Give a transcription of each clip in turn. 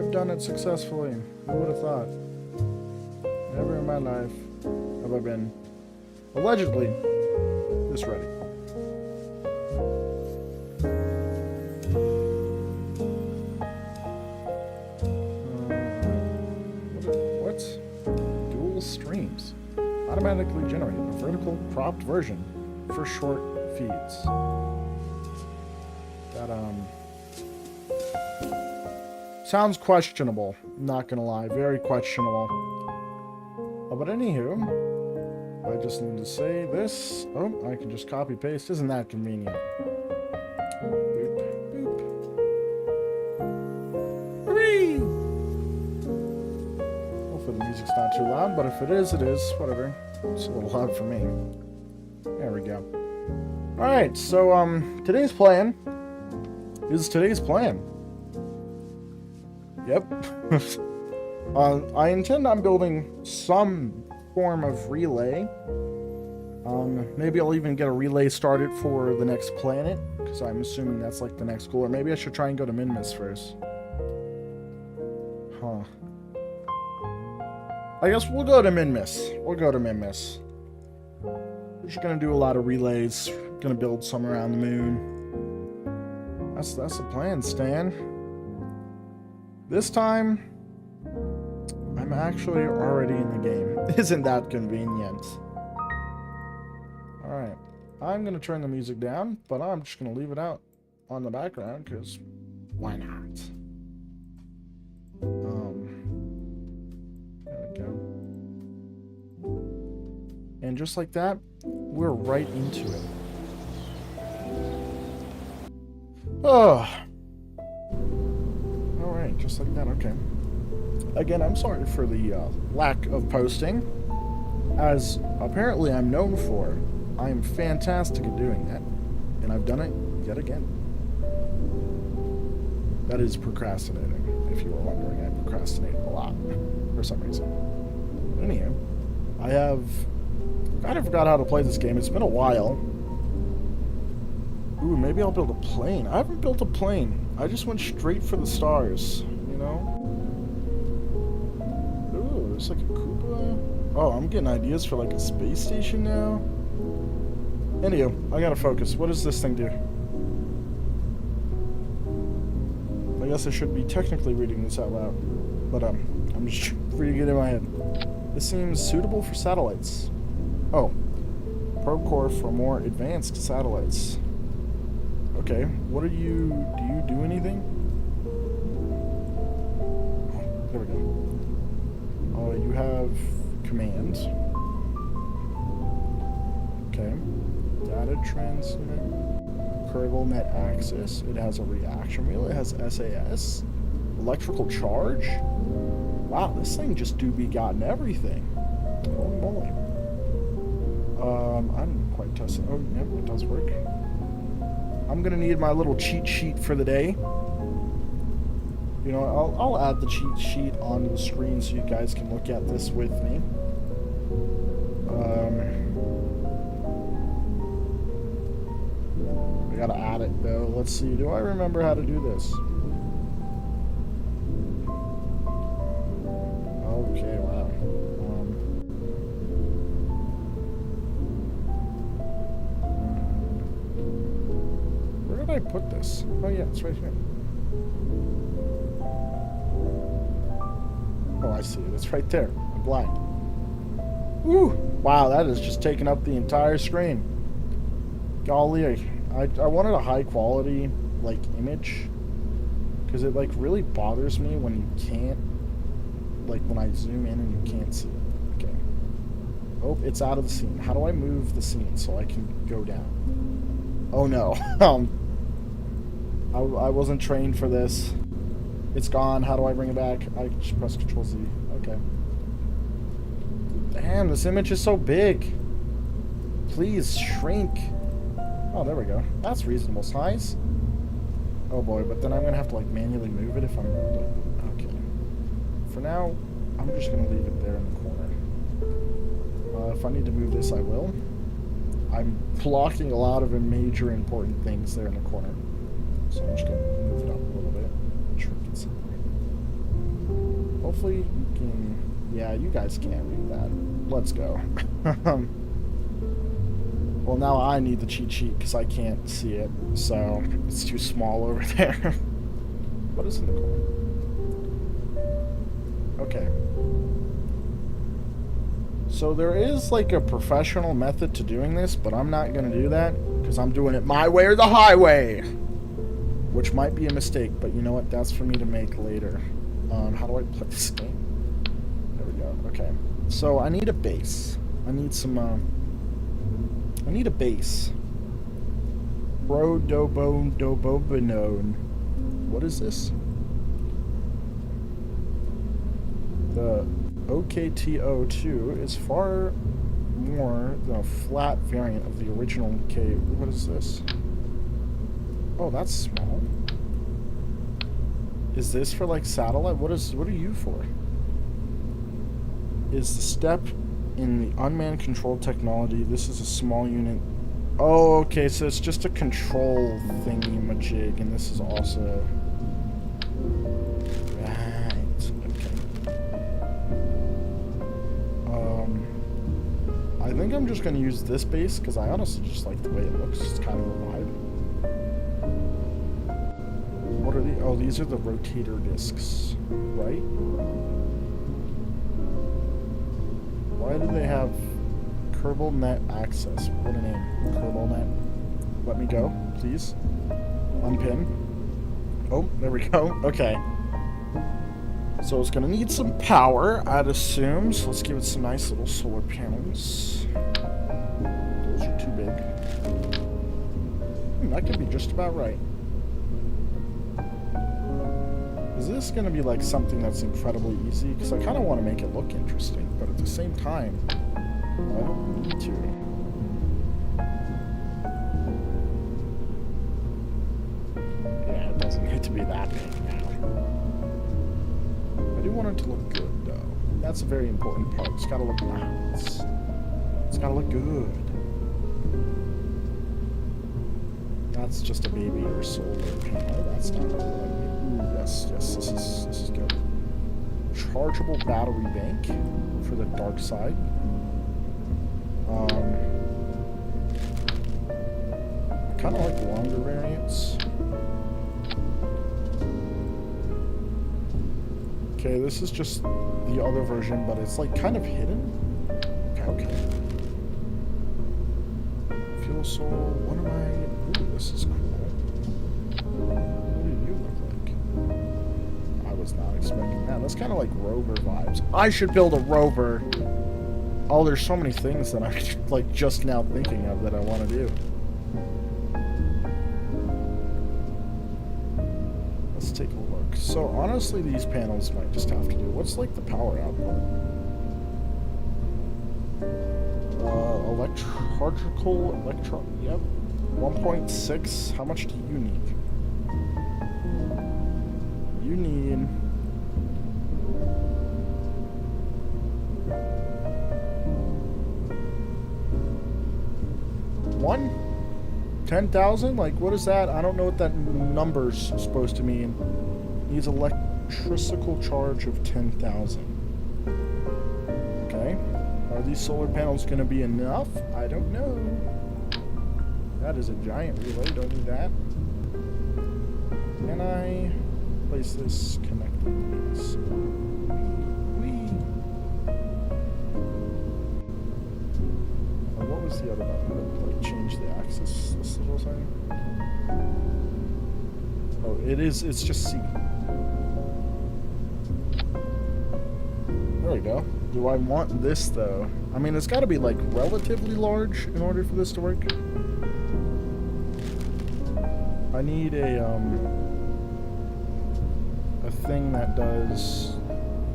I've done it successfully. Who would have thought? Never in my life have I been allegedly this ready. What? Dual streams. Automatically generated. A vertical cropped version for short feeds. That, sounds questionable. Not gonna lie. Very questionable. But anywho, I just need to say this. Oh, I can just copy paste. Isn't that convenient? Boop, boop. Hooray! Hopefully the music's not too loud, but if it is, it is. Whatever. It's a little loud for me. There we go. Alright, so, today's plan is today's plan. Yep. I intend on building some form of relay. Maybe I'll even get a relay started for the next planet, because I'm assuming that's like the next goal. Or maybe I should try and go to Minmus first. Huh. I guess we'll go to Minmus. We're just gonna do a lot of relays. Gonna build some around the moon. That's the plan, Stan. This time, I'm actually already in the game. Isn't that convenient? Alright. I'm going to turn the music down, but I'm just going to leave it out on the background, because why not? There we go. And just like that, we're right into it. Oh. Alright, just like that, okay. Again, I'm sorry for the lack of posting, as apparently I'm known for. I'm fantastic at doing that, and I've done it yet again. That is procrastinating, if you were wondering. I procrastinate a lot, for some reason. But anyhow, I kind of forgot how to play this game. It's been a while. Ooh, maybe I'll build a plane. I haven't built a plane. I just went straight for the stars, you know? There's like a Koopa. Oh, I'm getting ideas for like a space station now. Anywho, I gotta focus. What does this thing do? I guess I should be technically reading this out loud, but I'm just reading it in my head. This seems suitable for satellites. Oh, probe core for more advanced satellites. Okay, what are you? Do you do anything? Oh, there we go. You have command. Okay. Data transmit. Curable net axis. It has a reaction wheel. It has SAS. Electrical charge. Wow, this thing just do be gotten everything. Holy moly. I didn't quite test it. Oh, yep, it does work. I'm gonna need my little cheat sheet for the day. You know, I'll add the cheat sheet onto the screen so you guys can look at this with me. I gotta add it though. Let's see. Do I remember how to do this? Okay, wow. Where did I put this? Oh yeah, it's right here. Oh, I see it. It's right there. I'm blind. Woo! Wow, that is just taking up the entire screen. Golly, I wanted a high quality, like, image. Because it, like, really bothers me when you can't, like, when I zoom in and you can't see it. Okay. Oh, it's out of the scene. How do I move the scene so I can go down? Oh, no. I wasn't trained for this. It's gone. How do I bring it back? I just press Control Z. Okay. Damn, this image is so big. Please shrink. Oh, there we go. That's reasonable size. Oh boy, but then I'm gonna have to like manually move it if I'm okay. For now, I'm just gonna leave it there in the corner. If I need to move this, I will. I'm blocking a lot of major important things there in the corner. So I'm just gonna move it up a little bit. Shrink it some. hopefully you can... Yeah, you guys can't read that. Let's go. Well, now I need the cheat sheet because I can't see it, so it's too small over there. What is in the corner? Okay. So there is like a professional method to doing this, but I'm not going to do that because I'm doing it my way or the highway. Which might be a mistake, but you know what? That's for me to make later. How do I play this game? There we go. Okay. So I need a base. I need some, I need a base. Dobobinone. What is this? The OKTO2 is far more than a flat variant of the original K. What is this? Oh, that's small. Is this for like satellite? What are you for? Is the step in the unmanned control technology. This is a small unit. Oh, okay, so it's just a control thingy-majig, and this is also... Right, okay. I think I'm just going to use this base, because I honestly just like the way it looks. It's kind of a vibe. What are the... Oh, these are the rotator discs, right? Why do they have Kerbal Net access? What a name. Kerbal Net. Let me go, please. Unpin. Oh, there we go. Okay. So it's going to need some power, I'd assume. So let's give it some nice little solar panels. Those are too big. That could be just about right. Is this going to be like something that's incredibly easy? Because I kind of want to make it look interesting, but at the same time, I don't need to. Yeah, it doesn't need to be that big now. I do want it to look good, though. That's a very important part. It's got to look nice. It's got to look good. That's just a baby or solar panel. That's not what I need. Ooh, yes, this is good. Chargeable battery bank for the dark side. I kind of like longer variants. Okay, this is just the other version, but it's like kind of hidden. Okay. Fuel cell. What am I? Ooh, this is cool. What do you look like? I was not expecting that. That's kind of like rover vibes. I should build a rover. Oh, there's so many things that I'm like just now thinking of that I want to do. Let's take a look. So honestly, these panels might just have to do. What's like the power output? Yep. 1.6. How much do you need? You need... One? 10,000? Like, what is that? I don't know what that number's supposed to mean. Needs electrical charge of 10,000. Okay. Are these solar panels going to be enough? I don't know. That is a giant relay. Don't need that. Can I place this connected? Yes. What was the other button? Like change the axis. This little thing. Oh, it's just C. There we go. Do I want this though? I mean, it's got to be like relatively large in order for this to work. I need a thing that does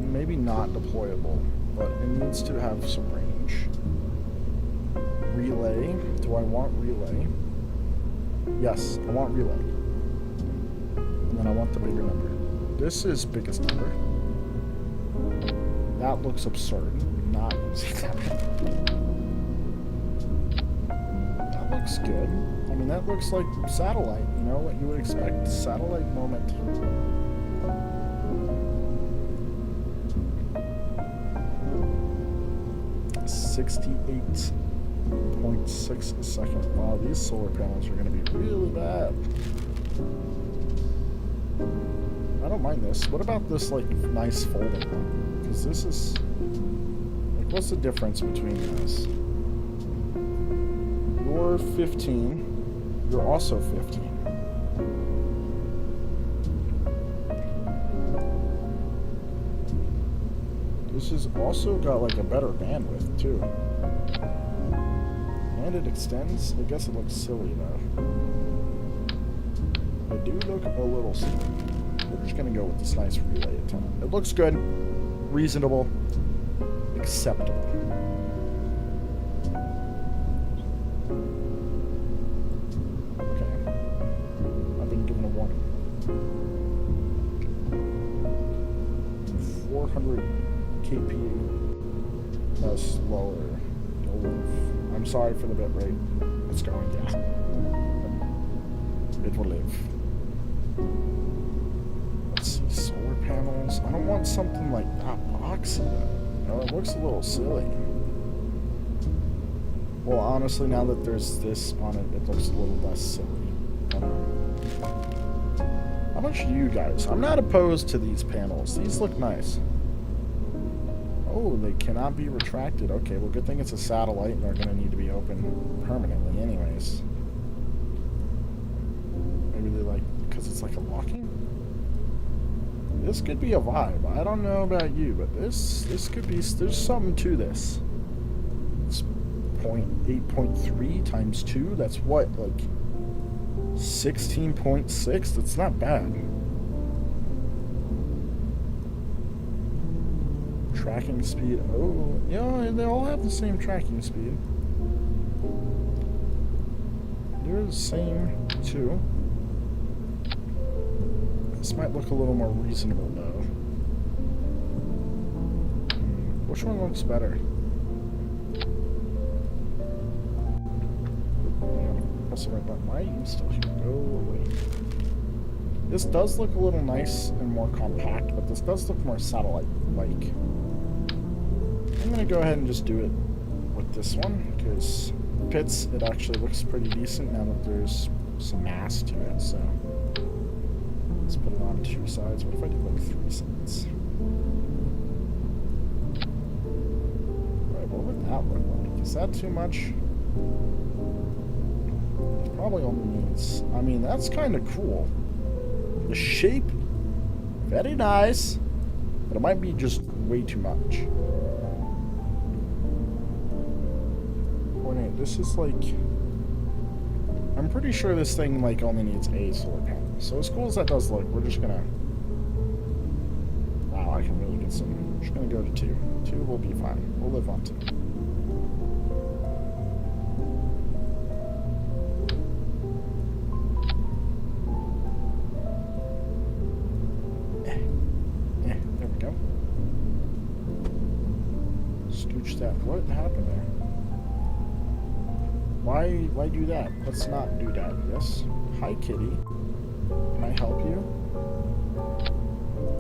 maybe not deployable, but it needs to have some range. Relay. Do I want relay? Yes, I want relay. And then I want the bigger number. This is biggest number. That looks absurd. Not using that. That looks good. I mean, that looks like satellite, you know, what you would expect. Satellite moment. 68.6 a second. Wow, these solar panels are going to be really bad. I don't mind this. What about this, like, nice folding one? Because this is... Like, what's the difference between those? You're 15. You're also 15. This has also got, like, a better bandwidth, too. And it extends. I guess it looks silly, though. They do look a little silly. We're just going to go with this nice relay antenna. It looks good. Reasonable. Acceptable. Okay. I've been given a warning. 400 KP. No, slower. I'm sorry for the bit rate. It's going down. It will live. Let's see, solar panels. I don't want something like that boxy though. No, it looks a little silly. Well, honestly, now that there's this on it, it looks a little less silly. How much do you guys? I'm not opposed to these panels. These look nice. Oh, they cannot be retracted. Okay, well, good thing it's a satellite and they're going to need to be open permanently anyways. Maybe they like, because it's like a locking? This could be a vibe. I don't know about you, but this could be, there's something to this. It's 8.3 times 2. That's what, like 16.6? That's not bad. Tracking speed. Oh, yeah, they all have the same tracking speed. They're the same too. This might look a little more reasonable though. Which one looks better? Press the right button. Why are you still here? Go away. This does look a little nice and more compact, but this does look more satellite-like. I'm going to go ahead and just do it with this one, because pits, it actually looks pretty decent now that there's some mass to it, so let's put it on 2 sides. What if I do like 3 sides? Right, what would that look like? Is that too much? It probably only needs... I mean, that's kind of cool. The shape, very nice, but it might be just way too much. This is like, I'm pretty sure this thing like only needs a solar panel. So as cool as that does look, we're just gonna, wow, I can really get some. I'm just gonna go to 2. 2 will be fine. We'll live on 2. There we go. Scooch that. What happened there? Why do that? Let's not do that. Yes. Hi, kitty. Can I help you?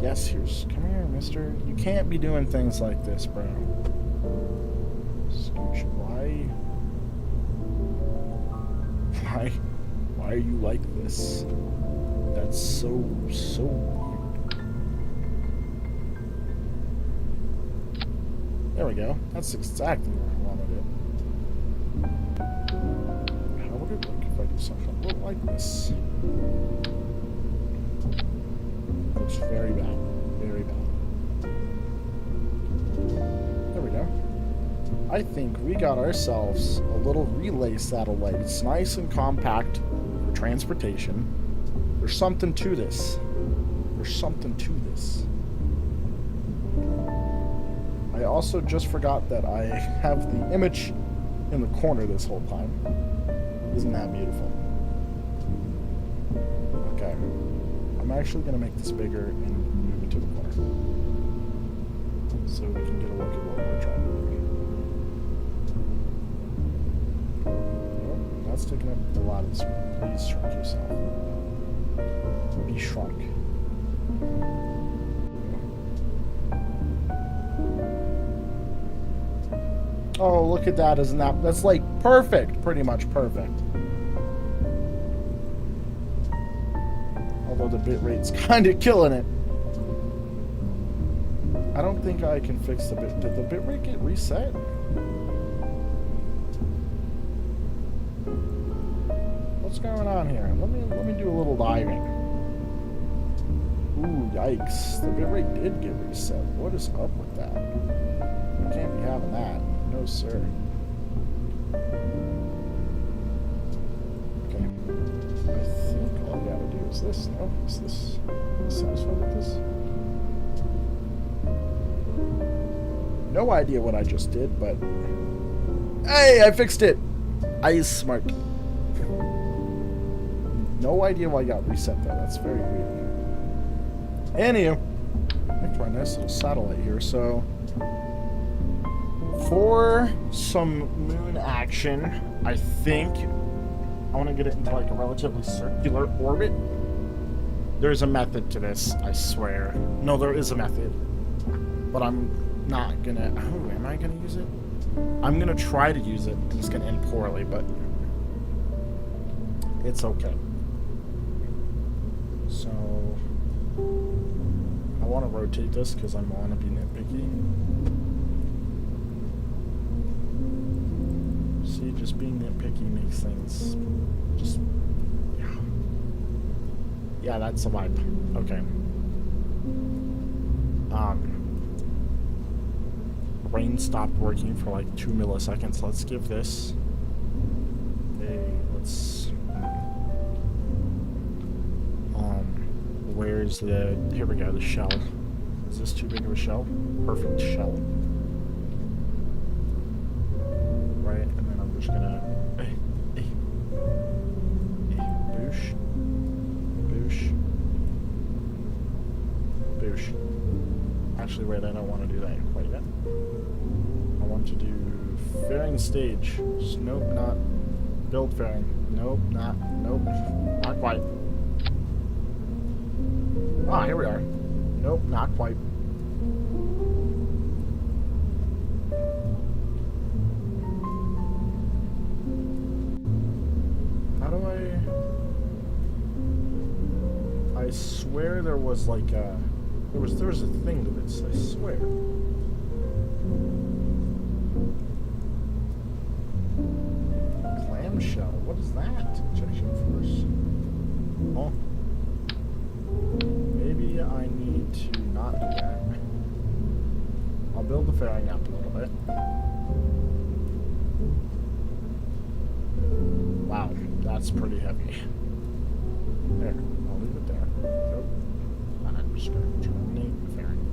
Yes, come here, mister. You can't be doing things like this, bro. Scooch, why are you like this? That's so weird. There we go. That's exactly where I wanted it. How would it look if I do something a little like this? Looks very bad. Very bad. There we go. I think we got ourselves a little relay satellite. It's nice and compact for transportation. There's something to this. There's something to this. I also just forgot that I have the image in the corner this whole time. Isn't that beautiful? Okay. I'm actually going to make this bigger and move it to the corner, so we can get a look at what we're trying to do. Oh, that's taking up a lot of the screen. Please shrink yourself. Be shrunk. Oh, look at that. Isn't that... That's like perfect. Pretty much perfect. Although the bitrate's kind of killing it. I don't think I can fix the bit. Did the bitrate get reset? What's going on here? Let me do a little diving. Ooh, yikes. The bitrate did get reset. What is up with that? We can't be having that. No, sir. Okay. I think all I gotta do is this. No? Is this satisfied with this? No idea what I just did, but... Hey, I fixed it! I smart. No idea why I got reset though. That's very weird. Anywho, back to our nice little satellite here. So, for some moon action, I think I want to get it into like a relatively circular orbit. There's a method to this, I swear. No, there is a method, but I'm not gonna. Oh, am I gonna use it? I'm gonna try to use it. It's gonna end poorly, but it's okay. So I want to rotate this because I want to be nitpicky. See, just being nitpicky makes things just, yeah, that's a vibe. Okay. Brain stopped working for like 2 milliseconds. Let's give this let's where's the, here we go, the shell. Is this too big of a shell? Perfect shell. Right, and then I'm just gonna boosh, boosh, boosh. Actually, wait, I don't want to do that quite yet. I want to do fairing stage. Nope, not build fairing. Nope, not quite. Ah, here we are. Nope, not quite. How do I swear there was like a... There was a thing to this, I swear. Clamshell, what is that? Injection force. Oh. Maybe I need to not do that. I'll build the fairing up a little bit. Wow, that's pretty heavy. There, I'll leave it there. Nope. And I'm just going to terminate the fairing.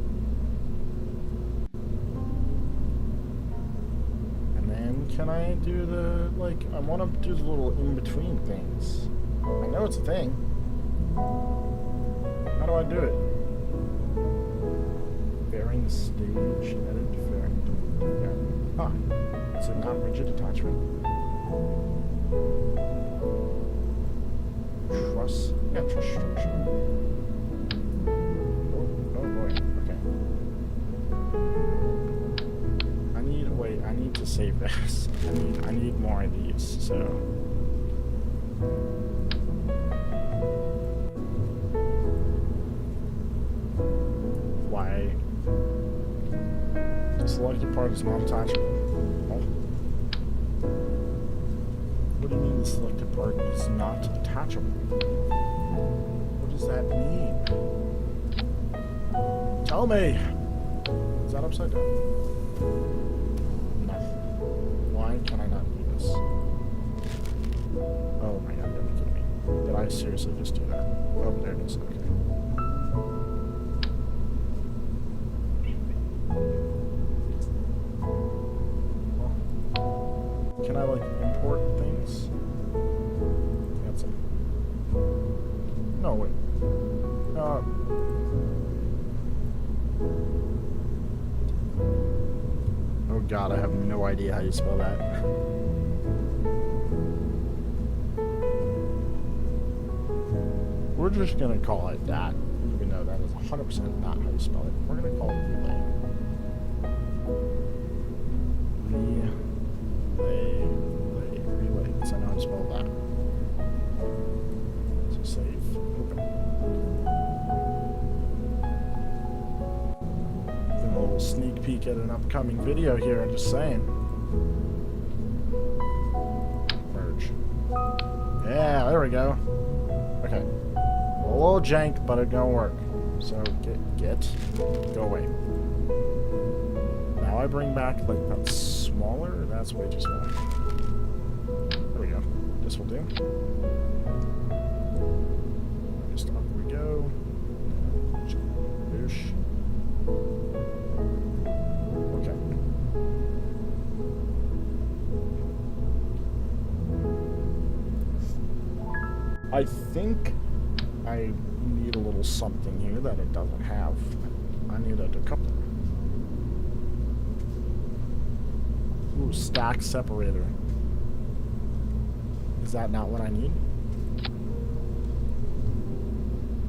And then can I do the, like, I want to do the little in-between things. I know it's a thing. How do I do it? Fairing stage, edit fairing. There. Huh. Is it not rigid attachment? Truss. Yeah, truss structure. Oh boy. Okay. I need to save this. I need more of these, so. Why? The selected part is not attachable. Oh. What do you mean the selected part is not attachable? What does that mean? Tell me! Is that upside down? No. Why can I not do this? Oh my god, you're kidding me. Did I seriously just do that? Oh, there it is. Okay. Can I, like, import things? Cancel. No, wait. Oh god, I have no idea how you spell that. We're just gonna call it that, even though that is 100% not how you spell it. We're gonna call it relay. relay, because I know how to spell that. So save, open. Even a little sneak peek at an upcoming video here, I'm just saying. Merge. Yeah, there we go. Okay. A little jank, but it's gonna work. So go away. Now I bring back like that smaller. That's way too small. There we go. This will do. Just up we go. Boosh. Okay. I think I need a little something here that it doesn't have. I need a decoupler. Ooh, stack separator. Is that not what I need?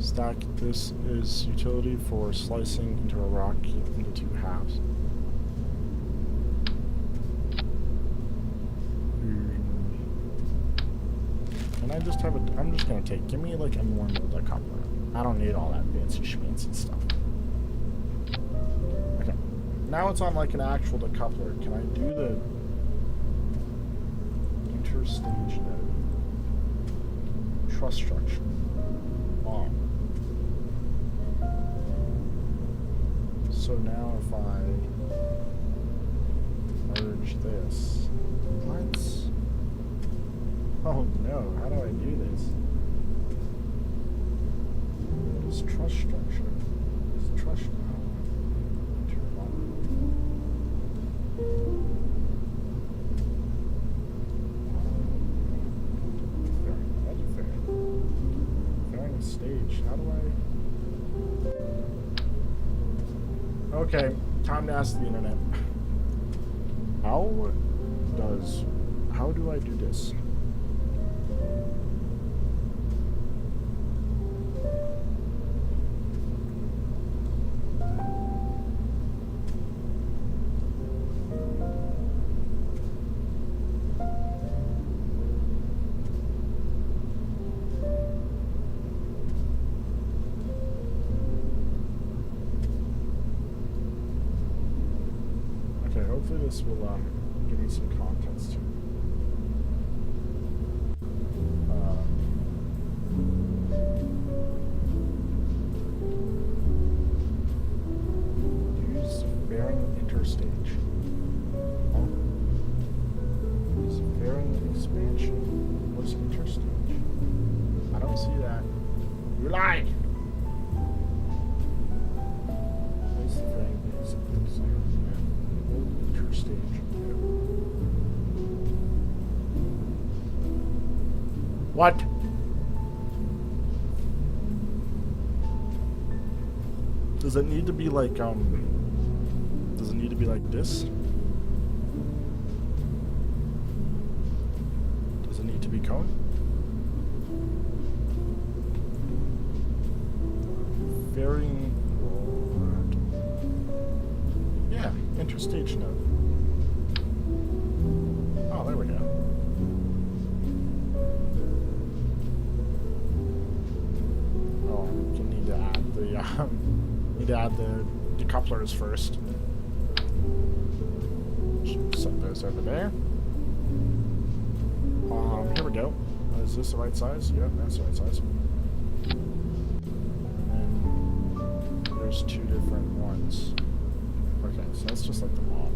Stack, this is utility for slicing into a rock into two halves. And I just have a, I'm just gonna take, give me like a normal decoupler. I don't need all that fancy schmancy stuff. Okay. Now it's on like an actual decoupler. Can I do the interstage node? Truss structure. On. So now if I merge this, what? Oh no, how do I do this? What is truss structure? Is truss turn on? Fairing stage. How do I? Okay, time to ask the internet. How do I do this? Hopefully this will give me some context too. Use bearing interstage. Oh. Use bearing expansion. What's interstage? I don't see that. You lie! Place the bearing interstage. What? Does it need to be like does it need to be like this? Does it need to be cone? Varying. Yeah, interstage node. Oh, there we go. Oh, you need to add the decouplers first. Set those over there. Here we go. Is this the right size? Yep, that's the right size. And then there's two different ones. Okay, so that's just like the model.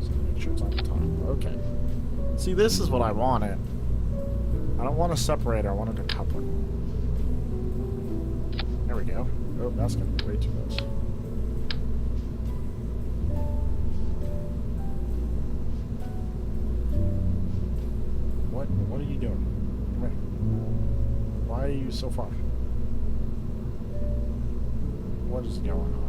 So make sure it's on the top. Okay. See, this is what I wanted. I don't want a separator, I want a decoupler. There we go. Oh, that's gonna be way too close. What are you doing? Come here. Why are you so far? What is going on?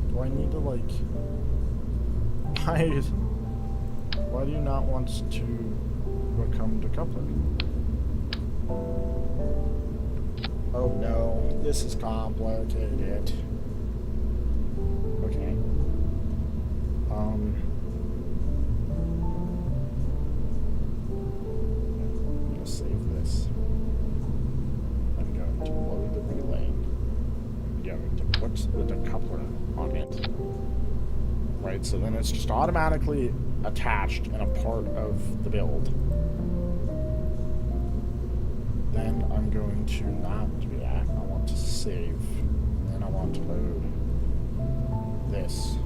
Do I need to like... Why is... Why do you not want to become decoupler? Oh no, this is complicated. Okay. I'm gonna save this. I'm going to load the relay. I'm going to put the decoupler on it. Right, so then it's just automatically attached and a part of the build. Then I'm going to not do that. I want to save. And then I want to load this.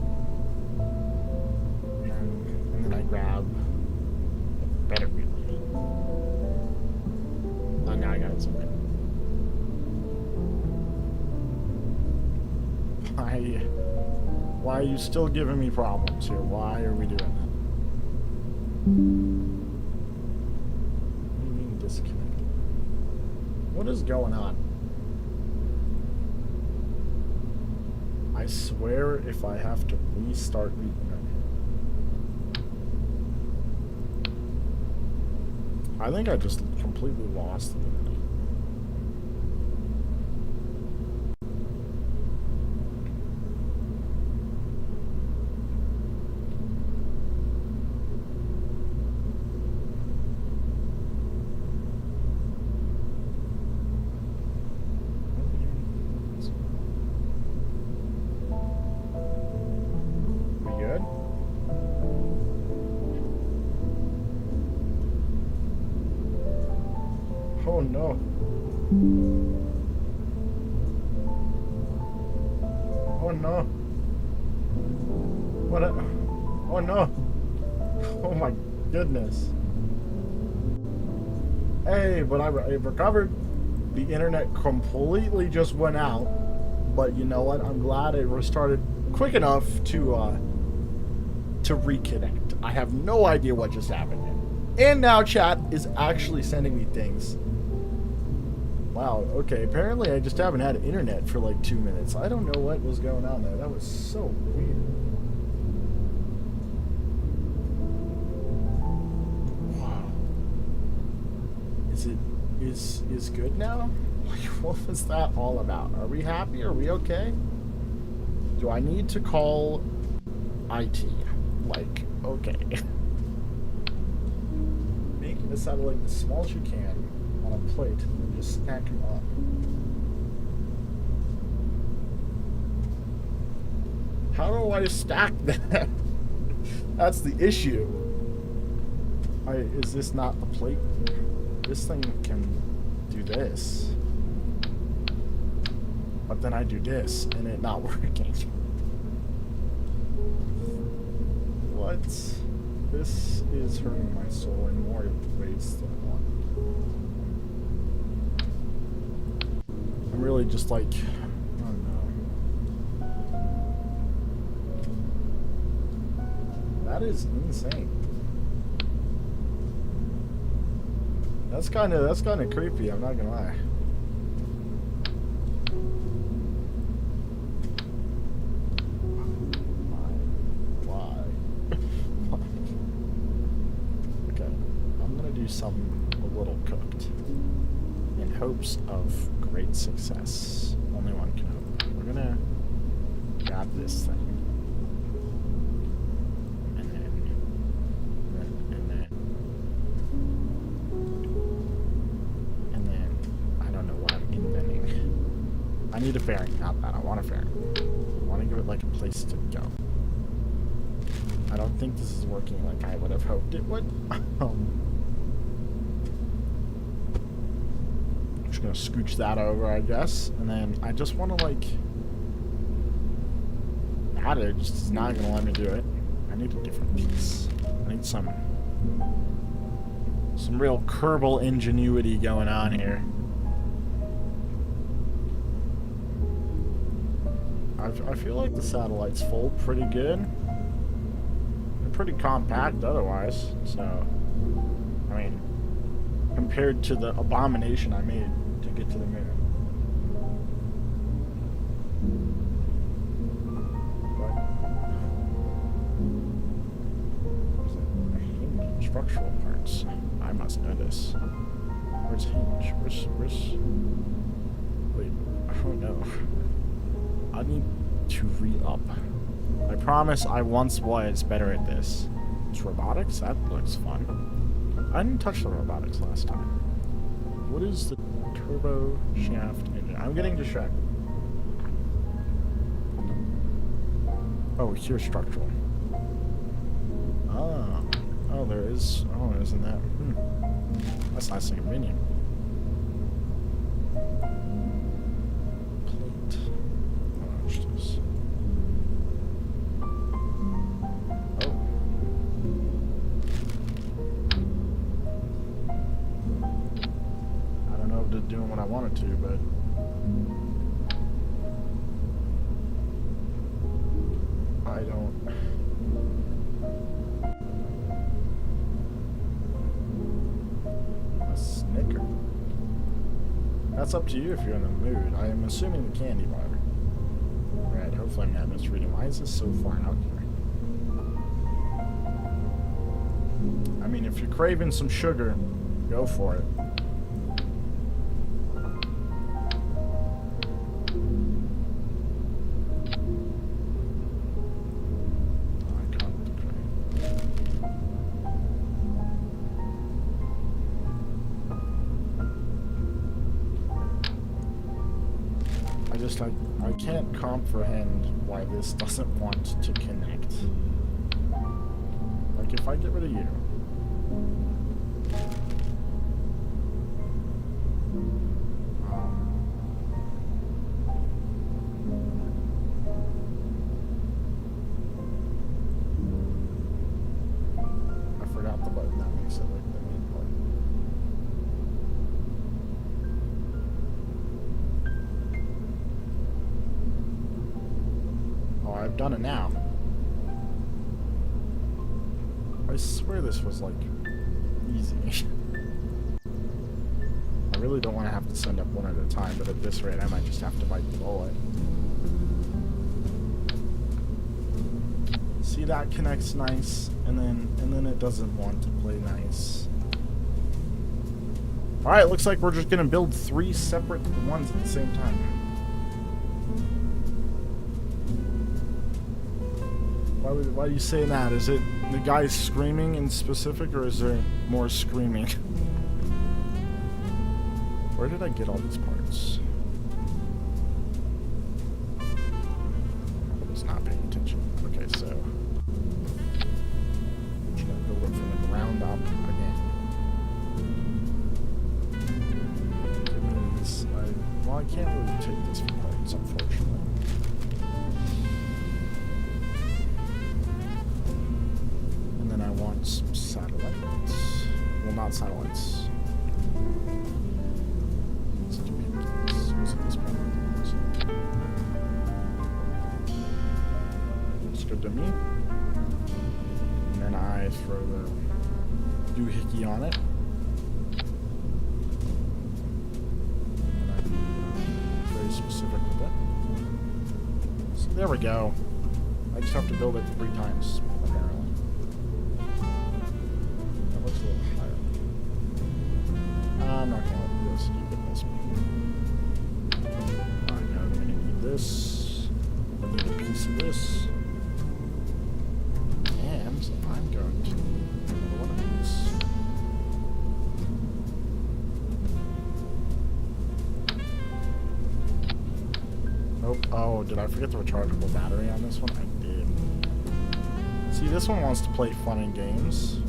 And then I grab a better relay. Oh, now I got it somewhere. Why are you still giving me problems here? Why are we doing that? What do you mean disconnected? What is going on? I swear if I have to restart the internet. I think I just completely lost the internet. Oh no. Oh no. What a... Oh no. Oh my goodness. Hey, but I recovered. The internet completely just went out. But you know what? I'm glad it restarted quick enough to reconnect. I have no idea what just happened. And now chat is actually sending me things. Wow, okay, apparently I just haven't had internet for like 2 minutes. I don't know what was going on there. That was so weird. Wow. Is good now? Like, what was that all about? Are we happy? Are we okay? Do I need to call IT? Like, okay. Make a satellite as small as you can on a plate and just stack them up. How do I stack that? That's the issue. Is this not a plate? This thing can do this. But then I do this and it not working. What? This is hurting my soul in more ways than one. I'm really just like, oh no. That is insane. That's kind of creepy, I'm not gonna lie. Why? Okay, I'm gonna do something a little cooked in hopes of great success. Only one can hope. We're gonna grab this thing. And then I don't know what I'm inventing. I need a fairing, not that. I want a fairing. I want to give it like a place to go. I don't think this is working like I would have hoped it would. Just gonna scooch that over, I guess, and then I just want to like add it. Just is not gonna let me do it. I need a different piece. I need some real Kerbal ingenuity going on here. I feel like the satellites fold pretty good. They're pretty compact otherwise, so I mean, compared to the abomination I made to get to the moon. But there's a structural parts. I must know this. Where's hinge? Where's... Wait, I don't know. I need to re-up. I promise I once was better at this. It's robotics? That looks fun. I didn't touch the robotics last time. What is the turbo shaft engine? I'm getting distracted. Oh, here's structural. Oh. Oh, there is... Oh, isn't that... That's nice and convenient. Plate. Watch this. Oh. I don't know if it's doing what I want it to, but... I don't... A Snicker. That's up to you if you're in the mood. I am assuming the candy bar. Right, hopefully I'm not misreading. Why is this so far out here? I mean, if you're craving some sugar, go for it. I can't comprehend why this doesn't want to connect. Like, if I get rid of you... I forgot the button that makes it like the main part. I've done it now. I swear this was like easy. I really don't want to have to send up one at a time, but at this rate I might just have to bite the bullet. See, that connects nice, and then it doesn't want to play nice. Alright, looks like we're just gonna build 3 separate ones at the same time. Why are you saying that? Is it the guy screaming in specific, or is there more screaming? Where did I get all these parts? I was not paying attention. Okay, so I'm just gonna build it from the ground up again. Well, I can't really take this for parts, unfortunately. Some satellites. Well, not satellites. Let's do this. Was it this one? Looks good to me. And then I throw the doohickey on it. And I be very specific with it. So there we go. I just have to build it 3 times. I'm not going to let this stupidness be. I know I'm going to need this. I need a piece of this. And I'm going to need another one of these. Oh, did I forget the rechargeable battery on this one? I did. See, this one wants to play fun and games.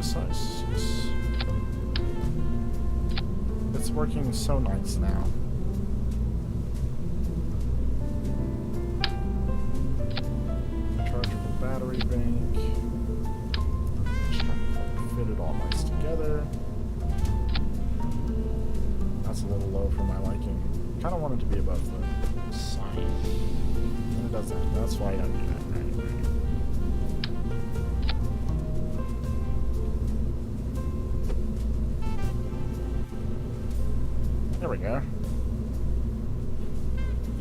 Size. It's working so nice now. Chargeable battery bank. Just trying to fit it all nice together. That's a little low for my liking. Kind of want it to be above the sign. And it doesn't. That's why I don't do that. There we go.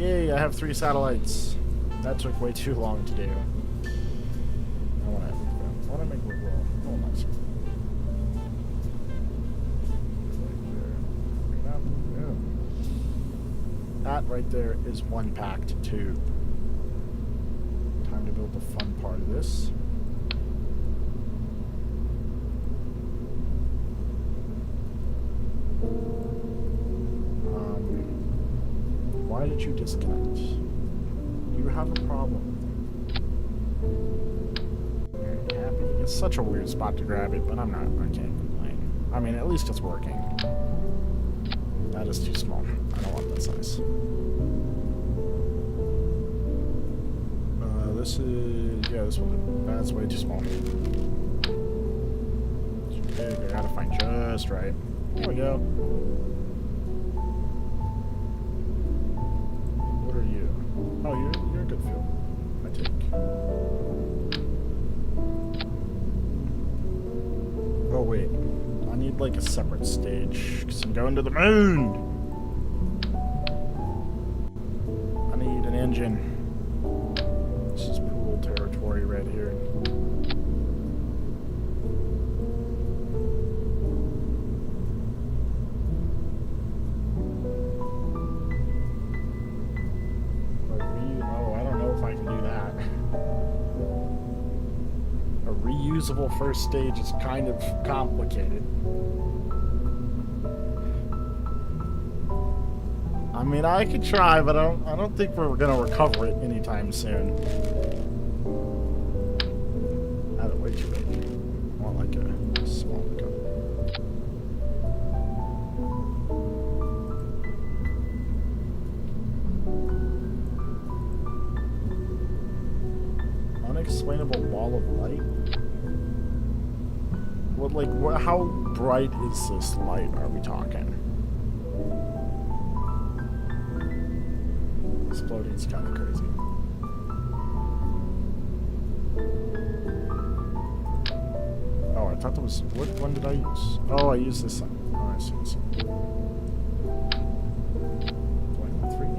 Yay, I have 3 satellites. That took way too long to do. I want to make it roll. Oh, nice. That right there is 1 packed 2. Time to build the fun part of this. Why did you disconnect? You have a problem. Happy. It's such a weird spot to grab it, but I can't complain. I mean, at least it's working. That is too small. I don't want that size. This is... yeah, this one. That's way too small. It's big. I gotta find just right. There we go. What are you? Oh, you're a good field. I take. Oh, wait. I need, like, a separate stage, because I'm going to the moon! I need an engine. This is pool territory right here. Oh, I don't know if I can do that. A reusable first stage is kind of complicated. I mean, I could try, but I don't think we're gonna recover it anytime soon. That's way too big. I want like a small cup. Unexplainable ball of light. What, like, how bright is this light? Are we talking? Exploding is kind of crazy. Oh, I thought that was... what one did I use? Oh, I used this one. Oh, I see this one. 0.3.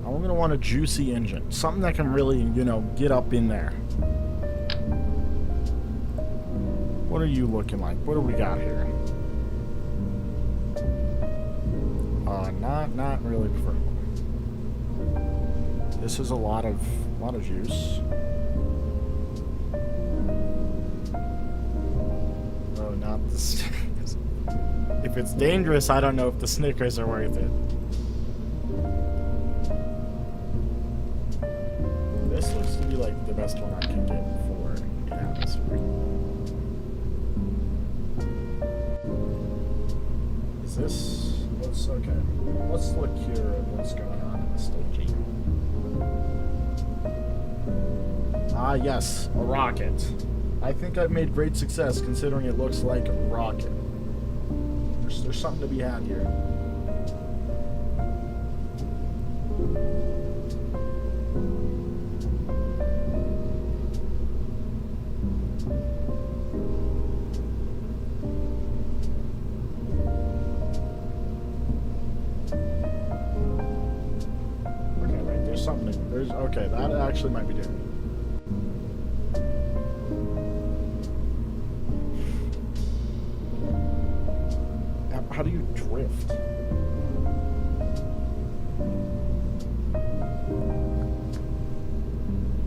I'm gonna want a juicy engine. Something that can really, you know, get up in there. What are you looking like? What do we got here? Not really preferable. This is a lot of juice. Oh, not the Snickers. If it's dangerous, I don't know if the Snickers are worth it. This looks to be like the best one I can get for the atmosphere. Is this... okay, let's look here at what's going on in the staging. Ah, yes, a rocket. I think I've made great success considering it looks like a rocket. There's something to be had here. Okay, that actually might be different. How do you drift?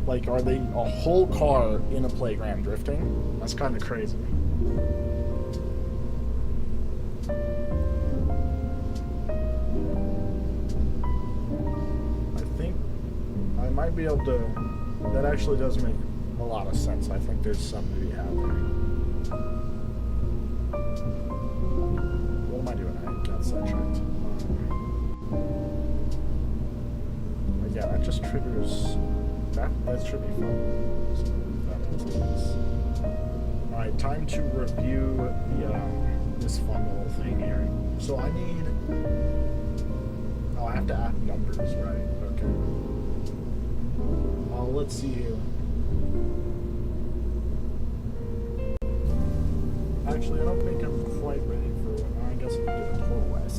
Like, are they a whole car in a playground drifting? That's kind of crazy. Might be able to... that actually does make a lot of sense. I think there's something to be had there. What am I doing? I got sidetracked. Yeah, that just triggers... that should be fun. So that is. Alright, time to review the this fun little thing here. So I need... oh, I have to add numbers, right? Okay. Let's see here. Actually, I don't think I'm quite ready for it. I guess I can do a total S.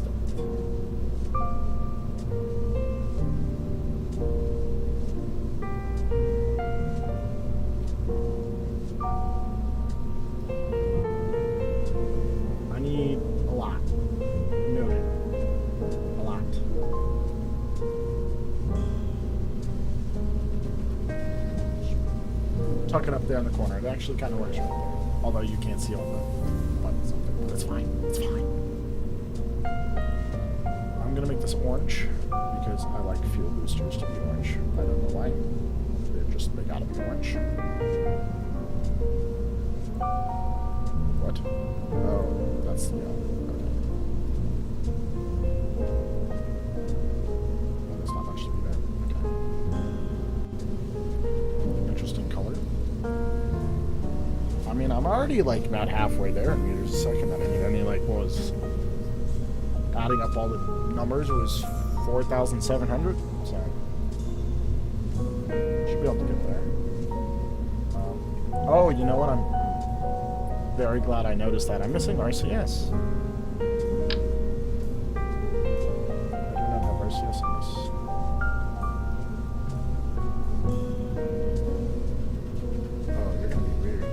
tuck it up there in the corner. It actually kind of works right there. Although you can't see all the buttons up there. But it's fine. It's fine. I'm going to make this orange because I like fuel boosters to be orange. I don't know why. They gotta be orange. What? Oh, that's the yellow. Okay. Oh, there's not much to be there. Okay. Interesting color. I mean, I'm already like about halfway there in meters a second. I mean, what was adding up all the numbers was 4,700. So should be able to get there. Oh, you know what? I'm very glad I noticed that. I'm missing RCS. I do not have RCS in this. Oh, you're gonna be weird.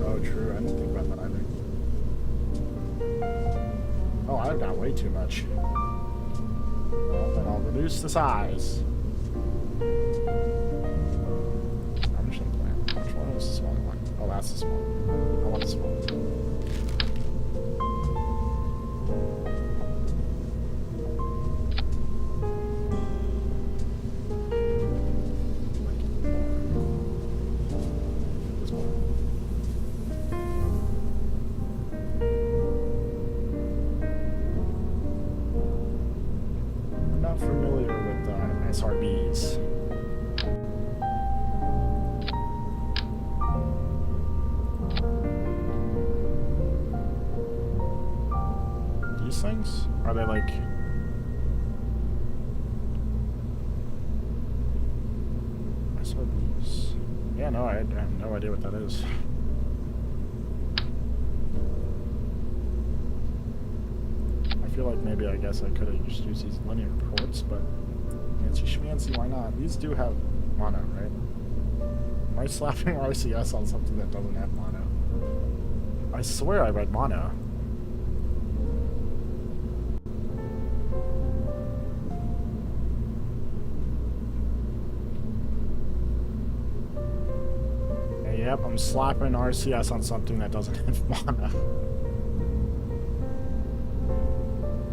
Oh, true. I didn't think about that either. Oh, I've got way too much. Well, then I'll reduce the size. I'm just gonna plan. Which one is the smaller one? Oh, that's the small one. I want the small one. This one. I'm not familiar with SRBs. Things? Are they like... SRBs? Yeah, no, I have no idea what that is. I feel like maybe I guess I could have just used these linear ports, but fancy schmancy, why not? These do have mono, right? Am I slapping RCS on something that doesn't have mono? I swear I read mono. Yep, I'm slapping RCS on something that doesn't have mono.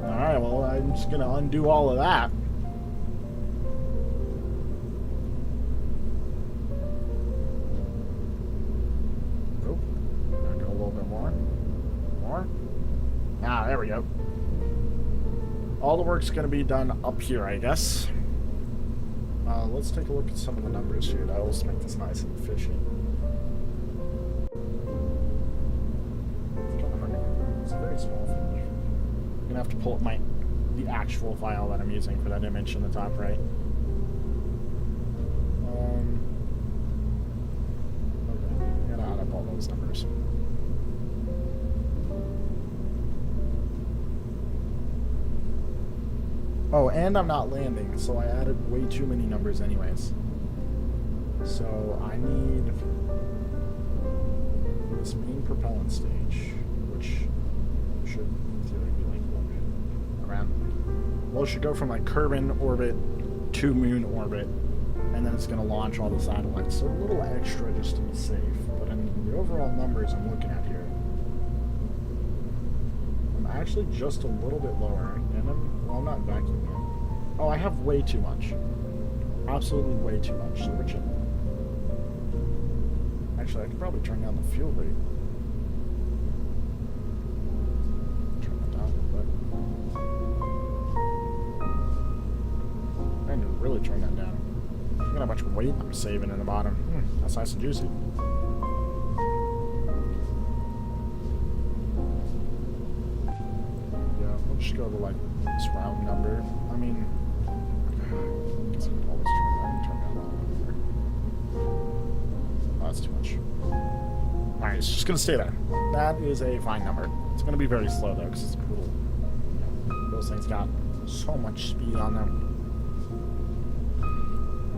Alright, well, I'm just gonna undo all of that. Oh, gotta go a little bit more. More. Ah, there we go. All the work's gonna be done up here, I guess. Let's take a look at some of the numbers here. That'll just make this nice and efficient. It's a very small finish. I'm gonna have to pull up the actual file that I'm using for that image in the top right. Okay, gotta add up all those numbers. Oh, and I'm not landing, so I added way too many numbers anyways. So I need this main propellant stage, which should in theory be like around. Well, it should go from like Kerbin orbit to Moon orbit, and then it's going to launch all the satellites. So a little extra just to be safe. But I mean, the overall numbers I'm looking at here, I'm actually just a little bit lower, and I'm not vacuuming. Oh, I have way too much. Absolutely way too much. So we're chilling. Actually, I could probably turn down the fuel rate. Turn that down a little bit. I need to really turn that down. Look at how much weight I'm saving in the bottom. That's nice and juicy. Yeah, we'll just go to like this round number. I mean, I guess I can always turn down that number. Oh, that's too much. Alright, it's just gonna stay there. That is a fine number. It's gonna be very slow though, because it's cool. Those things got so much speed on them.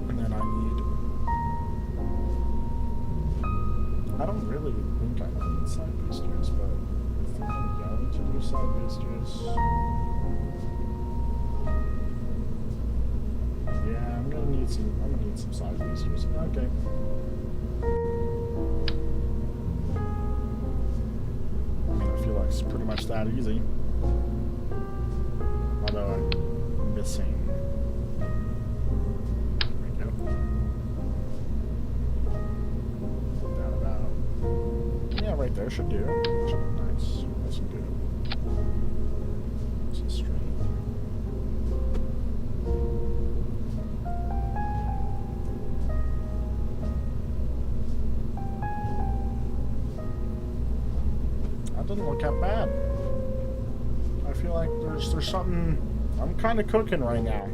And then I don't really think I need side boosters, but I think I'm going to do side boosters. Yeah, I'm gonna gonna need some side boosters. Okay. I mean, I feel like it's pretty much that easy. Although I'm missing. There we go. That about. Yeah, right there should do. Should be nice. That's good. It's a string. That doesn't look that bad. I feel like there's something. I'm kind of cooking right now.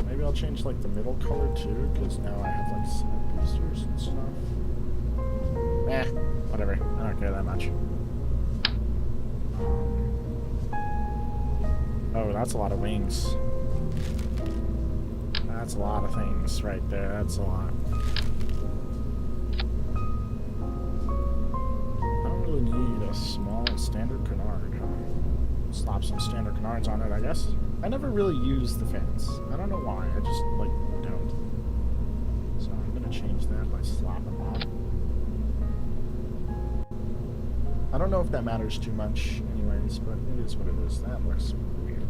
Maybe I'll change like the middle color too, because now I have like side boosters and stuff. Eh, whatever. I don't care that much. Oh, that's a lot of wings. That's a lot of things right there. That's a lot. I don't really need a small standard canard, huh? Slap some standard canards on it, I guess. I never really use the fans. I don't know why. I just, like, don't. So I'm gonna change that by slapping them on. I don't know if that matters too much anyways, but it is what it is. That looks weird.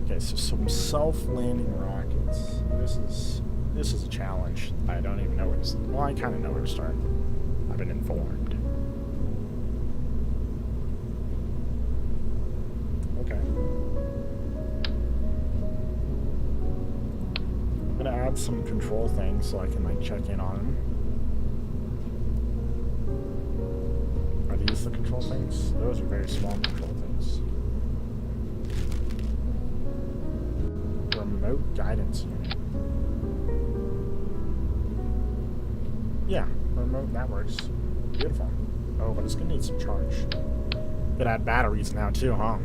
Okay, so some self-landing rockets. This is a challenge. I don't even know where to start. Well, I kind of know where to start. I've been informed. Okay. I'm gonna add some control things so I can like check in on them. Are these the control things? Those are very small control things. Remote guidance unit. Yeah, remote, that works. Beautiful. Oh, but it's gonna need some charge. Could add batteries now too, huh?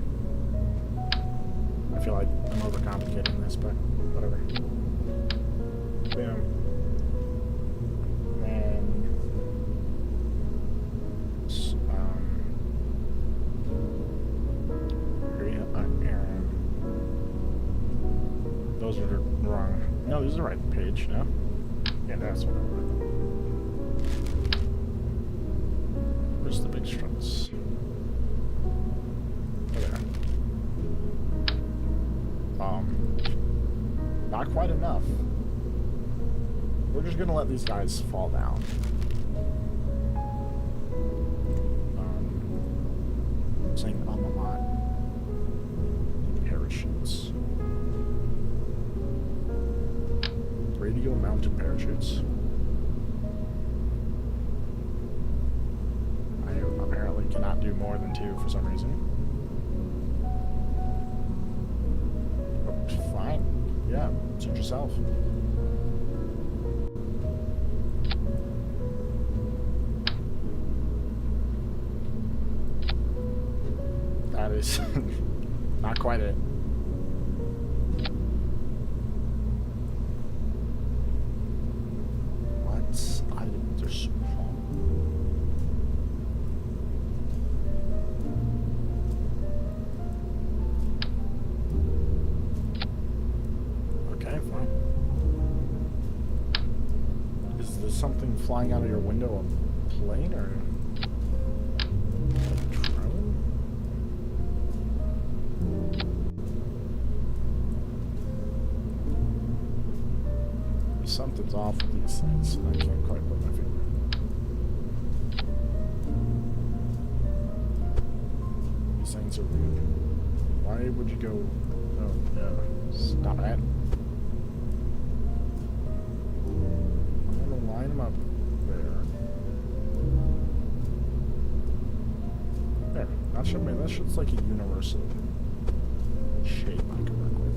I feel like I'm overcomplicating this, but whatever. Boom. Those are the wrong. No, this is the right page, no? Yeah, that's what I want. Where's the big struts? Okay. Not quite enough. We're just gonna let these guys fall down. I'm saying a lot. Parachutes. Radio mounted parachutes. I apparently cannot do more than 2 for some reason. Oh, fine. Yeah, suit yourself. That is not quite it. Something flying out of your window, a plane or a drone? Something's off with these things, and I can't quite put my finger. These things are weird. Why would you go? Oh no! Stop it! Line them up there. There. That should be. That's just like a universal shape I can work with.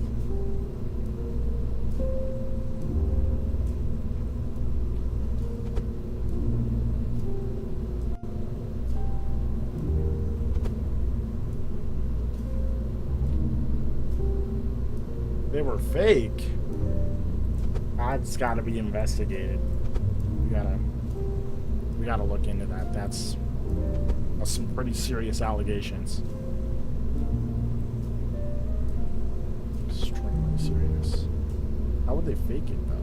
They were fake. That's got to be investigated. We gotta look into that. That's some pretty serious allegations. would they fake it, though?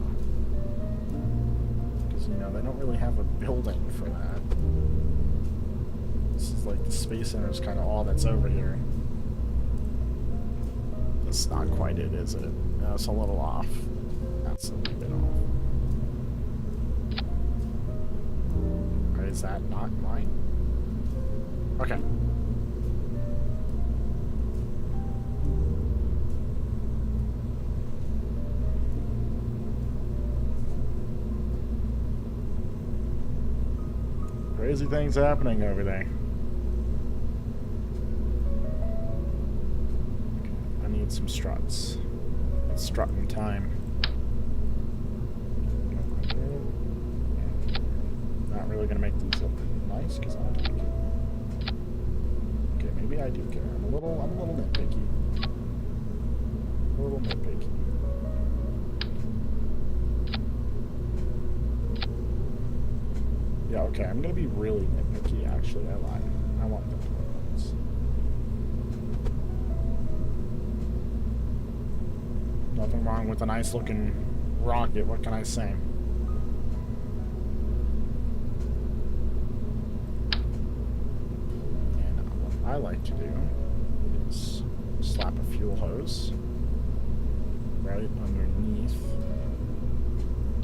Because, you know, they don't really have a building for that. This is like the Space Center is kind of all that's over here. That's not quite it, is it? No, it's a little off. That's a little bit off. Or is that not mine? Okay. Crazy things happening over there. Okay, I need some struts. It's strutting time. Not really gonna make these look nice because I don't care. Okay, maybe I do care. I'm a little nitpicky. A little nitpicky. Yeah, okay, I'm gonna be really nitpicky, actually, I lied. I want them to look nice. Nothing wrong with a nice looking rocket, what can I say? And what I like to do is slap a fuel hose right underneath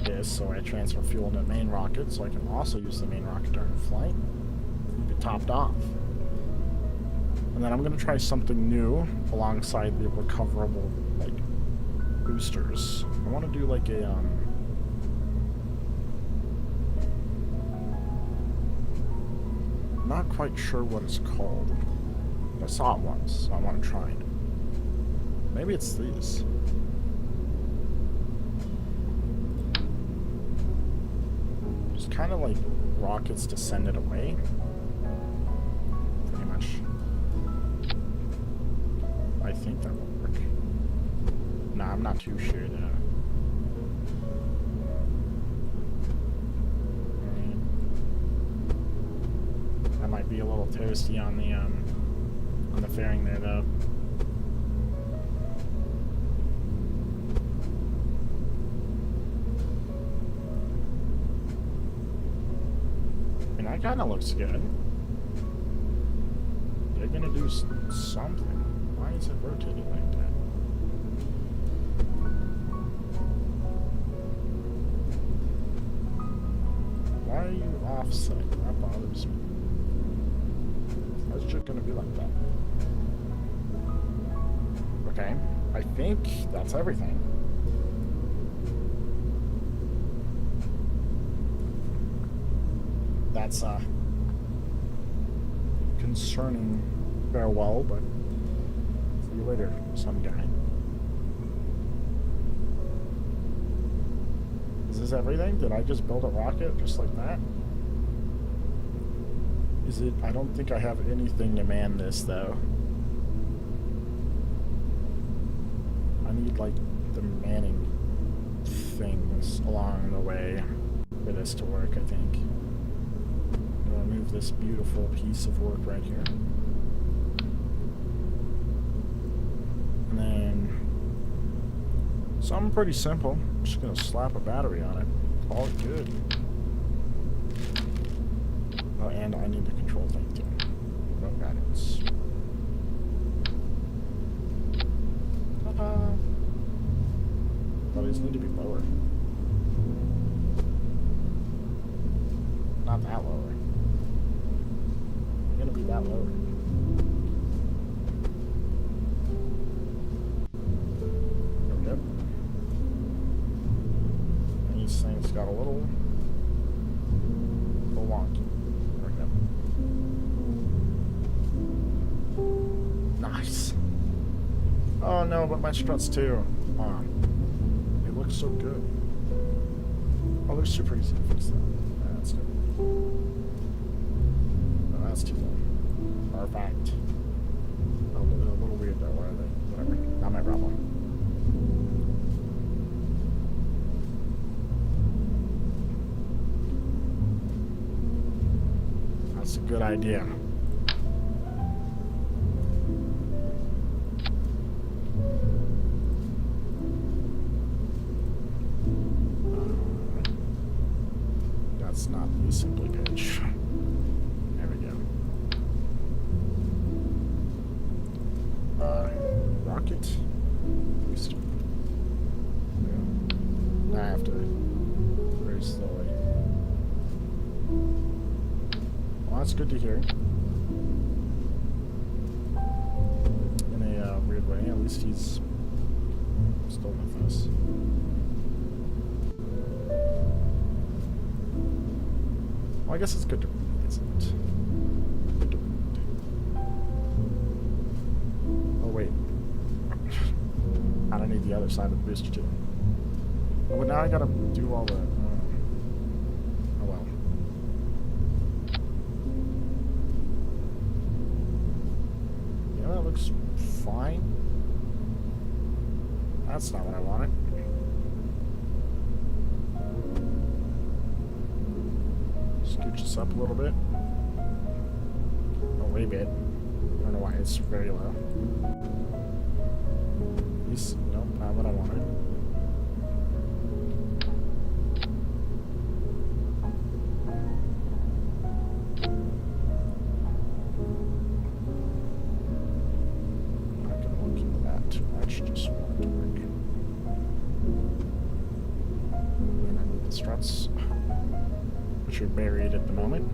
this, so I transfer fuel to the main rocket, so I can also use the main rocket during flight. Keep it topped off. And then I'm going to try something new alongside the recoverable, like, boosters. I want to do, like, a, not quite sure what it's called. But I saw it once, so I want to try it. Maybe it's these. Kind of like rockets to send it away. Pretty much. I think that will work. Nah, I'm not too sure though. That might be a little toasty on the fairing there though. That kind of looks good. They're gonna do something. Why is it rotating like that? Why are you offset? That bothers me. That's just gonna be like that. Okay, I think that's everything. That's concerning farewell, but see you later, some guy. Is this everything? Did I just build a rocket just like that? Is it? I don't think I have anything to man this though. I need like the manning things along the way for this to work, I think. Remove this beautiful piece of work right here. And then something pretty simple. I'm just gonna slap a battery on it. All good. Oh, and I need the control thing too. No guidance. Ta-da! But these need to be lower. Not that lower. Gonna be that lower. There we go. And these things got a little wonky. There we go. Nice. Oh no, but my struts too. They look so good. Oh, they're super easy to fix though. That's good. That's too low. Perfect. A little weird though, where are they? Whatever. Not my problem. That's a good idea. absolutely simply pitch. There we go. Rocket. Boost. I have to very slowly. Well, that's good to hear. In a weird way, at least he's still with us. Well, I guess it's good to read, isn't it? Good to read. Oh, wait. I don't need the other side of the booster, too. Oh, but now I gotta do all the... oh, well. Yeah, that looks fine. That's not what I wanted. Scooch this up a little bit. Oh, way bit. I don't know why it's very low. Nope, not what I wanted. I'm not gonna look into that too much, just want it to work. And I need the struts, which are buried at the moment.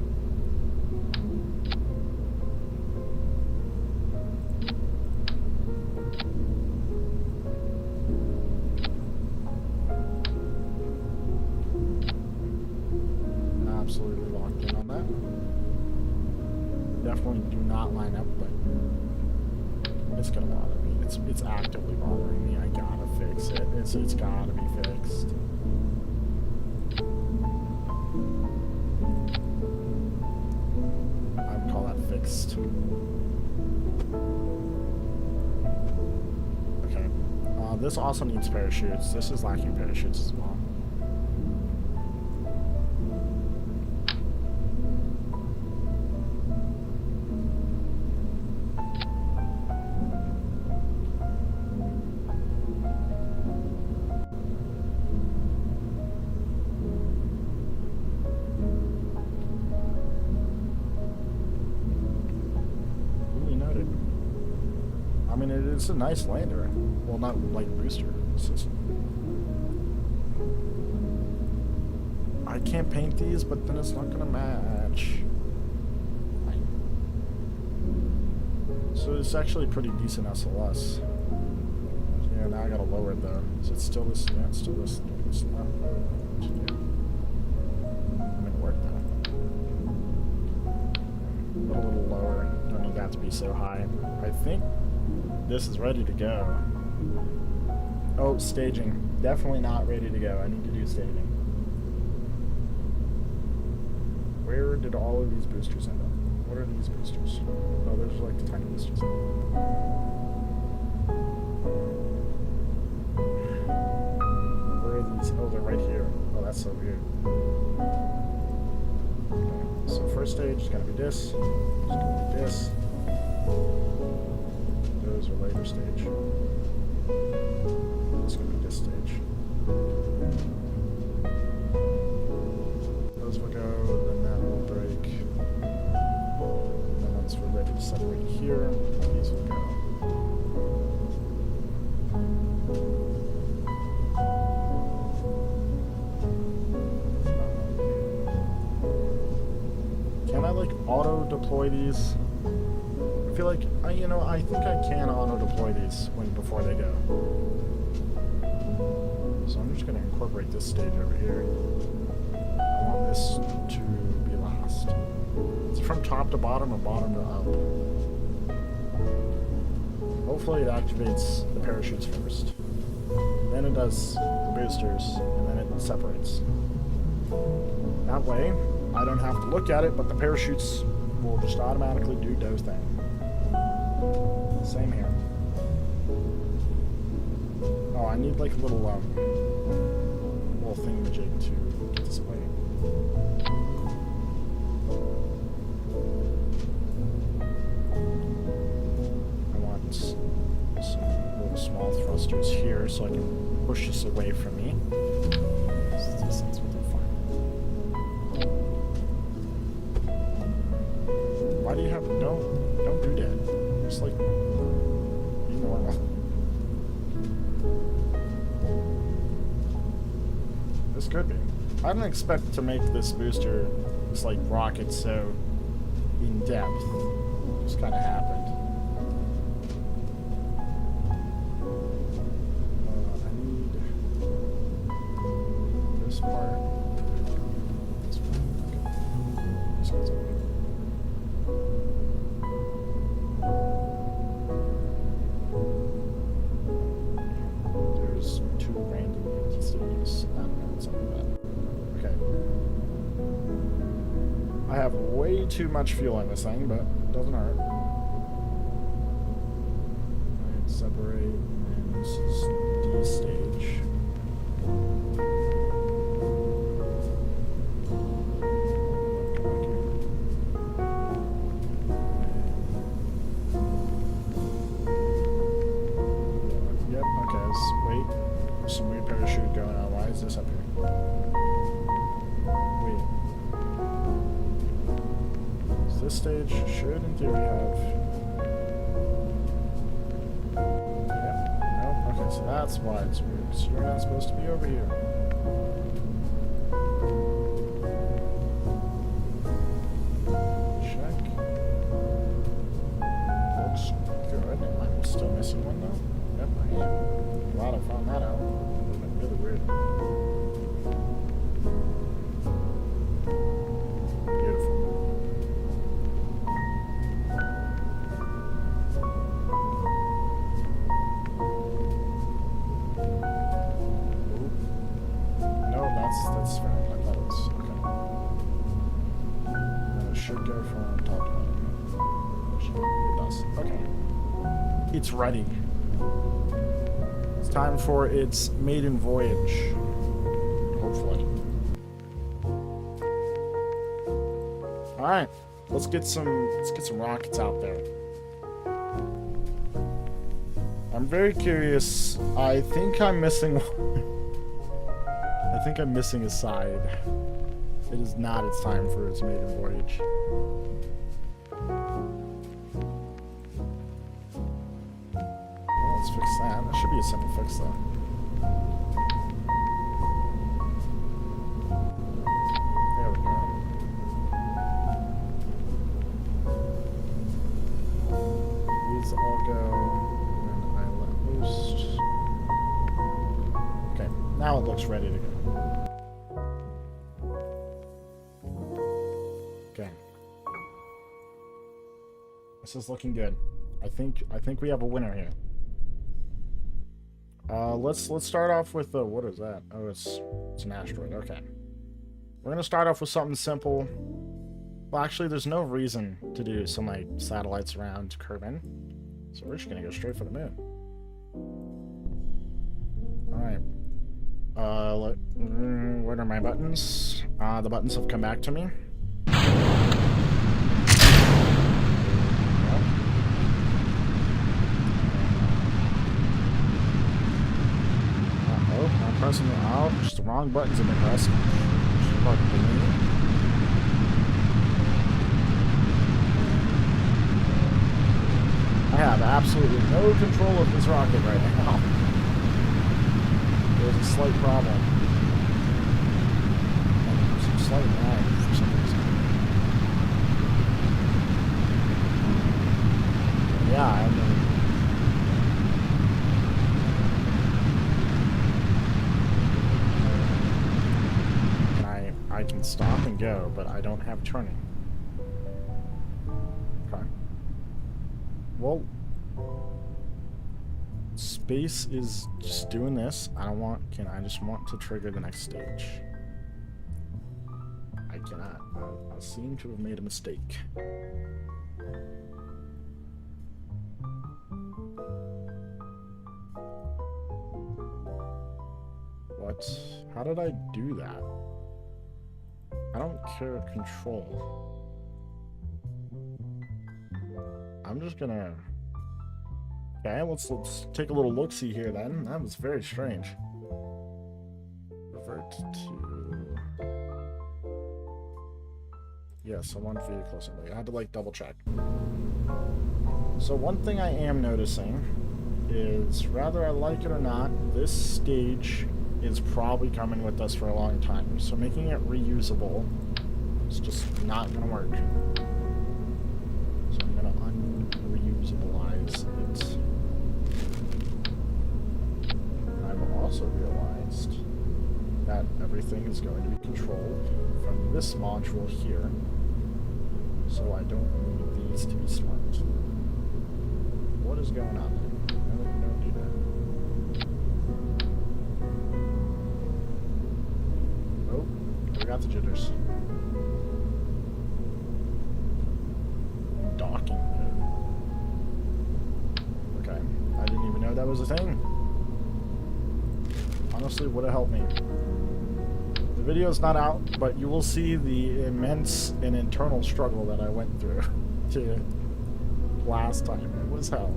Absolutely locked in on that. Definitely do not line up, but it's gonna bother me. It's actively bothering me. I gotta fix it. It's gotta be fixed. I would call that fixed. Okay. This also needs parachutes. This is lacking parachutes as well. I mean, it's a nice lander. Well, not like booster system. I can't paint these, but then it's not gonna match. So it's actually pretty decent SLS. Yeah, now I gotta lower it though. Is it still this? Yeah, it's still this. Yeah. I'm gonna work that. A little lower. Don't need that to be so high. I think this is ready to go. Oh, staging. Definitely not ready to go. I need to do staging. Where did all of these boosters end up? What are these boosters? Oh, those are like the tiny boosters. Where are these? Oh, they're right here. Oh, that's so weird. Okay. So first stage is gonna be this. It's gonna be this. Those are later stage. It's gonna be this stage. Those will go, then that will break. Then once we're ready to separate here, these will go. Can I like auto deploy these? I feel like, I think I can auto-deploy these before they go. So I'm just going to incorporate this stage over here. I want this to be last. It's from top to bottom or bottom to up. Hopefully it activates the parachutes first. Then it does the boosters, and then it separates. That way, I don't have to look at it, but the parachutes will just automatically do their thing. Same here. Oh, I need like a little thingamajig to get this away. I want some little small thrusters here so I can push this away from me. These things will do fine. but don't do that. Just like be normal. This could be. I didn't expect to make this booster, this like rocket, so in depth. It just kind of happened. I need this part. This part. Okay. This goes over. There's two random empty stages. I don't know what's up with that. Okay. I have way too much fuel in this thing, but it doesn't hurt. Alright, separate, and this is D stage. Yep, okay, wait. There's some weird parachute going on. Why is this up here? This stage should, in theory, have... Yep. Nope. Okay, so that's why it's weird. So you're not supposed to be over here. Check. Looks good. Am I still missing one, though? Yep, I am. Glad I found that out. It would have been really weird. That's fair. I thought it was okay. And it should go from top to bottom. It does. Okay. It's ready. It's time for its maiden voyage. Hopefully. Alright. Let's get some rockets out there. I'm very curious. I think I'm missing one. I think I'm missing a side. It is not its time for its maiden voyage. Well, let's fix that. That should be a simple fix, though. There we go. These all go when I let loose. Okay, now it looks ready to go. Okay. This is looking good. I think we have a winner here. Let's start off with what is that? Oh, it's an asteroid. Okay. We're gonna start off with something simple. Well, actually, there's no reason to do some like satellites around to curve in, so we're just gonna go straight for the moon. All right. What are my buttons? The buttons have come back to me. I'm pressing it out. Just the wrong buttons have been pressed. I have absolutely no control of this rocket right now. There's a slight problem. And some slight lag for some reason. Yeah, I mean... I can stop and go, but I don't have turning. Okay. Well, space is just doing this. I just want to trigger the next stage. I cannot. I seem to have made a mistake. What? How did I do that? I don't care control. I'm just gonna... Okay, let's take a little look-see here then. That was very strange. Revert to... Yes, I want vehicle assembly. I had to like double check. So one thing I am noticing is, whether I like it or not, this stage is probably coming with us for a long time. So making it reusable is just not going to work. So I'm going to unreusabilize it. And I've also realized that everything is going to be controlled from this module here. So I don't need these to be smart. What is going on there? No, don't do that. Oh, we got the jitters. Docking mode. Okay, I didn't even know that was a thing. Honestly, would have helped me. The video's not out, but you will see the immense and internal struggle that I went through to last time. It was hell.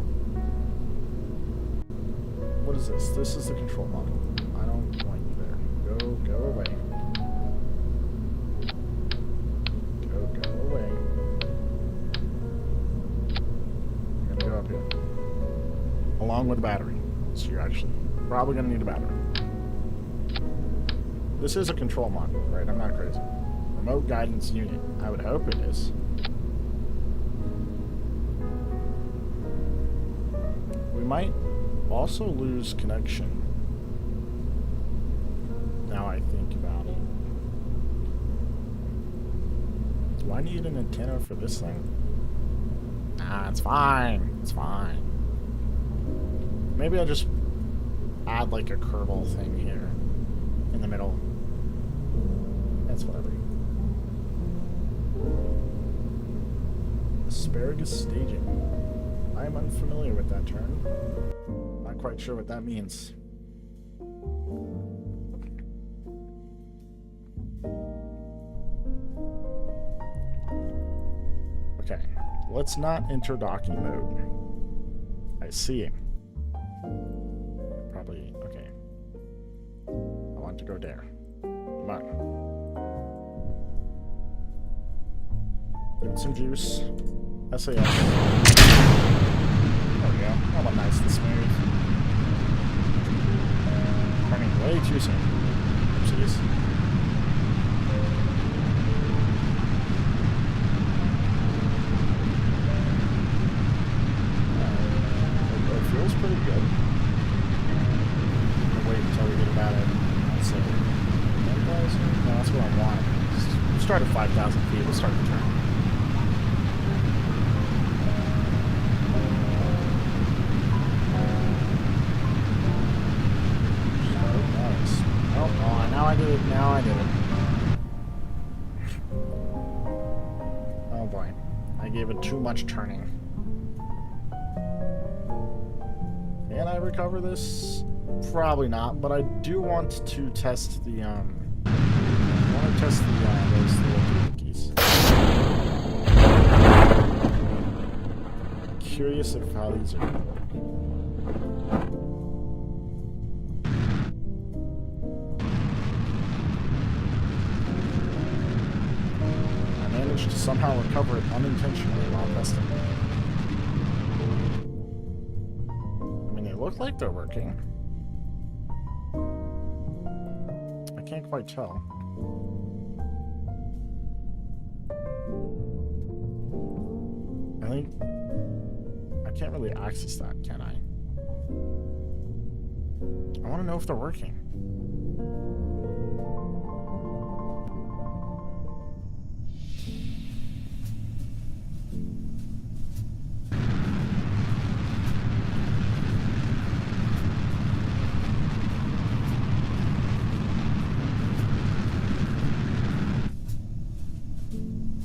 What is this? This is the control module. I don't want you there. Go away. Go away. I'm gonna go up here. Along with the battery. So you're actually probably gonna need a battery. This is a control module, right? I'm not crazy. Remote guidance unit. I would hope it is. We might also lose connection. Now I think about it. Do I need an antenna for this thing? Nah, it's fine. It's fine. Maybe I just add like a Kerbal thing here in the middle. That's whatever. Asparagus staging. I am unfamiliar with that term. Not quite sure what that means. Okay, let's not enter docking mode. I see him. Probably, okay. I want to go there. Come on. Give it some juice. SAS. There we go. Oh, nice and smooth. Turning way too soon. Oopsies. It feels pretty good. I'll wait until we get about it. Let's see. 10,000? No, that's what I want. We'll start at 5,000 feet. We'll start the turn. Now I did it. Oh boy. I gave it too much turning. Can I recover this? Probably not, but I do want to test the, I want to test the, those little doohickeys. Curious of how these are going to work. To somehow recover it unintentionally while testing. I mean, they look like they're working. I can't quite tell. I think I can't really access that, can I? I want to know if they're working.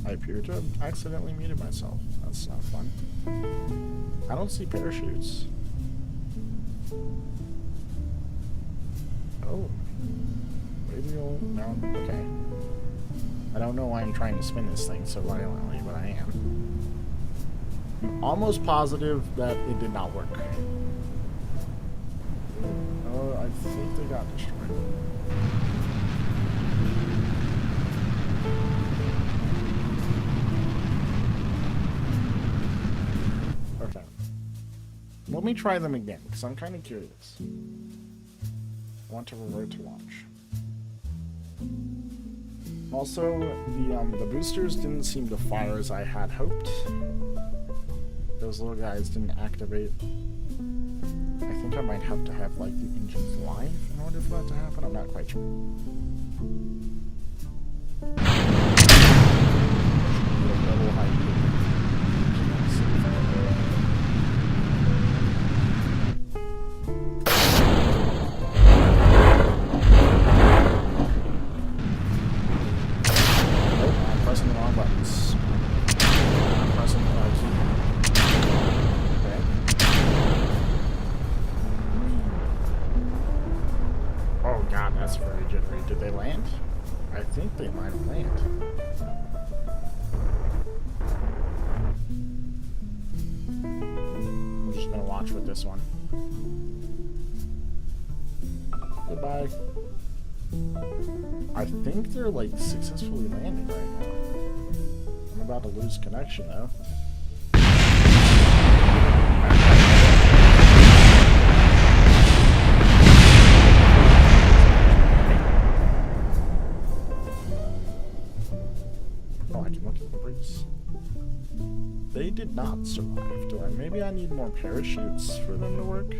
I appear to have accidentally muted myself. That's not fun. I don't see parachutes. Oh. Radial mount. Okay. I don't know why I'm trying to spin this thing so violently, but I am. I'm almost positive that it did not work. Oh, I think they got destroyed. Let me try them again, because I'm kind of curious. I want to revert to launch. Also, the boosters didn't seem to fire as I had hoped. Those little guys didn't activate. I think I might have to have, like, the engines live in order for that to happen. I'm not quite sure. Did they land? I think they might have landed. We're just gonna watch with this one. Goodbye. I think they're like successfully landing right now. I'm about to lose connection though. They did not survive. Maybe I need more parachutes for them to work?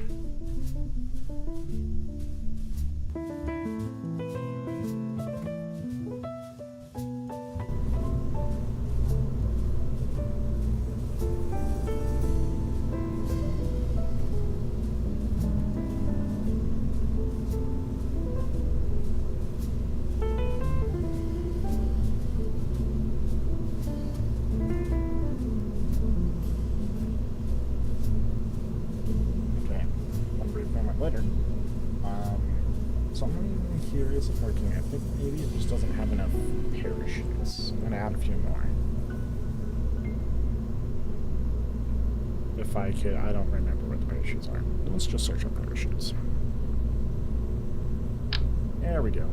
Later. Something here isn't working. I think maybe it just doesn't have enough parachutes. I'm gonna add a few more. If I could, I don't remember what the parachutes are. Let's just search up parachutes. There we go.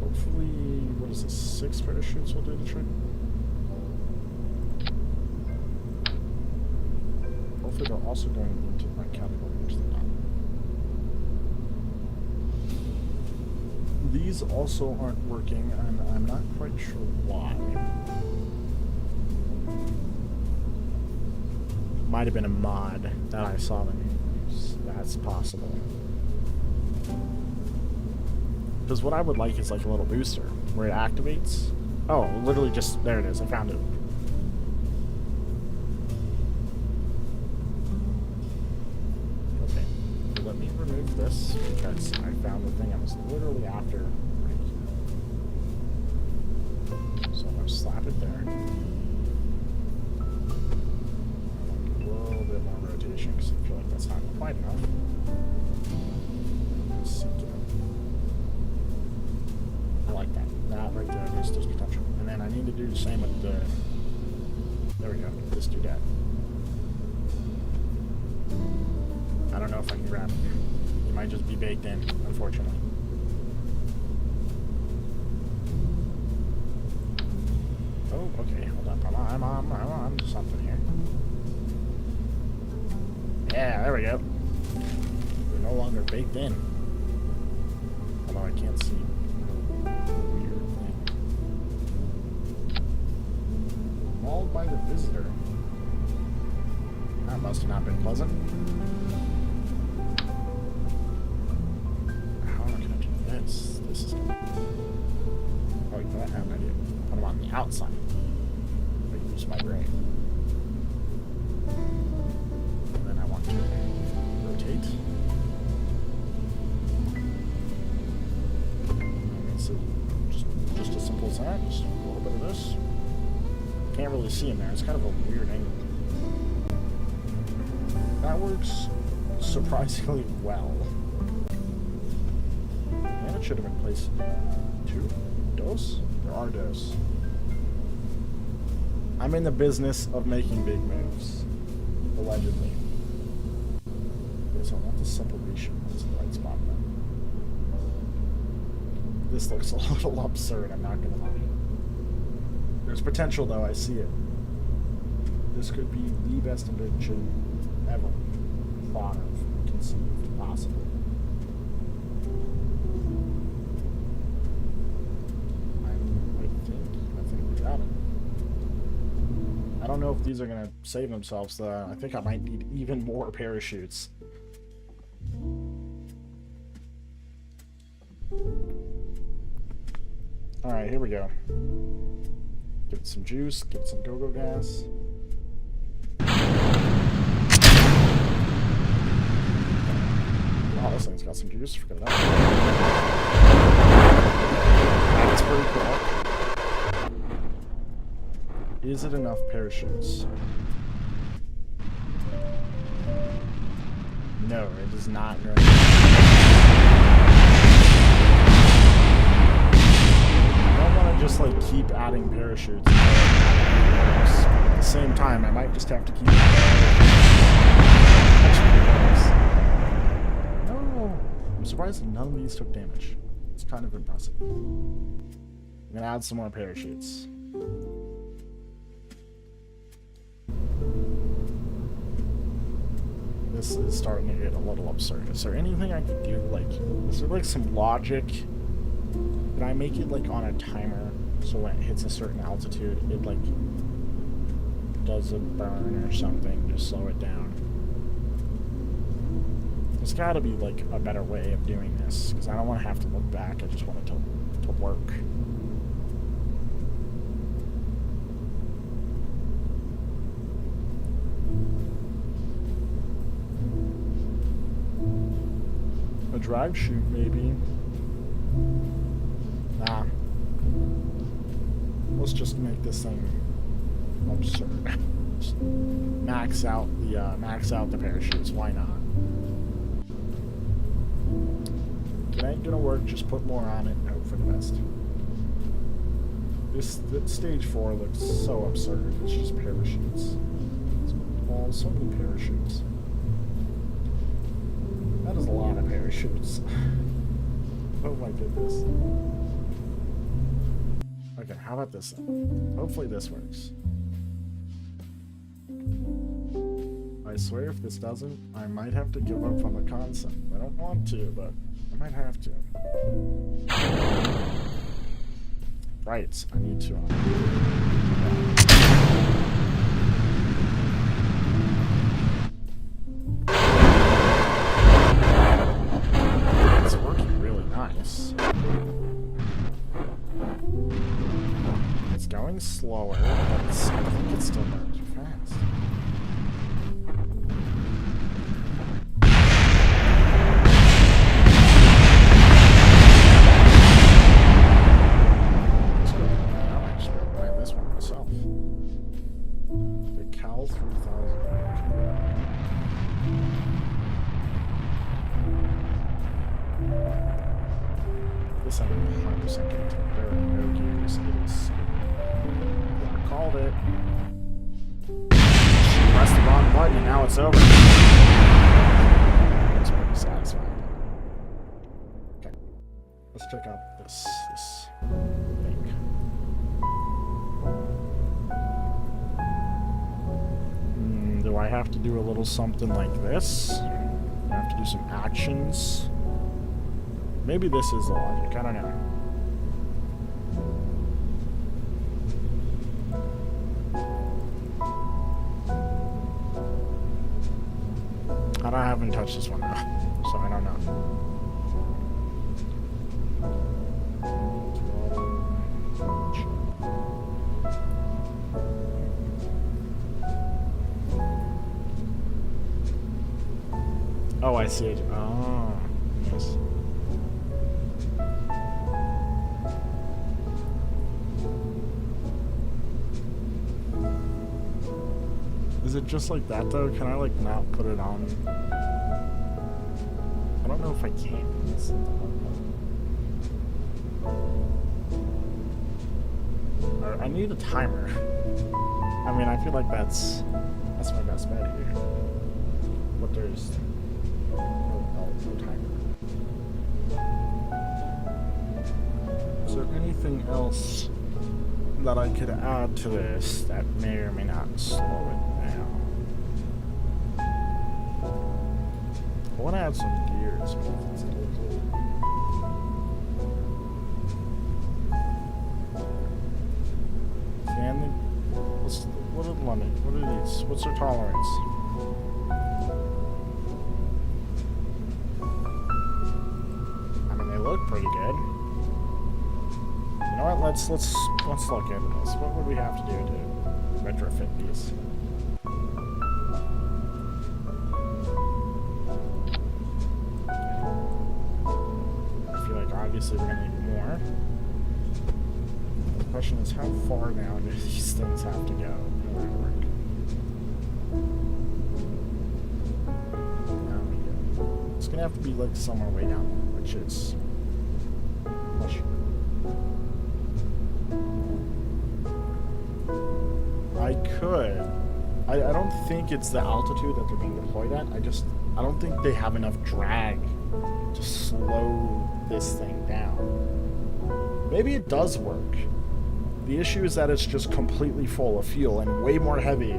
Hopefully, what is this? 6 parachutes will do the trick. Hopefully they're also going into my category, which they're not. These also aren't working, and I'm not quite sure why. Might have been a mod that I saw them use. That's possible. Because what I would like is like a little booster where it activates. Oh, literally just, there it is, I found it. This because I found the thing I was literally after right here. So I'm going to slap it there. A little bit more rotation because I feel like that's not quite enough. I like that. That right there, there's potential. And then I need to do the same with the... There we go. This do that. I don't know if I can grab it. Might just be baked in, unfortunately. Oh, okay, hold up. I'm on something here. Yeah, there we go. We're no longer baked in. Although I can't see. Weird thing. Mauled by the visitor. That must have not been pleasant. This is... Oh, you know what? I have an idea. Put them on the outside. I use my brain. And then I want to rotate. And so just as simple as that. Just a little bit of this. Can't really see in there. It's kind of a weird angle. That works surprisingly well. Should have been placed 2 dos. There are dos. I'm in the business of making big moves, allegedly. Okay, so I want the simple reshoot. That's the right spot then. This looks a little absurd, I'm not gonna lie. There's potential though, I see it. This could be the best invention ever thought of, conceived, possible. I think we got it. I don't know if these are gonna save themselves, though. I think I might need even more parachutes. Alright, here we go. Give it some juice, give it some go-go gas. Oh, this thing's got some juice. Forget about that. That's pretty cool. Is it enough parachutes? No, it is not going to. I don't want to just like keep adding parachutes. At the same time, I might just have to keep. No, I'm surprised none of these took damage. It's kind of impressive. I'm gonna add some more parachutes. This is starting to get a little absurd. Is there anything I could do? Like, is there like some logic? Can I make it like on a timer so when it hits a certain altitude, it like does a burn or something to slow it down? There's got to be like a better way of doing this because I don't want to have to look back. I just want it to work. A drive chute, maybe. Nah. Let's just make this thing absurd. Just max out the parachutes. Why not? If it ain't gonna work, just put more on it and hope for the best. This stage 4 looks so absurd. It's just parachutes. Oh, so many parachutes. That is a lot of parachutes. Oh my goodness. Okay, how about this then? Hopefully this works. I swear if this doesn't, I might have to give up on the concept. I don't want to, but I might have to. Right, I need to. It's working really nice. It's going slower, but I think it's still going too fast. This ain't 100% guaranteed. There are no gears. It is. I called it. Pressed the wrong button and now it's over. That's pretty satisfying. Okay. Let's check out this thing. Do I have to do a little something like this? I have to do some actions. Maybe this is the logic, I don't know. I haven't touched this one though, so I don't know. Oh, I see it. Oh, yes. Is it just like that though? Can I like not put it on? I don't know if I can. I need a timer. I mean, I feel like that's my best bet here. But there's no timer. Is there anything else that I could add to this that may or may not slow it down? I want to add some gears. Can they, what are the limit? What are these? What's their tolerance? I mean, they look pretty good. You know what? Let's look into this. What would we have to do to retrofit these? Obviously, we're going to need more. The question is, how far now do these things have to go in order to work? Now we go. It's going to have to be like somewhere way down there, which is much. I could. I don't think it's the altitude that they're being deployed at. I don't think they have enough drag to slow this thing down. Maybe it does work. The issue is that it's just completely full of fuel and way more heavy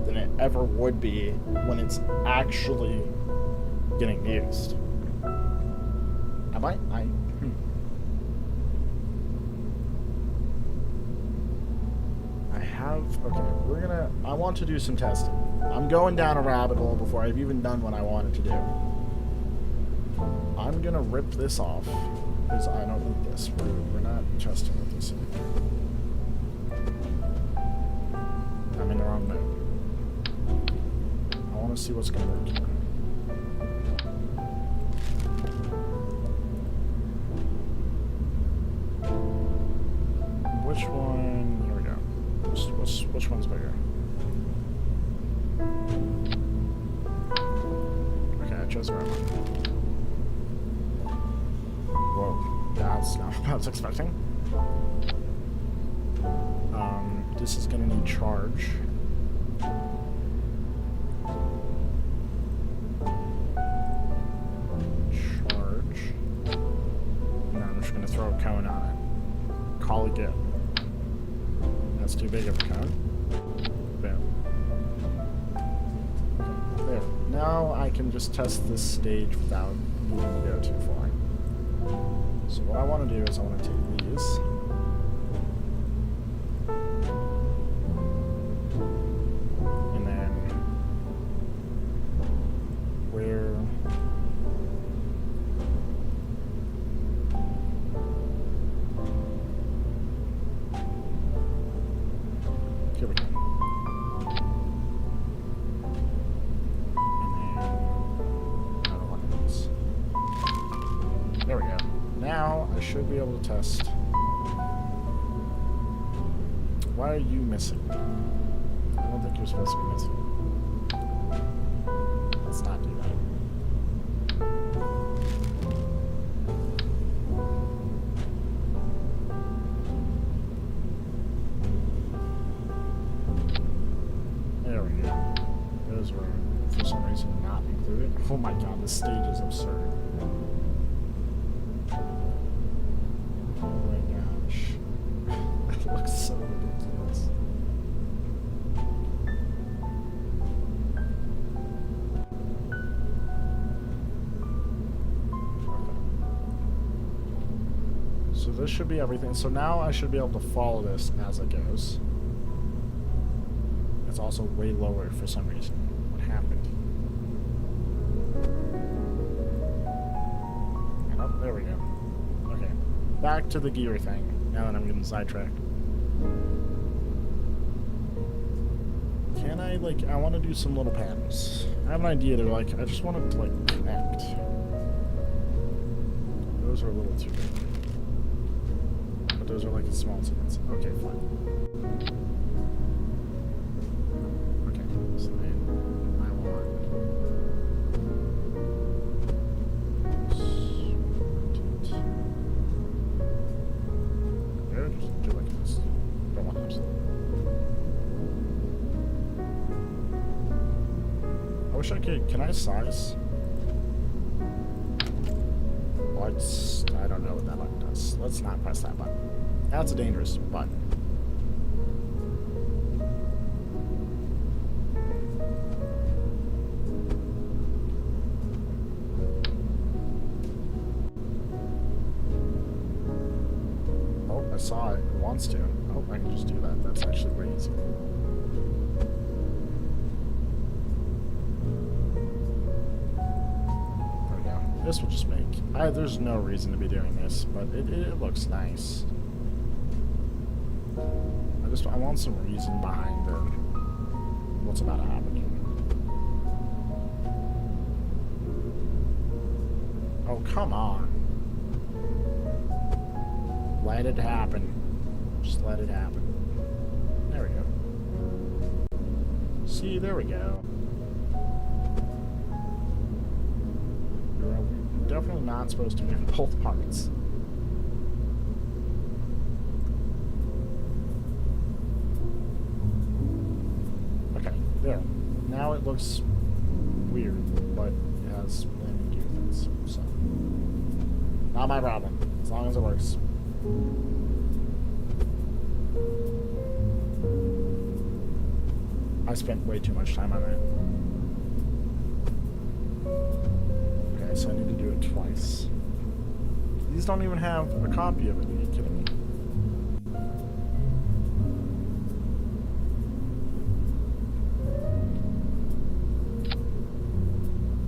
than it ever would be when it's actually getting used. Okay, I want to do some testing. I'm going down a rabbit hole before I've even done what I wanted to do. I'm gonna rip this off because I don't need this. We're not testing with this anymore. I'm in the wrong mode. I want to see what's gonna work here. Which one? Here we go. Which one's bigger? Okay, I chose the right one. Whoa, that's not what I was expecting. This is gonna need charge. And then I'm just gonna throw a cone on it. Call it good. That's too big of a cone. Boom. There. Now I can just test this stage without needing to go too far. So what I want to do is I want to take these. And then where here we go. There we go. Now I should be able to test. Why are you missing? I don't think you're supposed to be missing. Let's not do that. There we go. Those were, for some reason, not included. Oh my god, this stage is absurd. Looks so ridiculous. Okay. So this should be everything. So now I should be able to follow this as it goes. It's also way lower for some reason. What happened? And up, there we go. Okay. Back to the gear thing. Now that I'm getting sidetracked. Can I, like, I want to do some little patterns. I have an idea. They're like, I just want to, like, connect. Those are a little too big. But those are, like, the small segments. Okay, fine. Okay, so then I want... There, just do like this. Don't want those. I wish I could. Can I size? Well, I don't know what that button does. Let's not press that button. That's a dangerous button. saw it or wants to. Oh, I can just do that. That's actually way easy. There we go. This will just make... there's no reason to be doing this, but it looks nice. I want some reason behind what's about to happen here. Oh, come on. Let it happen. Just let it happen. There we go. See, there we go. We're definitely not supposed to be in both parts. Okay, there. Now it looks weird, but it has landing gear things, so. Not my problem, as long as it works. I spent way too much time on that. Okay, so I need to do it twice. These don't even have a copy of it. Are you kidding me?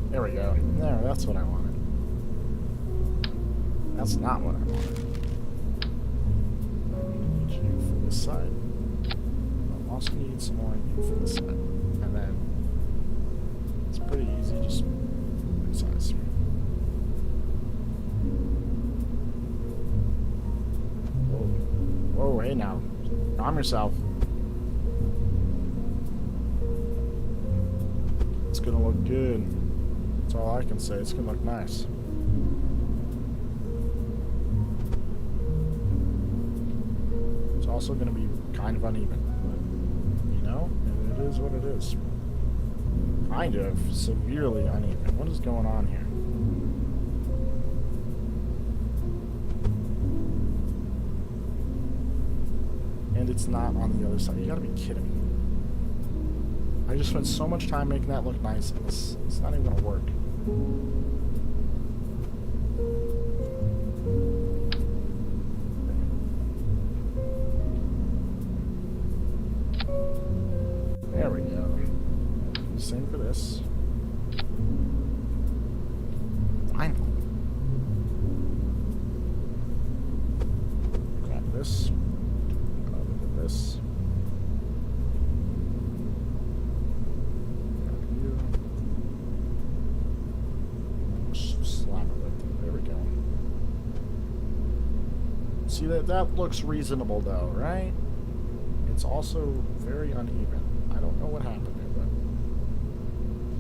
There we go. There, that's what I wanted. That's not what I wanted. I need you for this side. I also need some more you for this side. And then it's pretty easy, just resize. Whoa. Whoa, hey now. Calm yourself. It's gonna look good. That's all I can say. It's gonna look nice. It's also gonna be kind of uneven. You know? It is what it is. Kind of severely uneven. What is going on here? And it's not on the other side. You gotta be kidding me. I just spent so much time making that look nice, and it's not even gonna work. There we go. Same for this. Finally. Grab this. Grab this. See, that looks reasonable though, right? It's also very uneven. I don't know what happened there,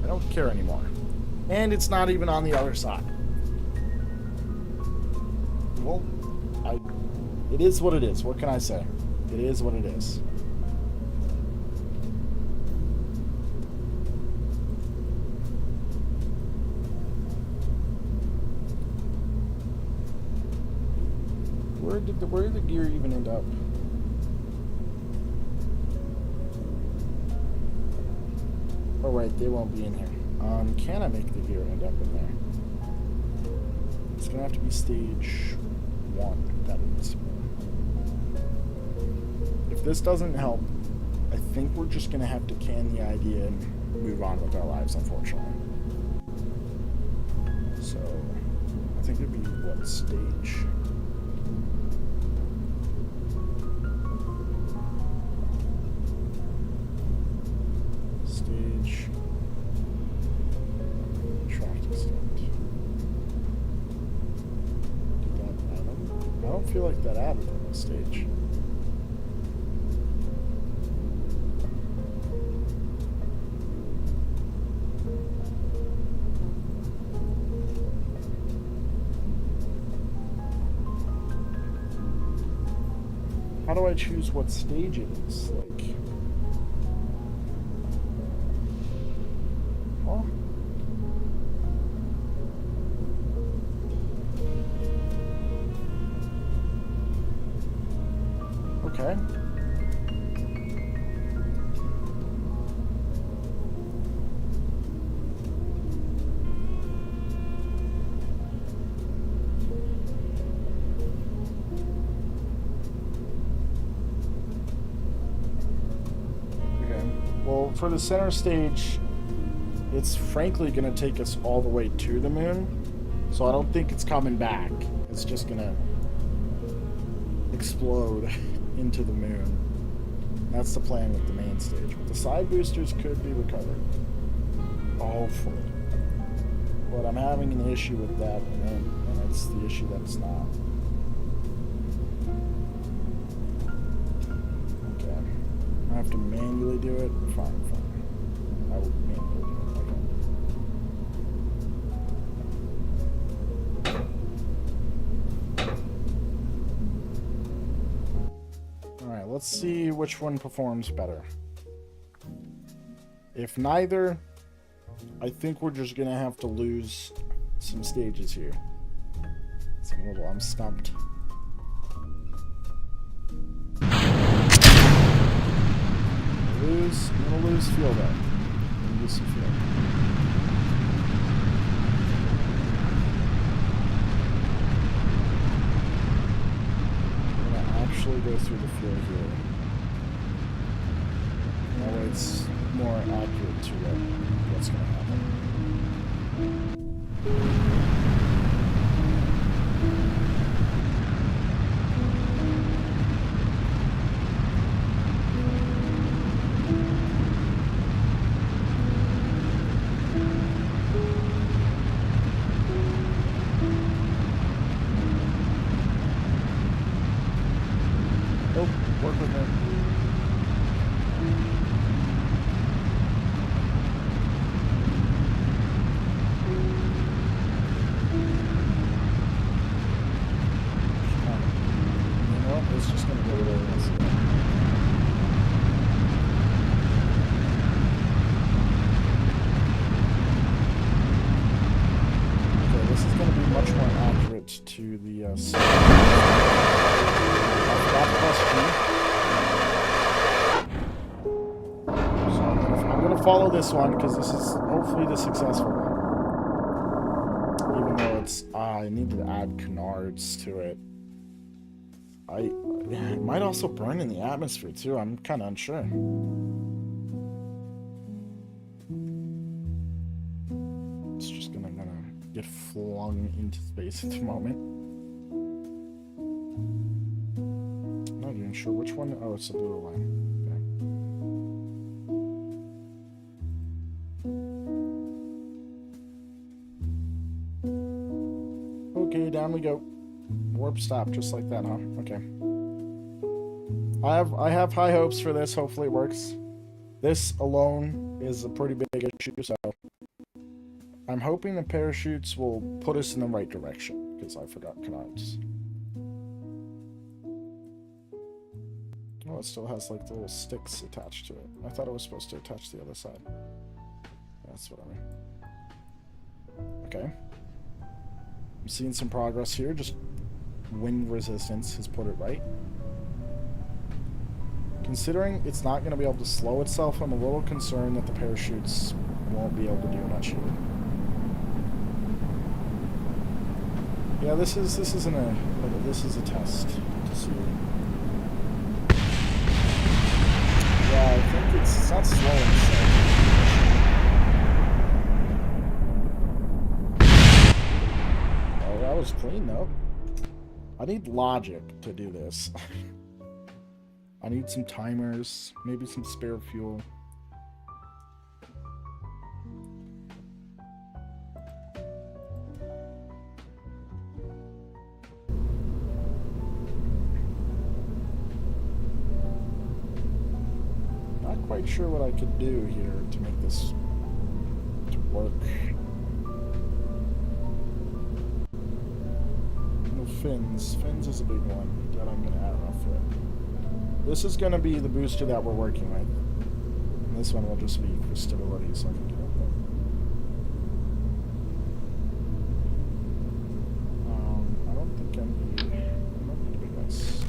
but I don't care anymore. And it's not even on the other side. Well, it is what it is. What can I say? It is what it is. Where did the gear even end up? Oh right, they won't be in here. Can I make the gear end up in there? It's gonna have to be stage 1. That is. If this doesn't help, I think we're just gonna have to can the idea and move on with our lives, unfortunately. So, I think it'd be what stage? I don't feel like that added on this stage. How do I choose what stage it is? Like, huh? Okay. for the center stage, it's frankly going to take us all the way to the moon. So I don't think it's coming back. It's just going to explode into the moon. That's the plan with the main stage. But the side boosters could be recovered. Hopefully. But I'm having an issue with that, and it's the issue that it's not. Okay. I have to manually do it? Fine. I will manually do it. Alright, let's see which one performs better. If neither, I think we're just gonna have to lose some stages here. I'm stumped. I'm gonna lose fuel though. I'm gonna lose some fuel. I'm gonna actually go through the fuel here. That way it's more accurate to what's gonna happen. Work with me. You know what? It's just going to go really nice. Okay, this is going to be much more accurate to the I'm gonna follow this one because this is hopefully the successful one. Even though it's I need to add canards to it. It might also burn in the atmosphere too. I'm kind of unsure. It's just gonna get flung into space at the moment. Not even sure which one. Oh, it's the blue line. Okay, down we go. Warp stop, just like that, huh? Okay. I have high hopes for this. Hopefully it works. This alone is a pretty big issue, so I'm hoping the parachutes will put us in the right direction, because I forgot canards. Oh, it still has like the little sticks attached to it. I thought it was supposed to attach to the other side. That's what I mean. Okay. I'm seeing some progress here. Just wind resistance has put it right. Considering it's not going to be able to slow itself, I'm a little concerned that the parachutes won't be able to do much here. Yeah, this is a test to see. Yeah, I think it's not slowing itself. Oh, that was clean though. I need logic to do this. I need some timers, maybe some spare fuel. Not quite sure what I could do here to make this to work. No fins. Fins is a big one that I'm going to add off it. This is going to be the booster that we're working with. And this one will just be for stability, so I can get up there. I don't think I don't need a big ice.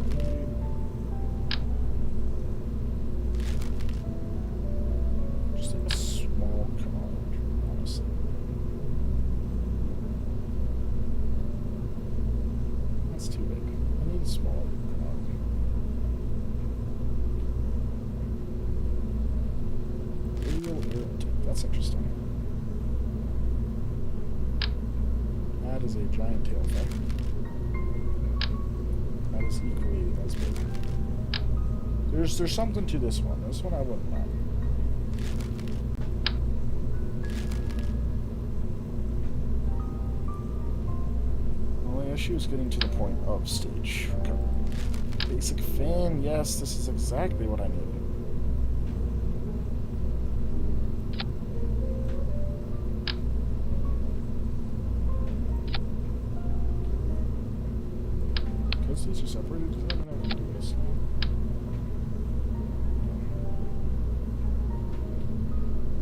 Just like a small canard, honestly. That's too big. I need a smaller canard. that's interesting. That is a giant tail fin. That is equally as big. There's something to this one. This one I wouldn't mind. The only issue is getting to the point of stage recovery. Basic fan, yes, this is exactly what I needed. Because these are separated, does that mean I can do this now?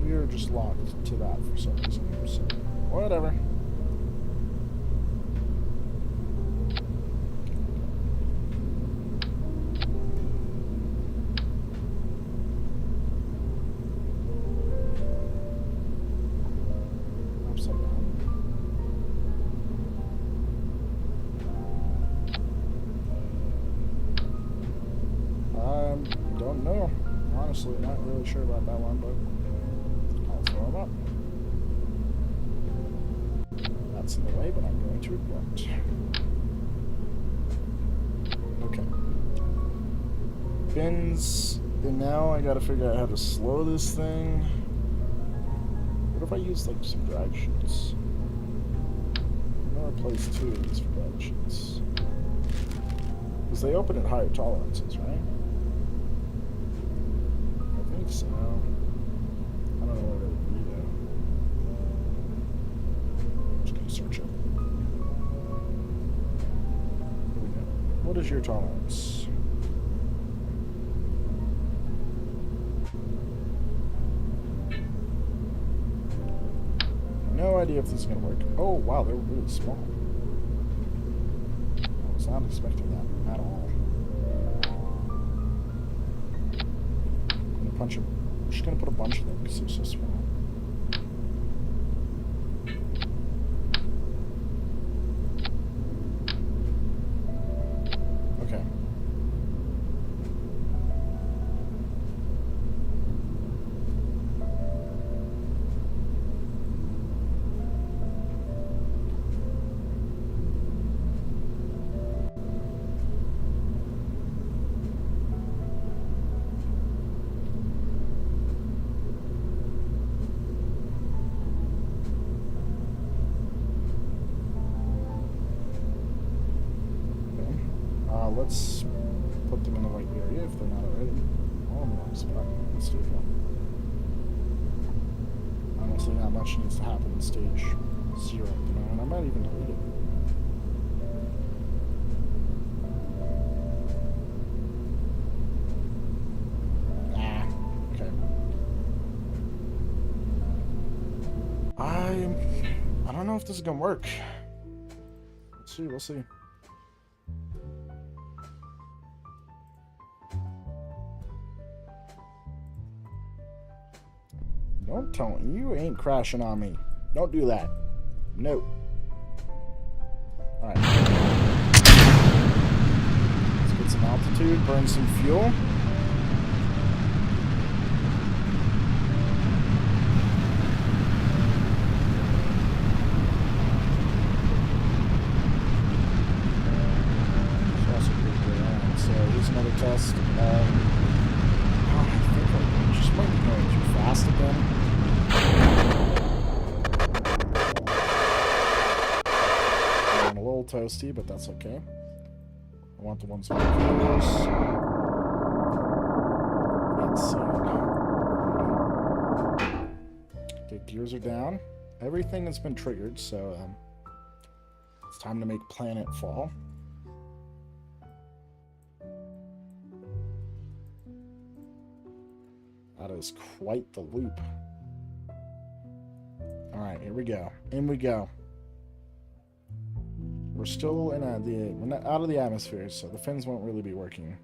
We are just locked to that for some reason, so whatever. Upside down. Don't know. Honestly, not really sure about that one, but I'll throw them up. That's in the way, but I'm going to ignore it. Okay. Fins. And now I gotta figure out how to slow this thing. What if I use like some drag chutes? I'm gonna replace 2 of these for drag chutes. Because they open at higher tolerances, right? I think so. I don't know what it would be though. I'm just gonna search it. Here we go. What is your tolerance? No idea if this is gonna work. Oh wow, they're really small. I was not expecting that at all. I'm just gonna put a bunch of them because they're so small. Okay. Let's put them in the right area if they're not already. All in the wrong spot. Let's do it. Honestly, not much needs to happen in stage 0 at the moment. I might even delete it. Okay. I don't know if this is gonna work. Let's see. We'll see. Don't tell me. You ain't crashing on me. Don't do that. No. Alright. Let's get some altitude, burn some fuel. It's also pretty good. Alright, so here's another test. I think I just might be going too fast again. I'm a little toasty, but that's okay. I want the ones with the cameras. Let's see. Okay, gears are down. Everything has been triggered, so it's time to make planet fall. That is quite the loop. Alright, here we go. In we go. We're still in we're not out of the atmosphere, so the fins won't really be working.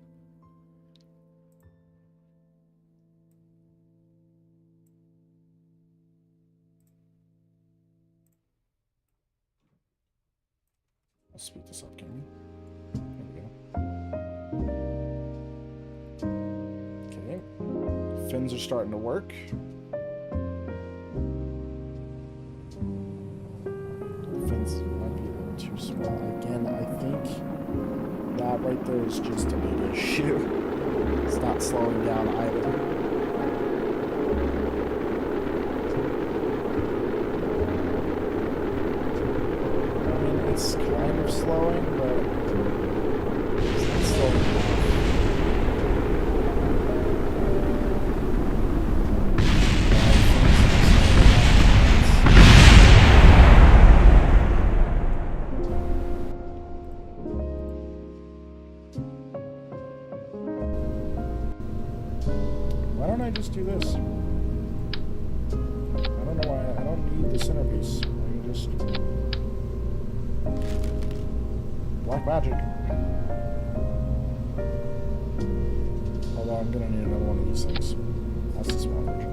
I'll speed this up, can we? There we go. Okay. Fins are starting to work. Oops. Well, again, I think that right there is just a big issue. It's not slowing down either. I mean, it's kind of slowing, but it's not slowing down. Why don't I just do this? I don't know why. I don't need the centerpiece. I can just... Black magic. Although I'm gonna need another one of these things. That's the small version.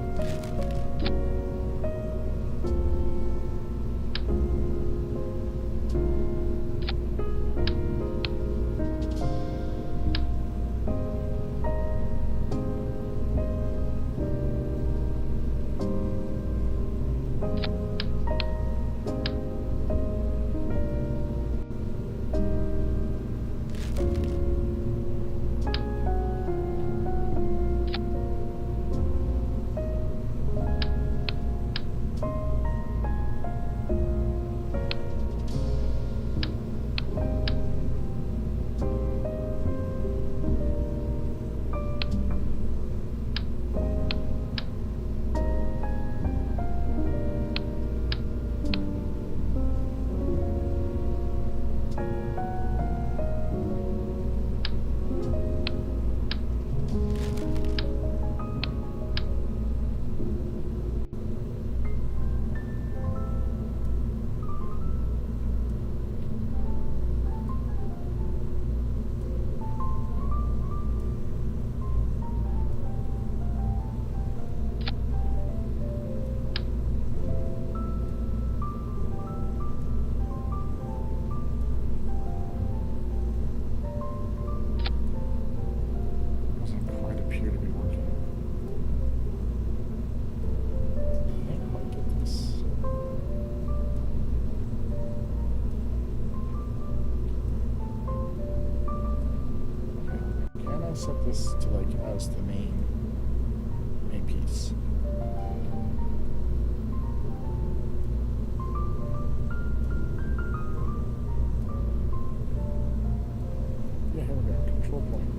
Set this to like as the main piece. Yeah, here we go. Control point.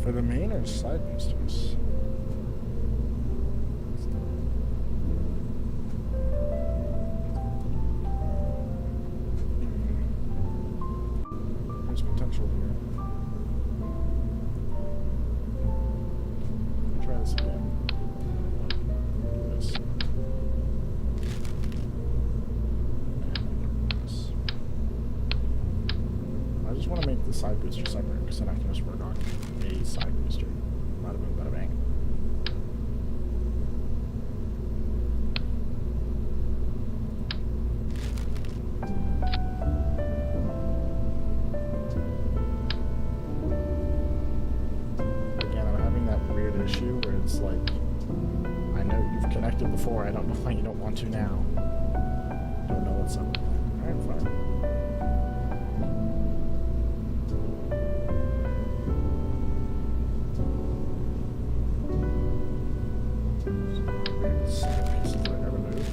For the main or side boosters? Potential here. Try this again. Do this. And this. I just want to make the side booster separate because then I can just work on a side booster. Bada boom, bada bang. Issue where it's like, I know you've connected before, I don't know why you don't want to now. Don't know what's up. Alright, fine. Side pieces that I never moved.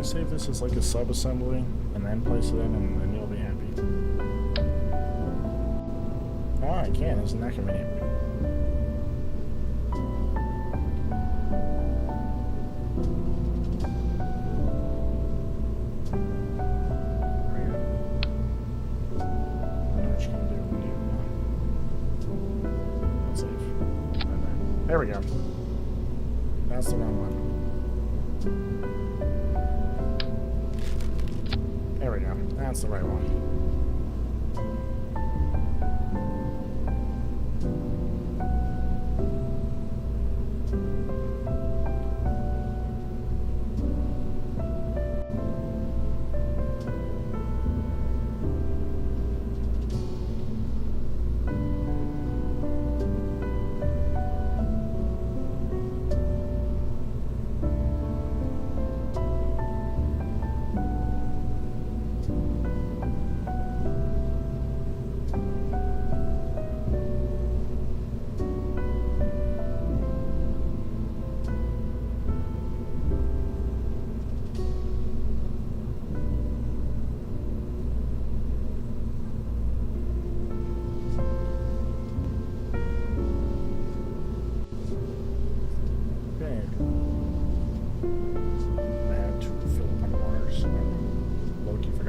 Save this as like a sub-assembly and then place it in and then you'll be happy. Oh, I can. Isn't that convenient? There we go. That's the wrong one. There we go. That's the right one.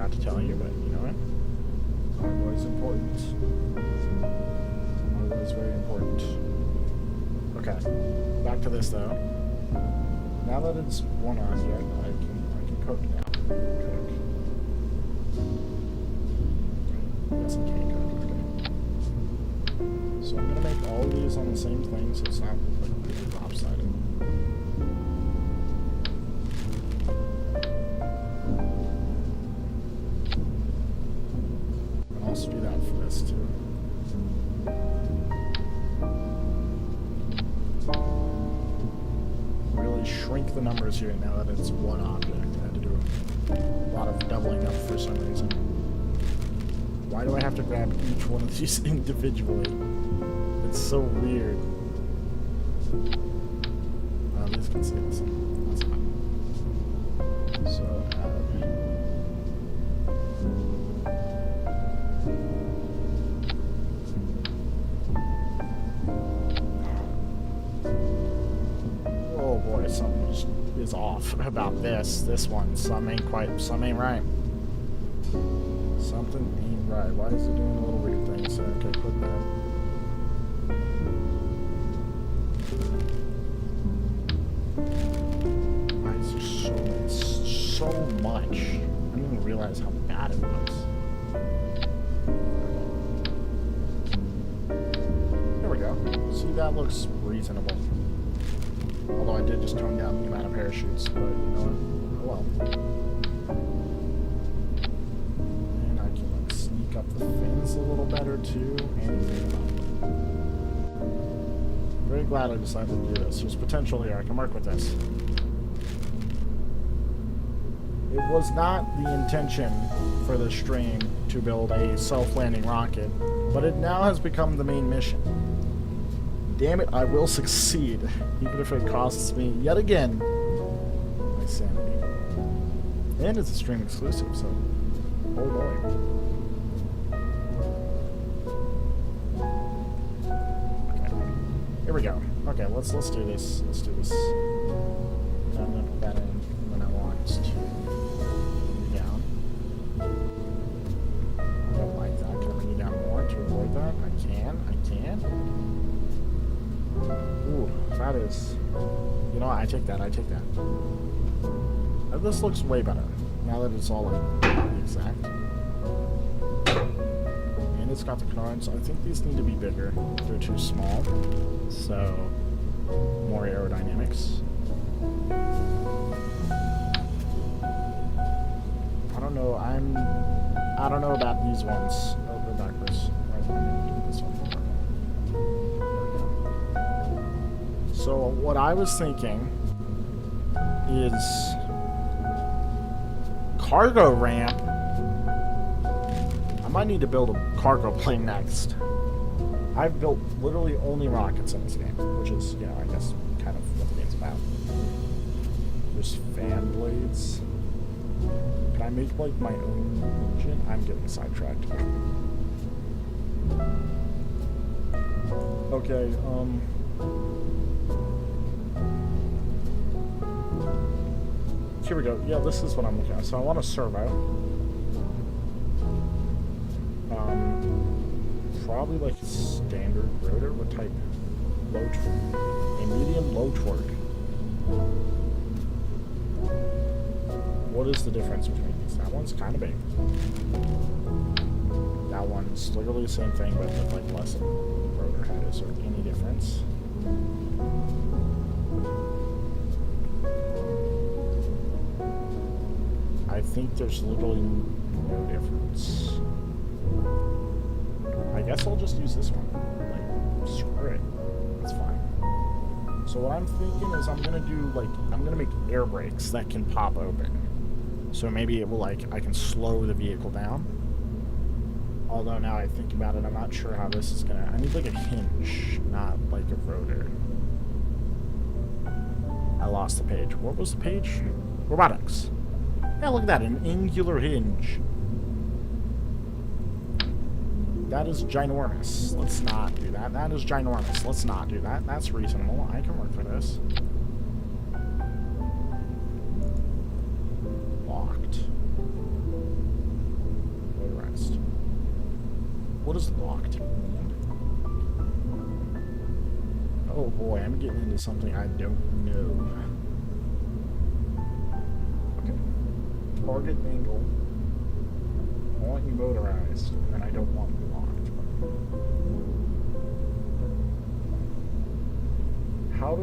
To tell you, but you know what? Always important. Always very important. Okay, back to this though. Now that it's one object, I can cook now. Cook. Yes, I can cook. Okay. So I'm gonna make all of these on the same thing, so it's not like really lopsided. Also do that for this too. Really shrink the numbers here now that it's one object. I had to do a lot of doubling up for some reason. Why do I have to grab each one of these individually? It's so weird. These can see this. That's fine. So something just is off about this one. Some ain't right. Something ain't right. Why is it doing a little weird thing? So okay, click that. Why is there so much? I didn't even realize how bad it was. There we go. See, that looks reasonable. Although I did just tone down the amount of parachutes, but you know what? Oh well. And I can like sneak up the fins a little better too, and think about it. Very glad I decided to do this. There's potential here. I can work with this. It was not the intention for the stream to build a self-landing rocket, but it now has become the main mission. Damn it, I will succeed, even if it costs me, yet again, my sanity. And it's a stream exclusive, so, oh boy. Okay, here we go. Okay, let's do this. Let's do this. I'm gonna put that in when I want to bring you down. I don't like that. Can I bring you down more to avoid that? I can. Ooh, that is... You know what? I take that. This looks way better. Now that it's all like exact. And it's got the canards. I think these need to be bigger. They're too small. So, more aerodynamics. I don't know. I don't know about these ones. Oh, go backwards. Right, I'm gonna do this one. So what I was thinking is cargo ramp. I might need to build a cargo plane next. I've built literally only rockets in this game, which is, you know, I guess kind of what the game's about. There's fan blades. Can I make like my own engine? I'm getting sidetracked. Okay, here we go. Yeah, this is what I'm looking at. So I want a servo. Probably like a standard rotor. What type? Low torque. A medium low torque. What is the difference between That one's kind of big. That one's literally the same thing, but with like less rotor head. Is there any difference? I think there's literally no difference. I guess I'll just use this one. Like, screw it. That's fine. So what I'm thinking is I'm gonna make air brakes that can pop open. So maybe it will, like, I can slow the vehicle down. Although now I think about it, I'm not sure how this is gonna... I need like a hinge, not like a rotor. I lost the page. What was the page? Robotics. Yeah, look at that, an angular hinge. That is ginormous. Let's not do that. That is ginormous. Let's not do that. That's reasonable. I can work for this. Locked. Motorized. What does locked mean? Oh boy, I'm getting into something I don't know. Okay. Target angle. I want you motorized, and I don't want you locked. How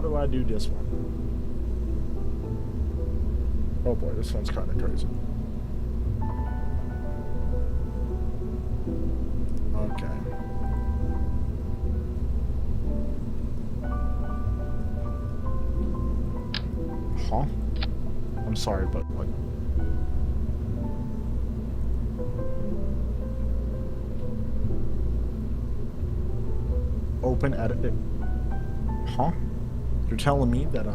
do I do this one? Oh boy, this one's kind of crazy. Okay. Huh? I'm sorry, but what? Open edit. Huh? You're telling me that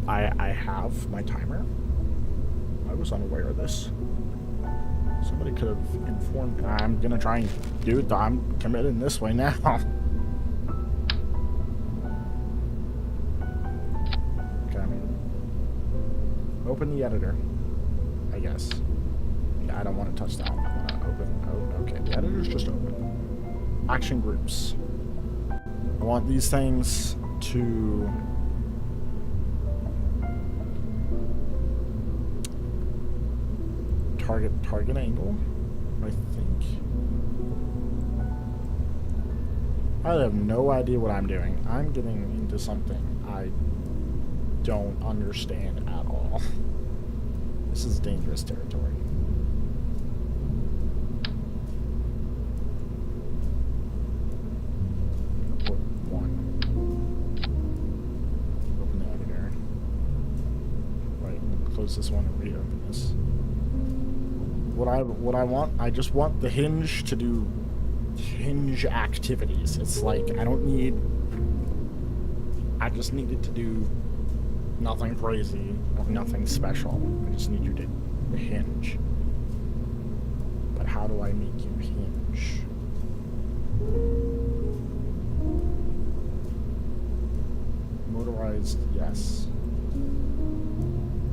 I have my timer? I was unaware of this. Somebody could have informed me. I'm gonna try and do it. I'm committing this way now. Okay, I mean, open the editor, I guess. Yeah, I don't want to touch that one. I want to open. Oh, okay. The editor's just open. Action groups. I want these things to target angle, I think. I have no idea what I'm doing. I'm getting into something I don't understand at all. This is dangerous territory. Put one. Open the editor. Right, close this one and reopen this. What I want, I just want the hinge to do hinge activities. It's like I just need it to do nothing crazy or nothing special. I just need you to hinge. But how do I make you hinge? Motorized, yes.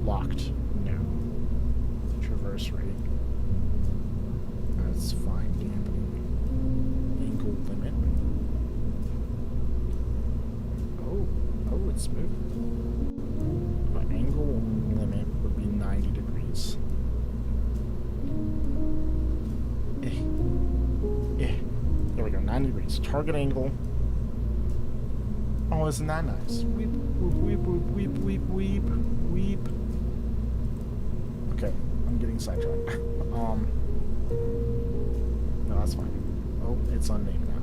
Locked, no. Traverse rate. That's fine, dampening. Angle limit. Oh, it's moving. My angle limit would be 90 degrees. There we go, 90 degrees. Target angle. Oh, isn't that nice? Weep, weep, weep, weep, weep, weep, weep. Okay, I'm getting sidetracked. No, that's fine. Oh, it's unnamed now.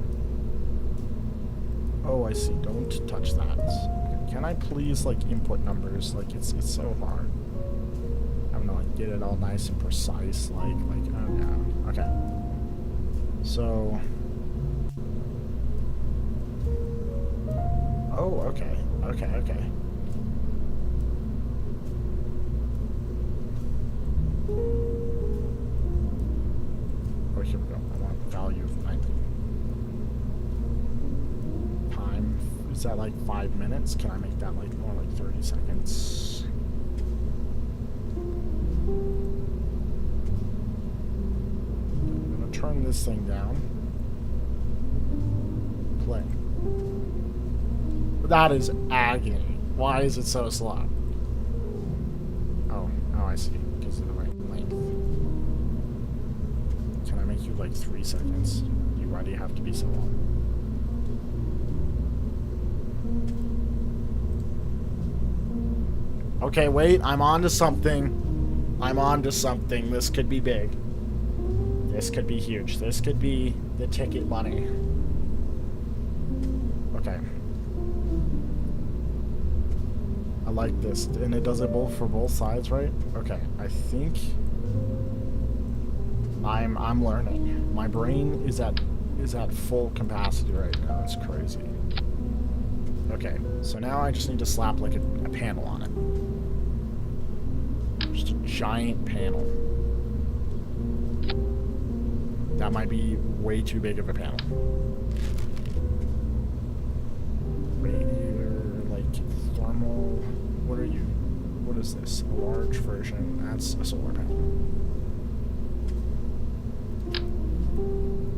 Oh, I see. Don't touch that. Okay. Can I please, like, input numbers? Like, it's so hard. I'm gonna, like, get it all nice and precise. Like, oh, yeah. Okay. So... Oh, okay. Okay. Oh, here we go. I want the value of 90. Time. Is that like 5 minutes? Can I make that like more like 30 seconds? I'm gonna turn this thing down. Play. That is agony. Why is it so slow? Oh, I see. Because of the right length. Can I make you like 3 seconds? Why do you have to be so long? Okay, wait. I'm on to something. I'm on to something. This could be big. This could be huge. This could be the ticket money. Okay. I like this. And it does it both for both sides, right? Okay. I think I'm learning. My brain is at full capacity right now. It's crazy. Okay. So now I just need to slap like a panel on it. Just a giant panel. That might be way too big of a panel. Radiator, like thermal. What are you? What is this? A large version. That's a solar panel.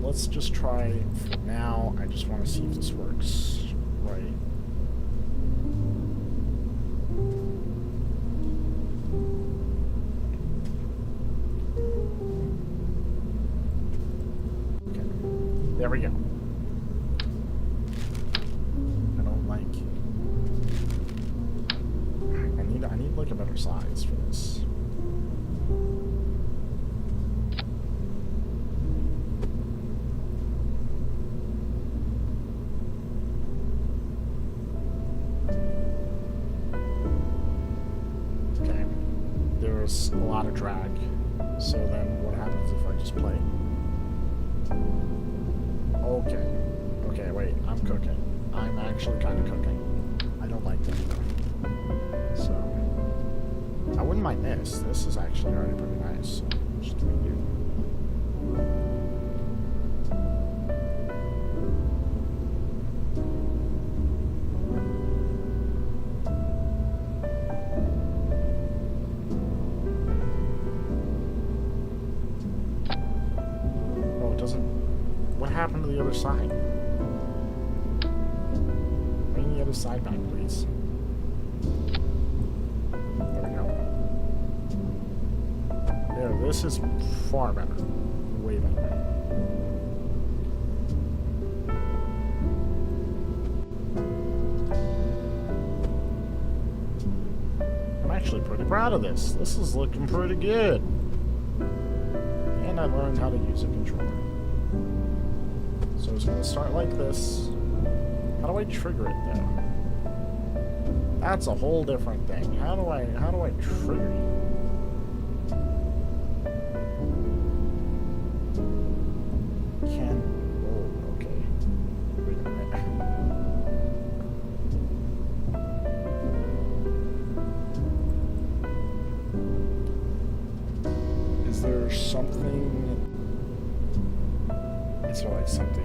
Let's just try for now. I just want to see if this works right. There we go. I don't like. I need like a better size for this. Okay. There's a lot of drag. So then what happens if I just play? Okay. Okay, wait. I'm cooking. I'm actually kind of cooking. I don't like that though. So, I wouldn't mind this. This is actually already pretty nice. So, just redo. Oh, it doesn't. What happened to the other side? Bring the other side back, please. There we go. There, this is far better. Way better. I'm actually pretty proud of this. This is looking pretty good. And I learned how to use a controller. So it's going to start like this. How do I trigger it though? That's a whole different thing. How do I trigger it? Oh, okay. Wait a minute. Is there something? Is there like something?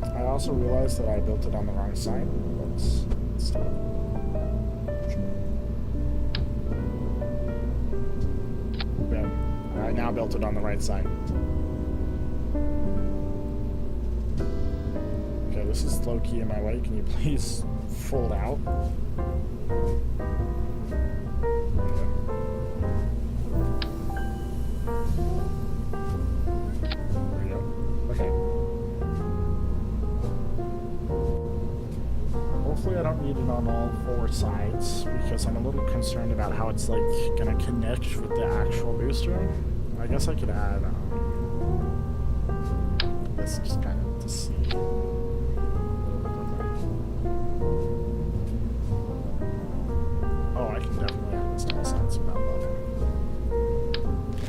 I also realized that I built it on the wrong side. Let's do it. Boom. I now built it on the right side. Okay, this is low key in my way. Can you please fold out? Hopefully I don't need it on all 4 sides, because I'm a little concerned about how it's like gonna connect with the actual booster. I guess I could add this just kind of to see. Oh, I can definitely add this to all sides without bothering.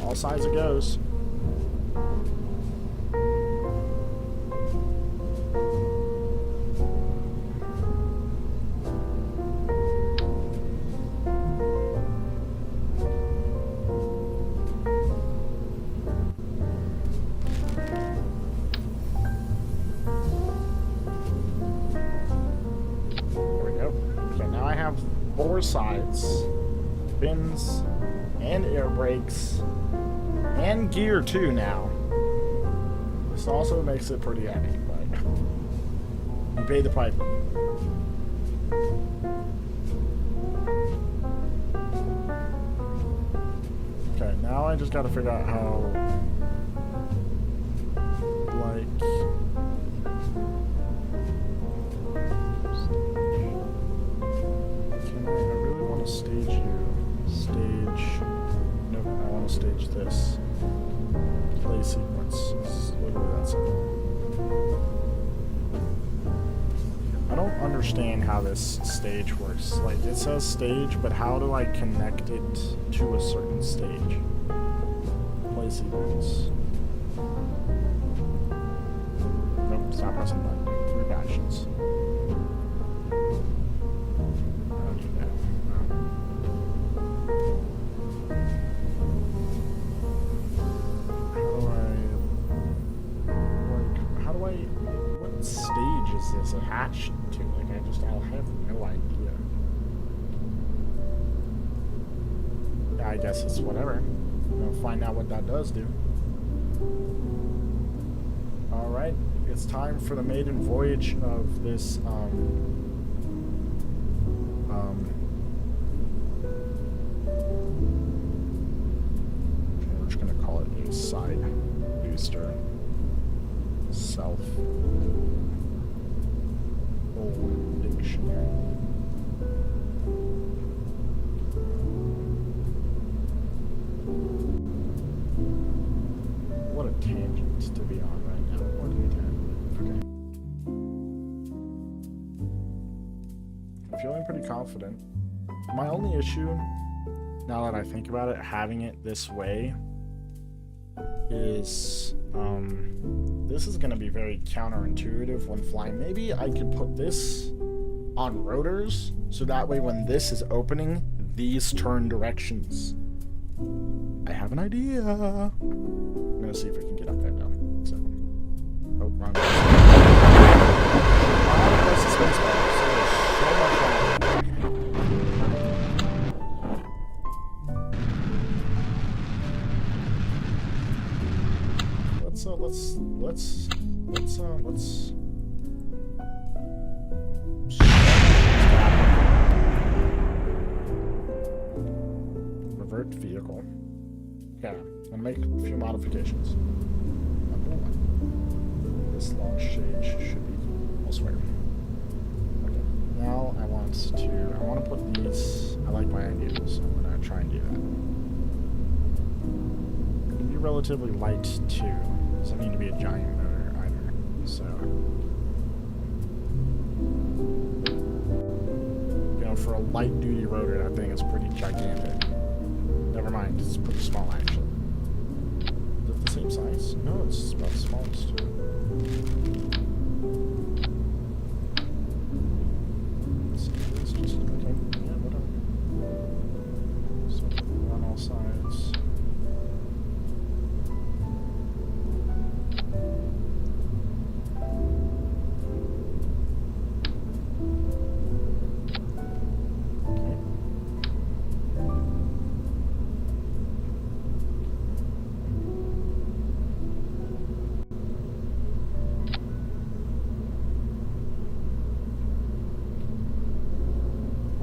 All sides it goes. Four sides, fins, and air brakes, and gear too now. This This also makes it pretty heavy, but you pay the piper. Okay, now I just gotta figure out how, like, I really want to stage you. Stage. Nope, I want to stage this. Play sequence. It's literally that simple. I don't understand how this stage works. Like, it says stage, but how do I connect it to a certain stage? Play sequence. Nope, stop pressing the button. Group actions. I don't need that. What stage is this attached to? Like, I'll have no idea. I guess it's whatever. We'll find out what that does do. Alright, it's time for the maiden voyage of this, we're just gonna call it a side booster. Self. Old dictionary. What a tangent to be on right now. What are we doing? Okay. I'm feeling pretty confident. My only issue, now that I think about it, having it this way is, this is going to be very counterintuitive when flying. Maybe I could put this on rotors, so that way when this is opening, these turn directions. I have an idea. I'm going to see if we can get up there, though. So, oh, wrong way. Press the space bar, so there's so much wrong. Let's revert vehicle. Okay, I'm gonna make a few modifications. Number one, this launch stage should be elsewhere. Okay, now I want to put these. I like my idea, so I'm gonna try and do that. It's gonna be relatively light too. Doesn't need to be a giant motor either, so you know, for a light duty rotor, that thing is pretty gigantic. Never mind, it's pretty small actually. Is it the same size? No, it's about the smallest too. It's just okay, yeah, whatever. So on all sides.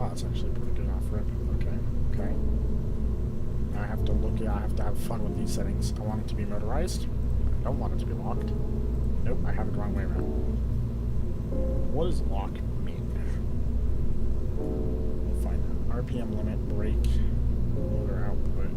That's actually pretty good off-rip. Okay. Now I have to I have to have fun with these settings. I want it to be motorized. I don't want it to be locked. Nope, I have it the wrong way around. What does lock mean? We'll find out. RPM limit, brake, motor output.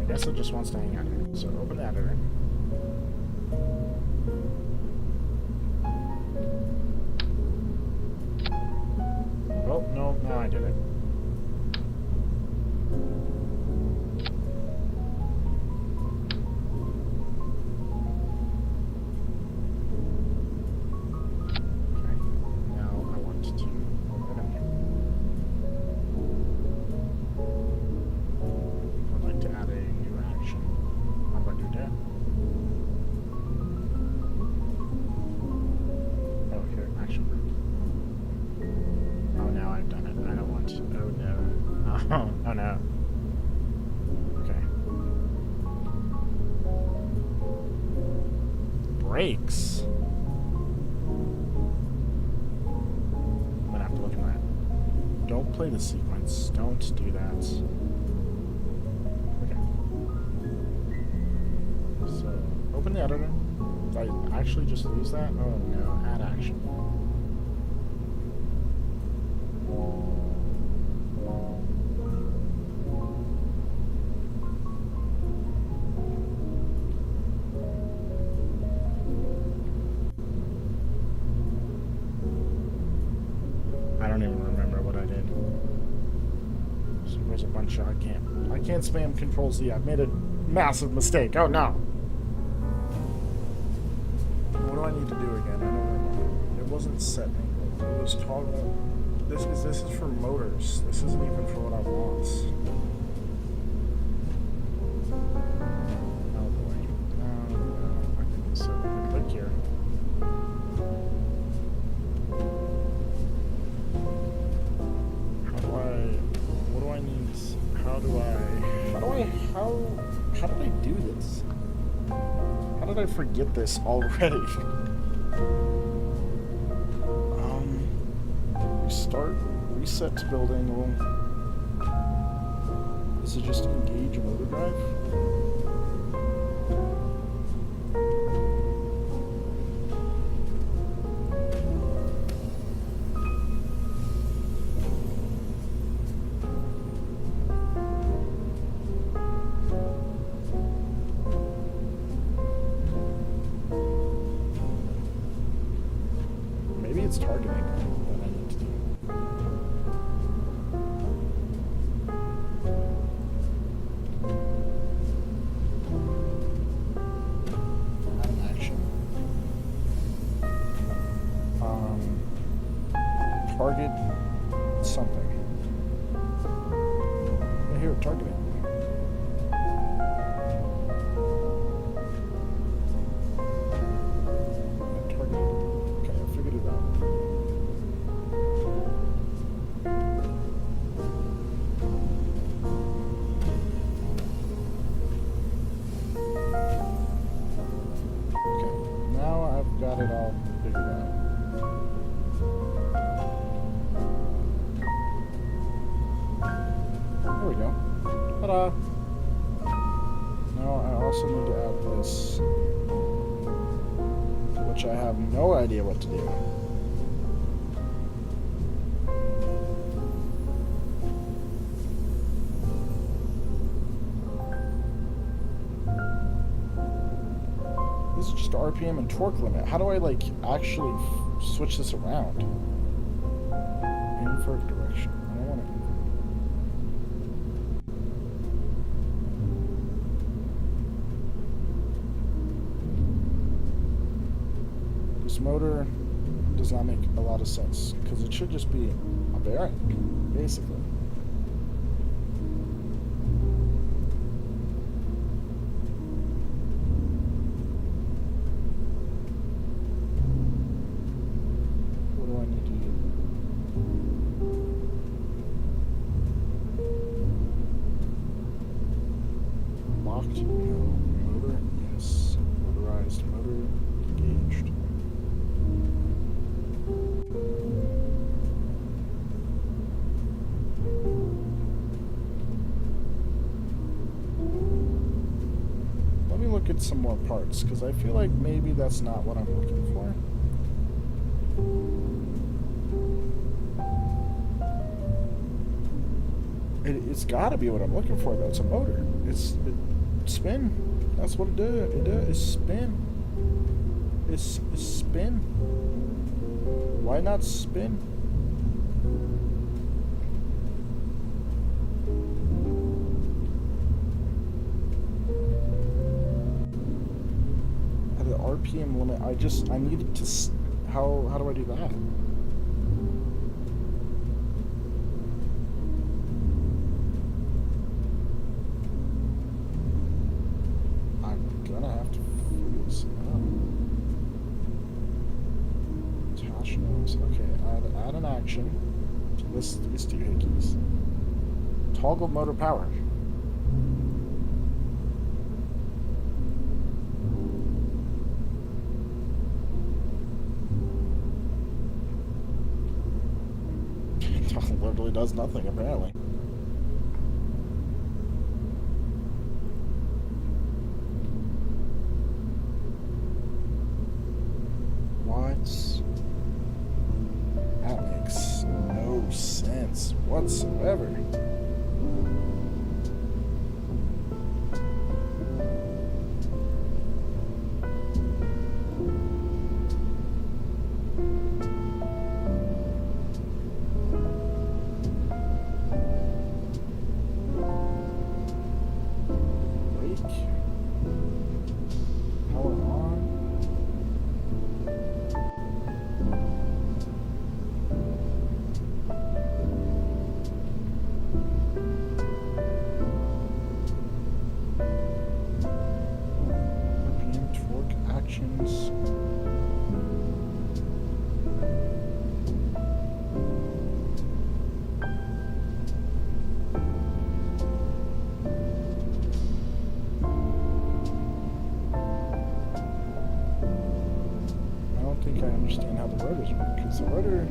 I guess it just wants to hang out here. So open the editor. Oh, no, I did it. Okay, now I want to open it up. I'd like to add a new action. How do I do that? Oh no. Okay. Brakes. I'm gonna have to look at that. Don't play the sequence. Don't do that. Okay. So, open the editor. Did I actually just lose that? Oh no, add action. I don't even remember what I did. So there's a bunch of I can't spam Control Z. I've made a massive mistake. Oh no. What do I need to do again? I don't remember. It wasn't set angle. It was toggle. This is for motors. This isn't even for what I want. Oh boy. Okay, so click here. What do I need? How did I do this? How did I forget this already? Restart, reset to building. Well, is it just engage motor drive? Maybe it's targeting that I need to do. Add an action. Target something. Yeah, here, target it. Got it all figured out. There we go. Ta-da! Now I also need to add this, which I have no idea what to do. This is just RPM and torque limit. How do I, like, actually switch this around? Invert direction. I don't want to invert. This motor does not make a lot of sense, because it should just be a bearing, basically. Motor, yes. Motorized motor engaged. Let me look at some more parts, because I feel like maybe that's not what I'm looking for. It's got to be what I'm looking for, though. It's a motor. It's spin. That's what it does. It does. It's spin. It's spin. Why not spin? At the RPM limit, I needed to. How do I do that? Okay, add an action to these two hickeys. Toggle motor power. It literally does nothing, apparently. What? That makes no sense whatsoever. Understand how the rotors work, because the rotor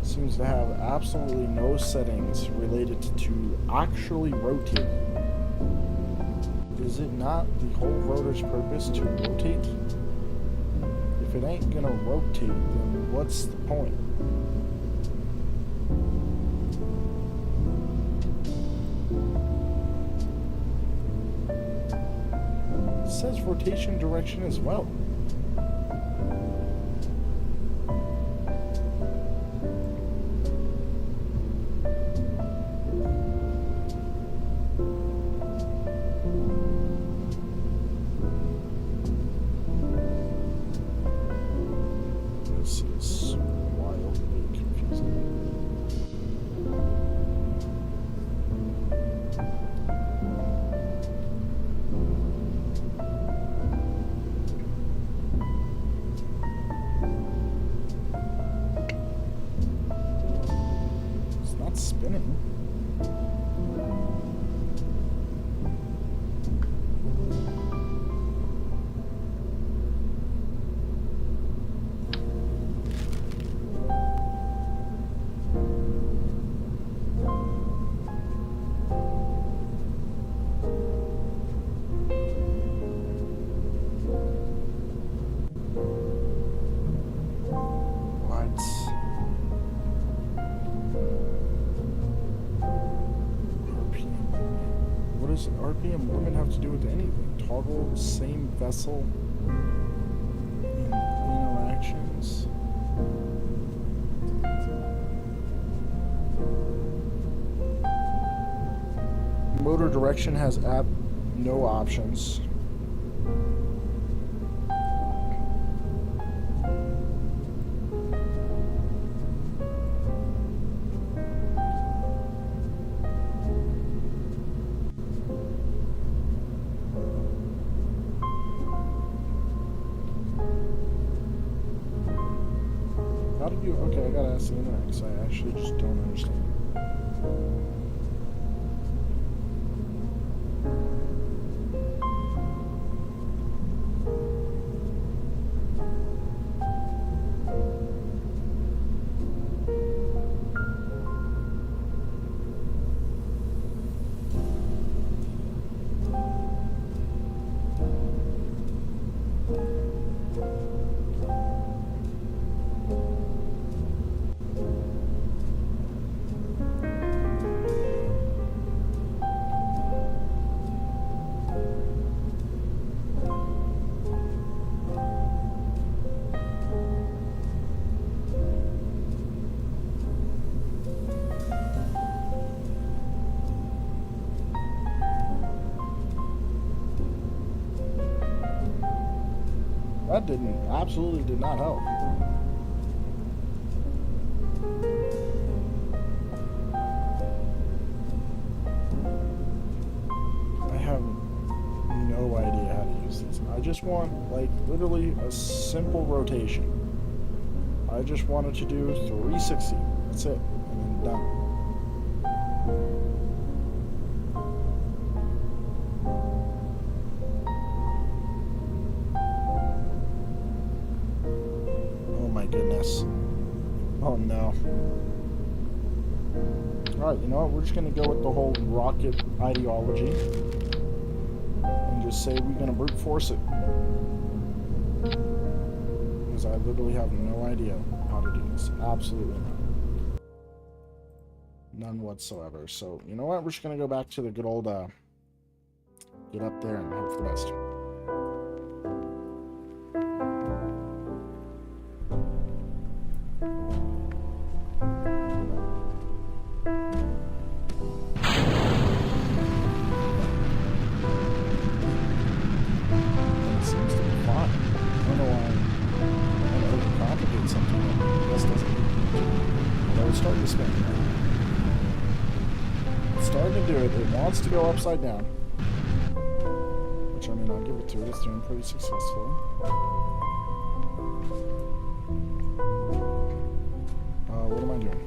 seems to have absolutely no settings related to actually rotate. Is it not the whole rotor's purpose to rotate? If it ain't gonna rotate, then what's the point? It says rotation direction as well. Spinning. What does RPM limit have to do with anything? Toggle same vessel in interactions. Motor direction has no options. How do you... Okay, I gotta ask the internet because I actually just don't understand. That absolutely did not help. I have no idea how to use this. I just want, like, literally a simple rotation. I just wanted to do 360. That's it. And then done. Alright, you know what? We're just going to go with the whole rocket ideology. And just say we're going to brute force it. Because I literally have no idea how to do this. Absolutely none. None whatsoever. So, you know what? We're just going to go back to the good old, get up there and hope for the best. To go upside down, which I mean I'll give it to it. It's doing pretty successfully. What am I doing?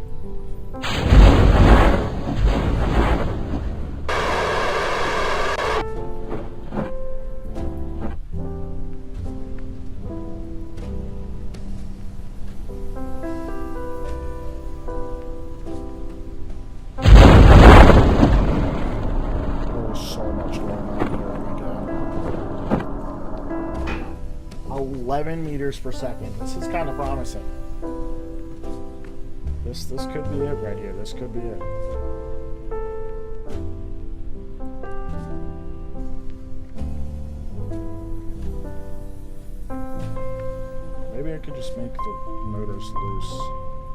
So much going on here. Oh my god. 11 meters per second. This is kind of promising. This could be it right here. This could be it. Maybe I could just make the motors loose.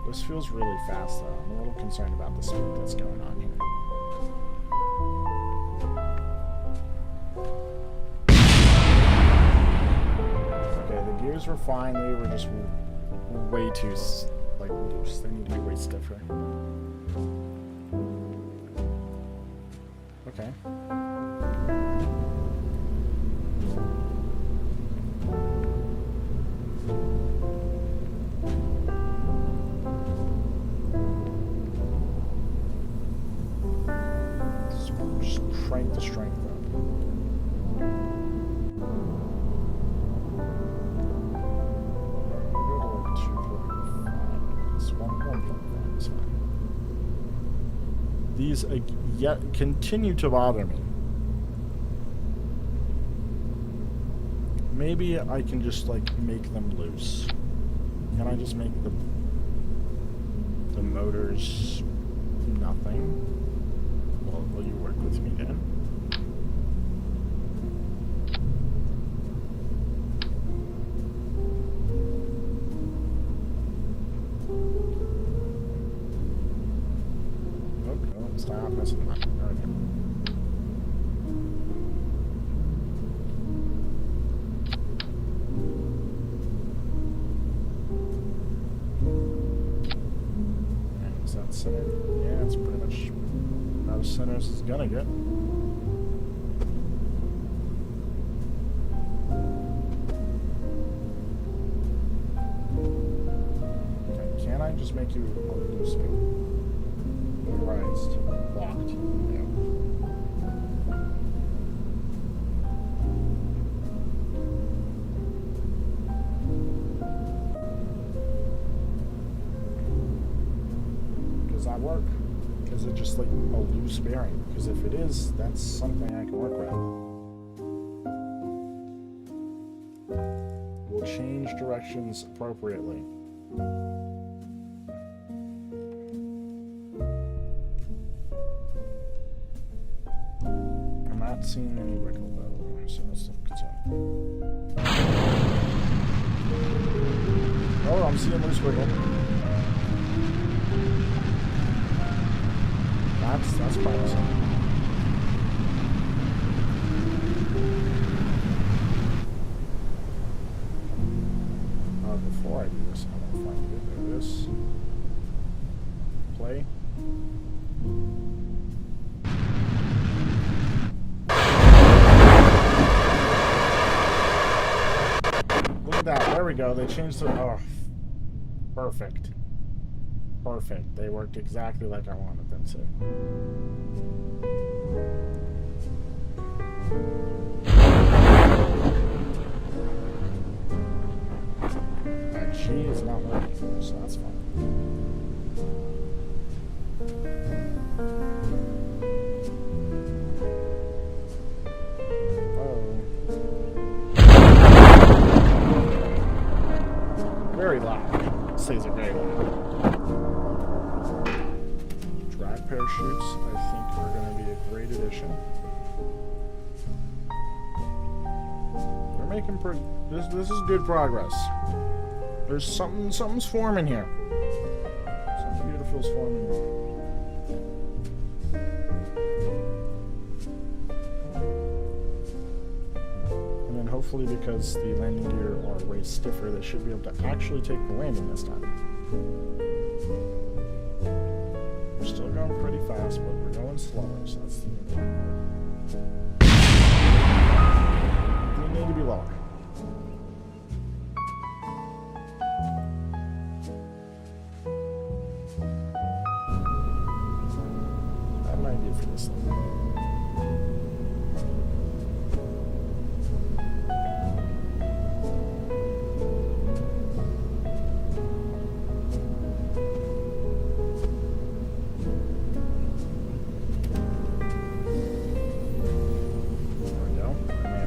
This feels really fast though. I'm a little concerned about the speed that's going on here. Gears were fine, they were just way too, like, loose. They need to be way stiffer. Okay. Just crank the strength up. These yet continue to bother me. Maybe I can just like make them loose. Can I just make the motors nothing? Well, will you work with me then? Stop messing up. Okay. And is that center? Yeah, it's pretty much about as center as it's gonna get. Okay, can I just make you loose? Motorized, locked. Yeah. Does that work? Is it just like a loose bearing? Because if it is, that's something I can work with. We'll change directions appropriately. Not seeing any wiggle though, so that's not concerned. Oh, I'm seeing loose wiggle. That's promising. Before I do this, I don't know if I can do this. Play. There we go. They changed the... Oh. Perfect. Perfect. They worked exactly like I wanted them to. That G is not working, so that's fine. This thing's a great one. Drag parachutes, I think, are going to be a great addition. We're making pretty. This is good progress. There's something's forming here. Something beautiful's forming here. Hopefully, because the landing gear are way stiffer, they should be able to actually take the landing this time. We're still going pretty fast, but we're going slower, so that's the important part. We need to be lower. I have an idea for this thing.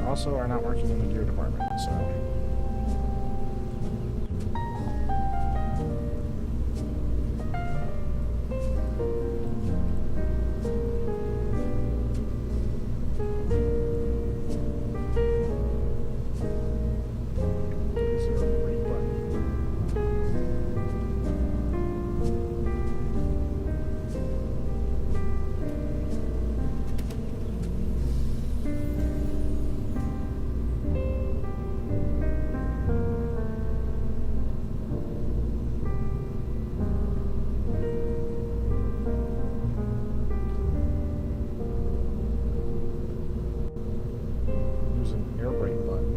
Also are not working in the gear department, so is there a brake button?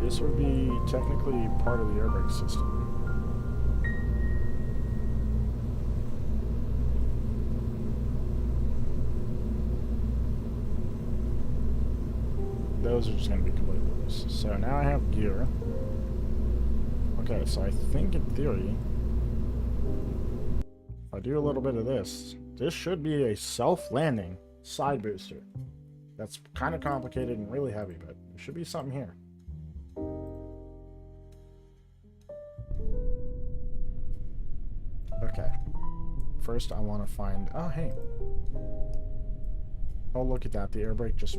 This would be technically part of the air brake system. Those are just going to be completely loose. So now I have gear. Okay, so I think in theory, if I do a little bit of this, this should be a self-landing side booster. That's kind of complicated and really heavy, but there should be something here. Okay. First, I want to find... Oh, hey. Oh, look at that. The air brake just...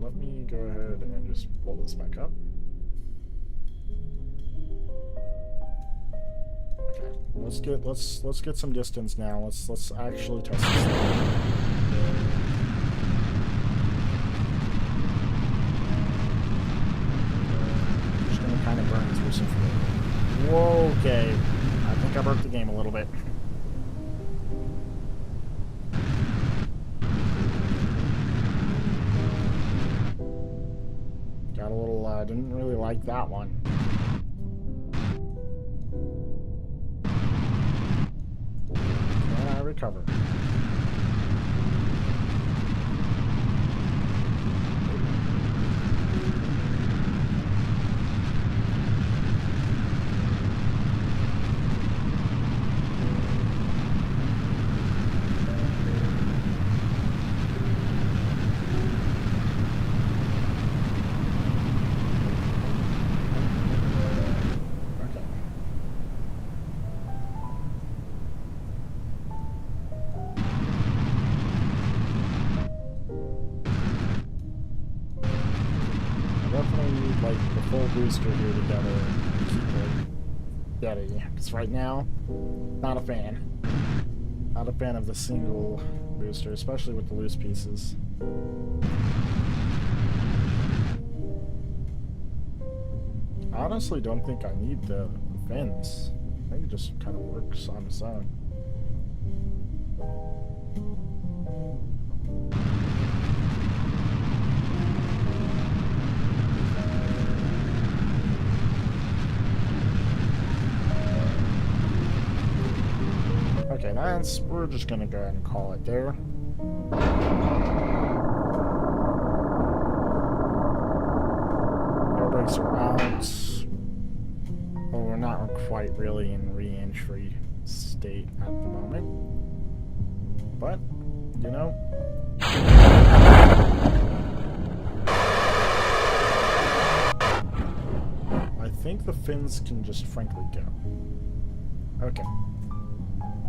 Let me go ahead and just pull this back up. Okay. Let's get some distance now. Let's actually test this out. Kind of burns through some fluid. Whoa, okay. I think I broke the game a little bit. Got a little, didn't really like that one. And I recover. Full booster here together and keep it steady. Because right now, not a fan. Not a fan of the single booster, especially with the loose pieces. I honestly don't think I need the fins. I think it just kind of works on its own. Okay, we're just gonna go ahead and call it there. Air brakes are out. Well, we're not quite really in re-entry state at the moment. But You know? I think the fins can just frankly go. Okay.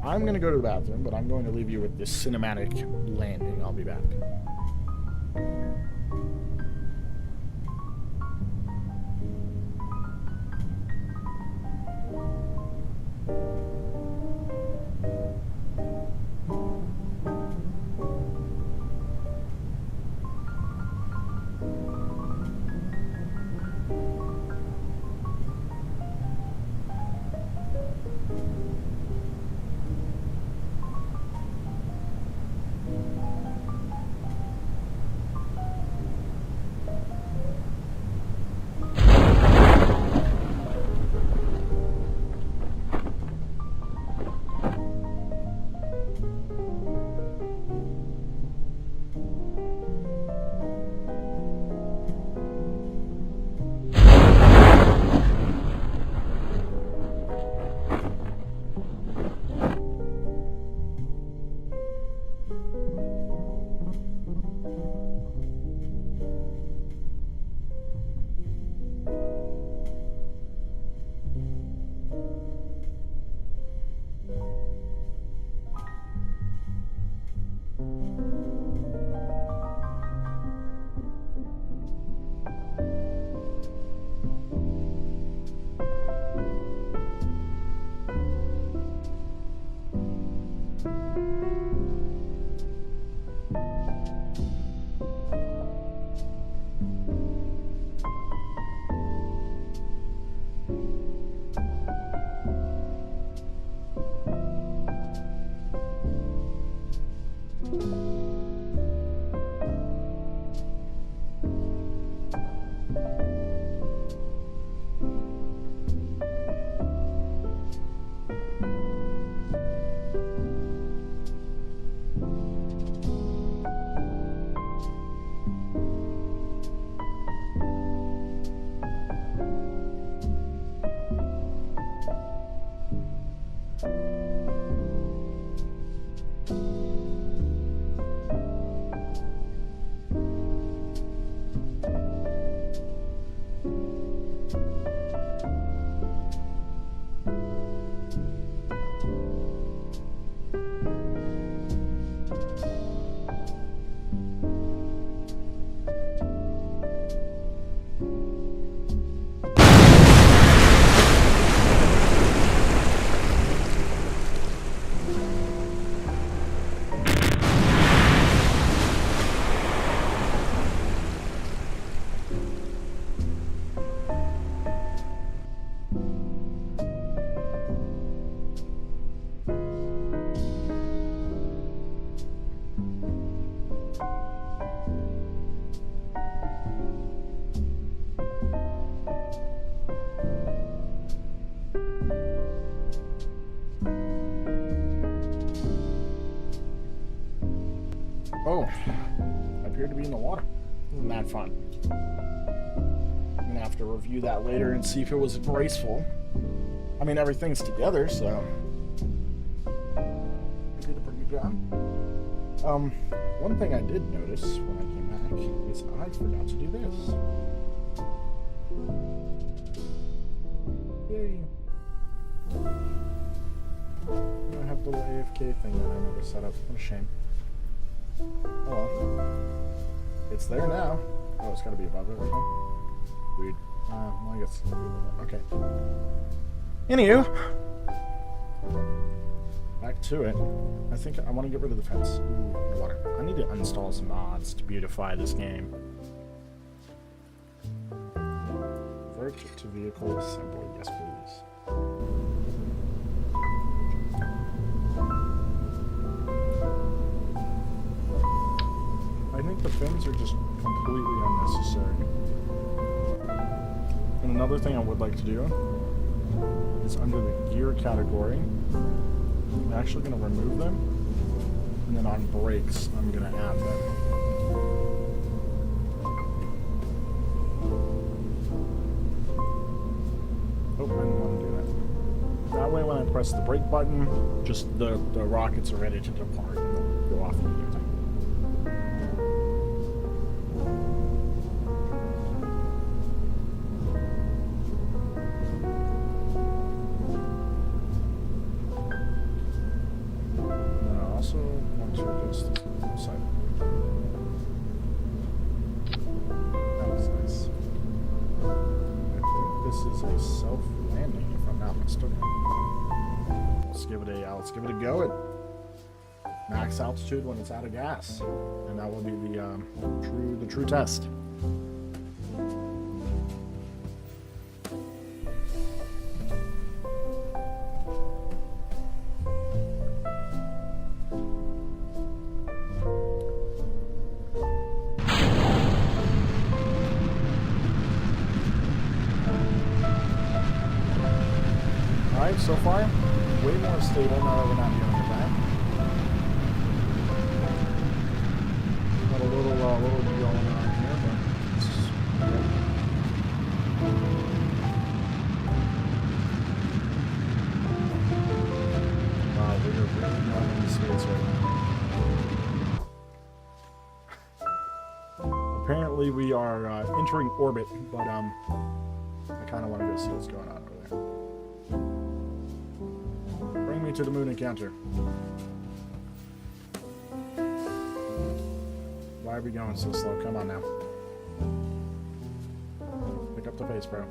I'm gonna go to the bathroom, but I'm going to leave you with this cinematic landing. I'll be back. Oh, I appear to be in the water. Isn't that fun? I'm gonna have to review that later and see if it was graceful. I mean, everything's together, so I did a pretty good job. One thing I did notice when I came back is I forgot to do this. Yay. I have the little AFK thing that I never set up. What a shame. Oh well. It's there now. Oh, it's gotta be above it, I think. Weird. Well, I guess it's gonna be above it. Okay. Anywho. Back to it. I think I want to get rid of the fence. Ooh, water. I need to uninstall some mods to beautify this game. Convert to vehicle assembly. Yes, please. I think the fins are just completely unnecessary. And another thing I would like to do is under the gear category, I'm actually going to remove them, and then on brakes, I'm going to add them. Oh, I didn't want to do that. That way when I press the brake button, just the rockets are ready to depart and they'll go off immediately. this is a self-landing, if I'm not mistaken. Let's give it a go at max altitude when it's out of gas, and that will be the true test. Alright, so far, way more stable now that we're not dealing with that. Got a little going on here, but it's good. Wow, we're really not in the space right now. Apparently we are entering orbit, but I kind of want to go see what's going on over there. Bring me to the moon encounter. Why are we going so slow? Come on now. Pick up the pace, bro.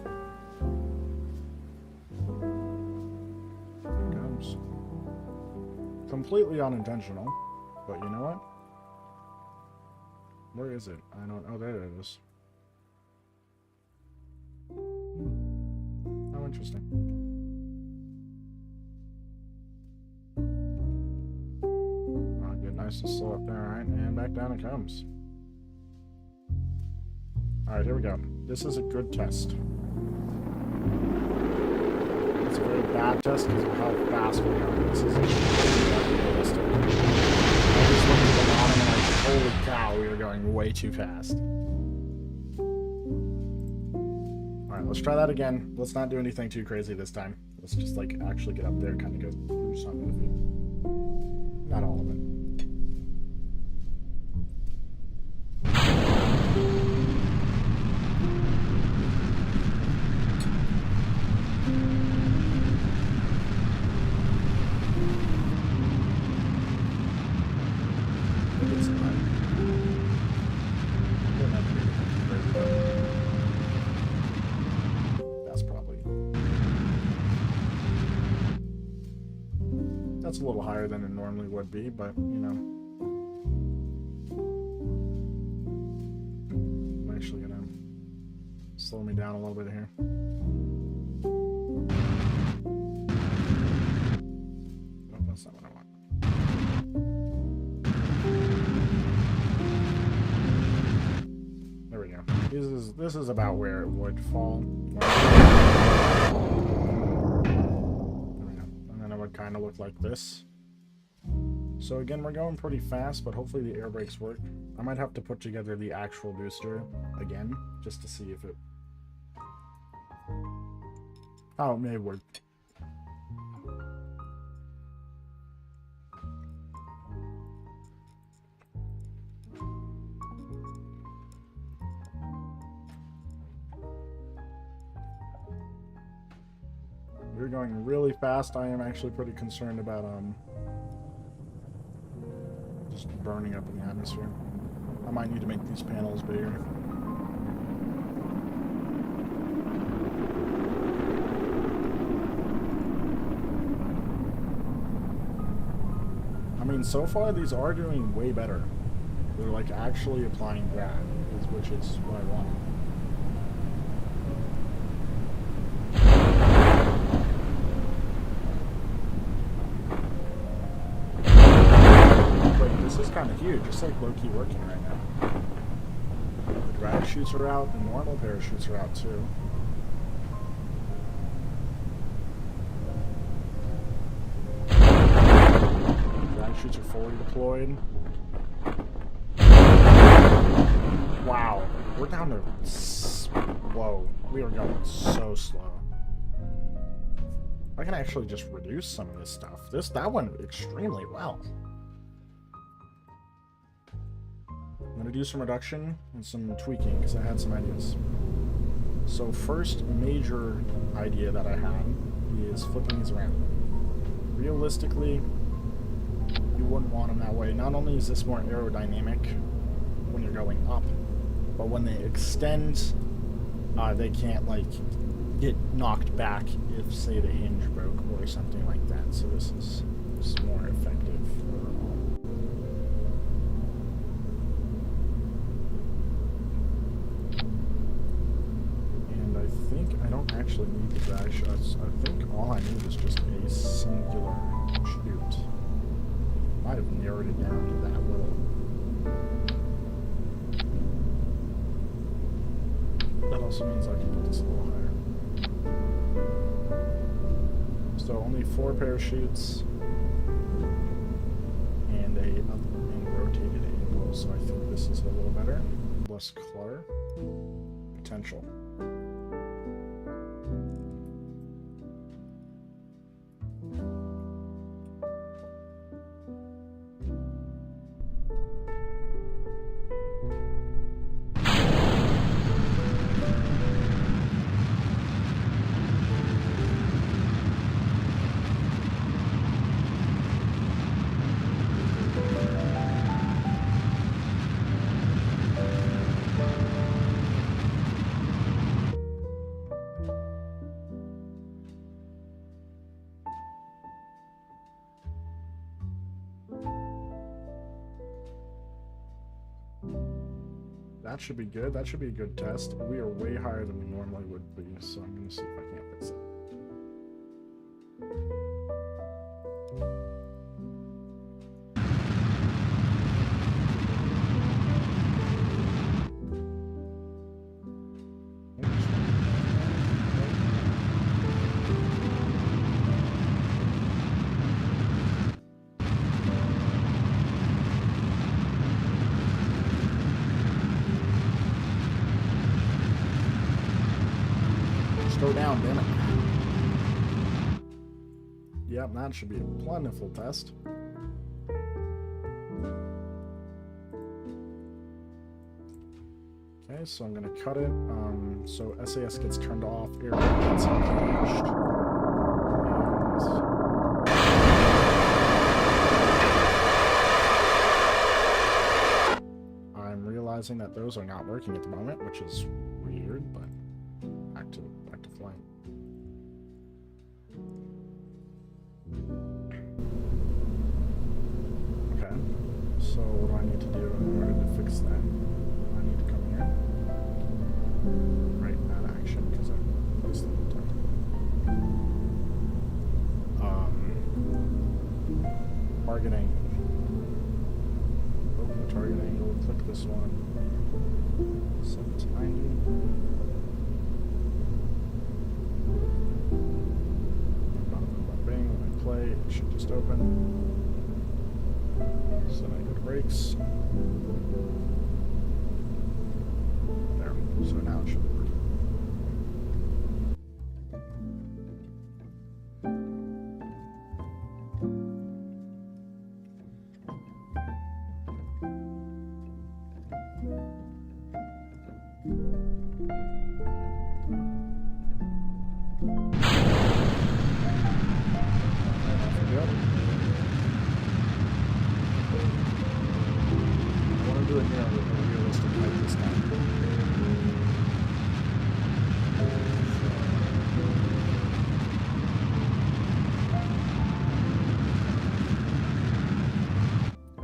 Here it comes. Completely unintentional, but you know what? Where is it? I don't... Oh, there it is. Oh, interesting. Nice and slow up there, alright, and back down it comes. Alright, here we go. This is a good test. It's a very bad test because of how fast we are. This is realistic. I just looked at the bottom and like, holy cow, we are going way too fast. Alright, let's try that again. Let's not do anything too crazy this time. Let's just like actually get up there and kind of go through some of it. Not all of it. That's a little higher than it normally would be, but, you know. I'm actually going to slow me down a little bit here. Oh, that's not what I want. There we go. This is about where it would fall. Kind of look like this. So again, we're going pretty fast, but hopefully the air brakes work. I might have to put together the actual booster again just to see if it may work. We're going really fast. I am actually pretty concerned about just burning up in the atmosphere. I might need to make these panels bigger. I mean, so far these are doing way better. They're like actually applying that, which is what I want. This is kind of huge. It's like low-key working right now. The drag chutes are out. The normal parachutes are out too. Drag chutes are fully deployed. Wow. We're down to... Whoa. We are going so slow. I can actually just reduce some of this stuff. That went extremely well. I'm going to do some reduction and some tweaking because I had some ideas. So first major idea that I had is flipping these around. Realistically, you wouldn't want them that way. Not only is this more aerodynamic when you're going up, but when they extend they can't like get knocked back if, say, the hinge broke or something like that. So this is more effective overall. And I think I don't actually need the drag shots. I think all I need is just a singular shoot. Might have narrowed it down to that little. That also means I can put this a little higher. So only 4 parachutes and a rotated angle. So I think this is a little better. Less clutter. Potential. That should be good. That should be a good test. We are way higher than we normally would be, so I'm going to see if I can't fix it. Go down, damn it. Yep, that should be a plentiful test. Okay, so I'm gonna cut it. So SAS gets turned off, aircraft gets engaged. And I'm realizing that those are not working at the moment, which is weird, but back to flight. Okay, so what do I need to do in order to fix that? I need to come here, right in that action, because I placed it in time. Target angle. Open the target angle, click this one, set it to 90. Play, it should just open. So then I go to brakes. There. So now it should be working.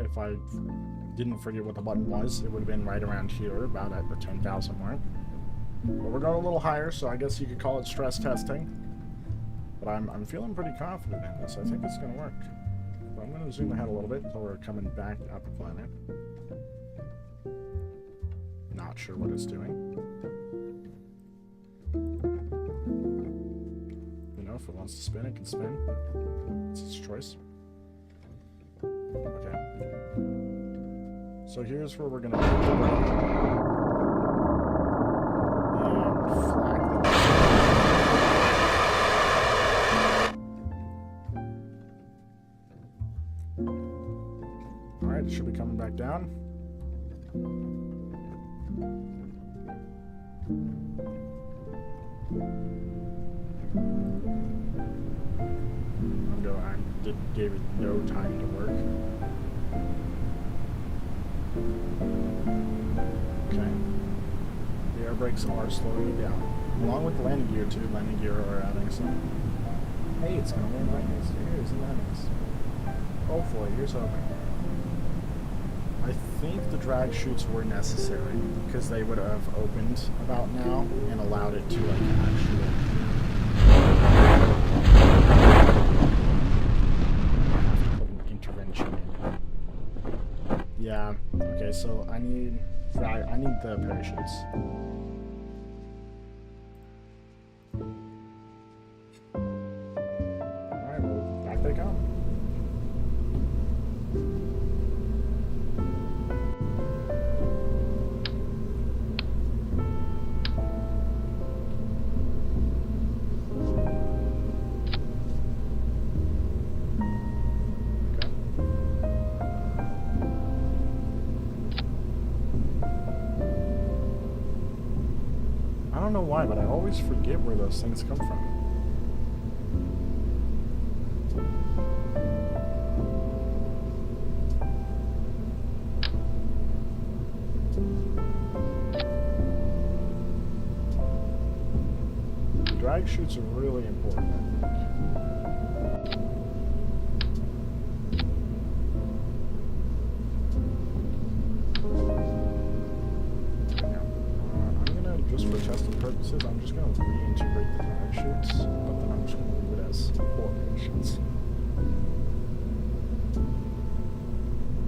If I didn't forget what the button was, it would have been right around here, about at the 10,000 mark. But we're going a little higher, so I guess you could call it stress testing. But I'm feeling pretty confident in this. I think it's going to work. But I'm going to zoom ahead a little bit until we're coming back up the planet. Not sure what it's doing. You know, if it wants to spin, it can spin. It's its choice. Okay. So here's where we're going to hit the brake. And flag the Alright, it should be coming back down. I gave it no time to work. Okay. The air brakes are slowing you down. Along with the landing gear too. Landing gear are adding some. Hey, it's gonna land right next to you. Isn't that nice? Hopefully, here's hoping. I think the drag chutes were necessary because they would have opened about now and allowed it to like actually have to put an intervention in. Yeah. Okay. So I need the parachutes. All right. Well, back they come. I don't know why, but I always forget where those things come from. The drag chutes are really important, I think. Just for testing purposes, I'm just going to reintegrate the drag chutes, but then I'm just going to leave it as 4 parachutes.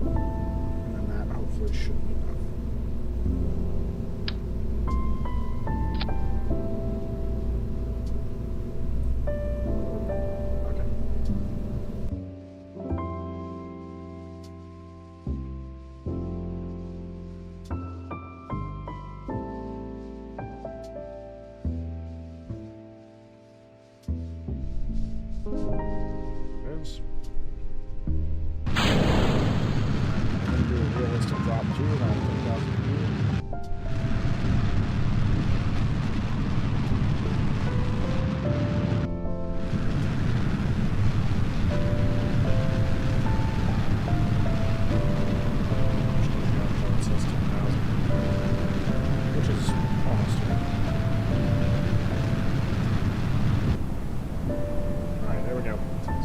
And then that hopefully should be enough.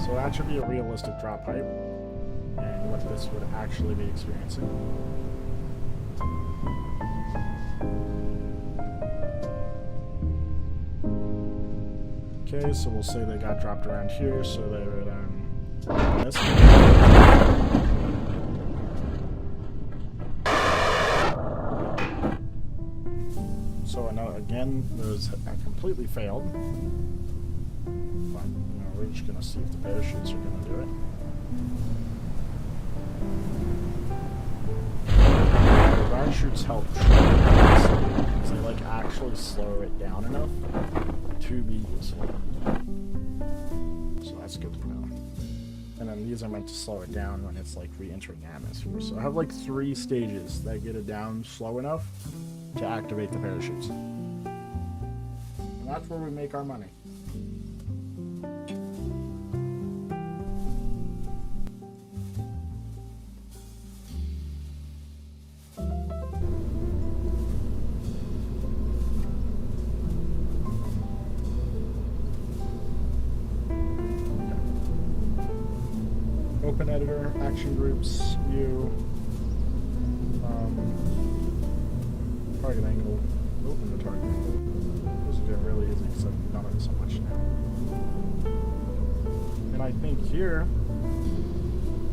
So that should be a realistic drop height and what this would actually be experiencing. Okay, so we'll say they got dropped around here, so they would this. So I know again those have completely failed. But, we're just going to see if the parachutes are going to do it. The parachutes help because they like actually slow it down enough to be useful. So that's good to know. And then these are meant to slow it down when it's like re-entering the atmosphere. So I have like 3 stages that get it down slow enough to activate the parachutes. And that's where we make our money. Open editor, action groups, view, target angle, open the target angle. Those are getting really easy because I've done it so much now. And I think here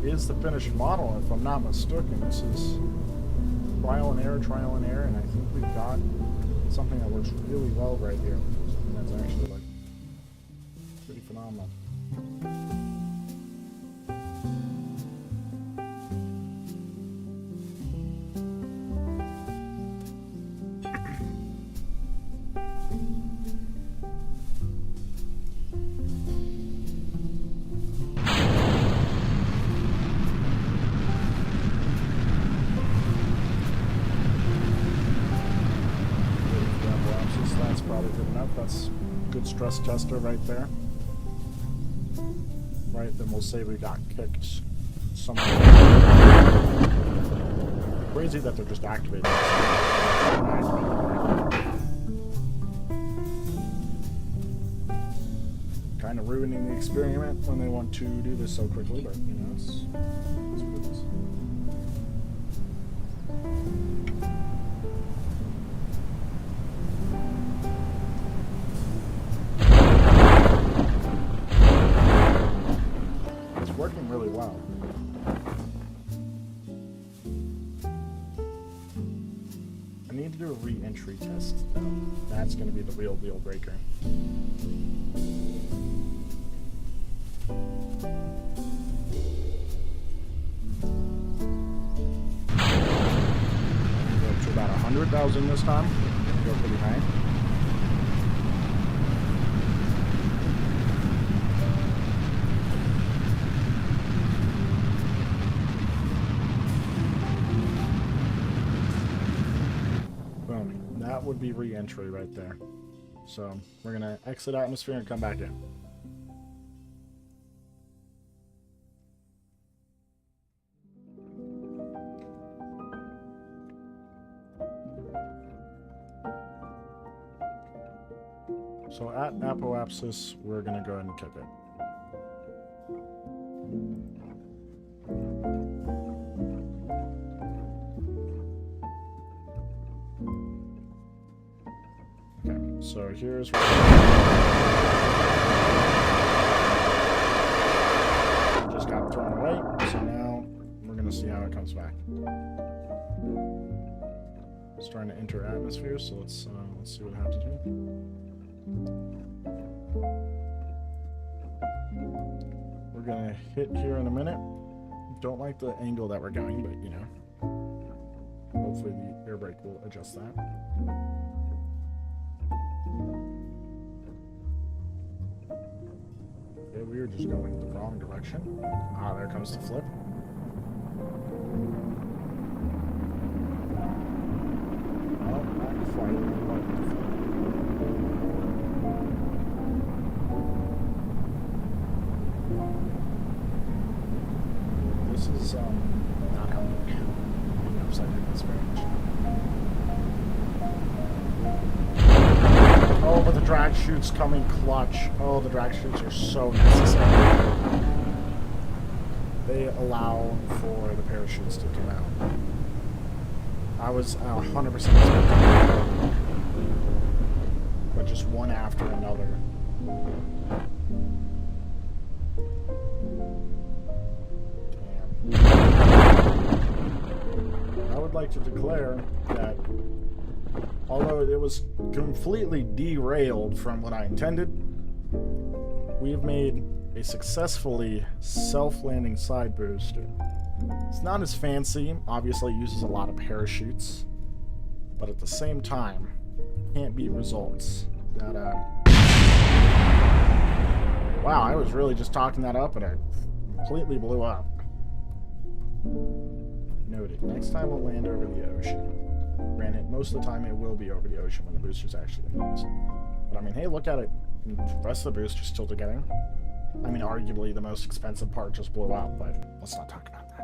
is the finished model, if I'm not mistaken. This is trial and error, and I think we've got something that works really well right here. And that's actually like pretty phenomenal. That's probably good enough. That's a good stress tester right there. Right, then we'll say we got kicked somewhere. Crazy that they're just activated. kind of ruining the experiment when they want to do this so quickly, but, you know, it's what it is. It's working really well. I need to do a re-entry test, though. That's going to be the real deal breaker. Go up to about 100,000 this time. Gonna go pretty high. That would be re-entry right there. So we're gonna exit atmosphere and come back in. So at apoapsis, we're gonna go ahead and kick it. So here's where just got thrown away. So now we're gonna see how it comes back. Starting to enter atmosphere, so let's see what I have to do. We're gonna hit here in a minute. Don't like the angle that we're going, but you know, hopefully the air brake will adjust that. Okay, we were just going the wrong direction. Ah, there comes the flip. Oh, not quite. This is not how being upside down this very much. Oh, but the drag chutes coming clutch. Oh, the drag chutes are so necessary. They allow for the parachutes to come out. I was 100% expecting, but just one after another. Damn. I would like to declare that although it was completely derailed from what I intended, we've made a successfully self-landing side booster. It's not as fancy, obviously it uses a lot of parachutes, but at the same time, can't beat results. That, wow, I was really just talking that up and it completely blew up. Noted. Next time we'll land over the ocean. Granted, most of the time it will be over the ocean when the booster's actually used. But I mean, hey, look at it. The rest of the booster's still together. I mean, arguably the most expensive part just blew out, but let's not talk about that.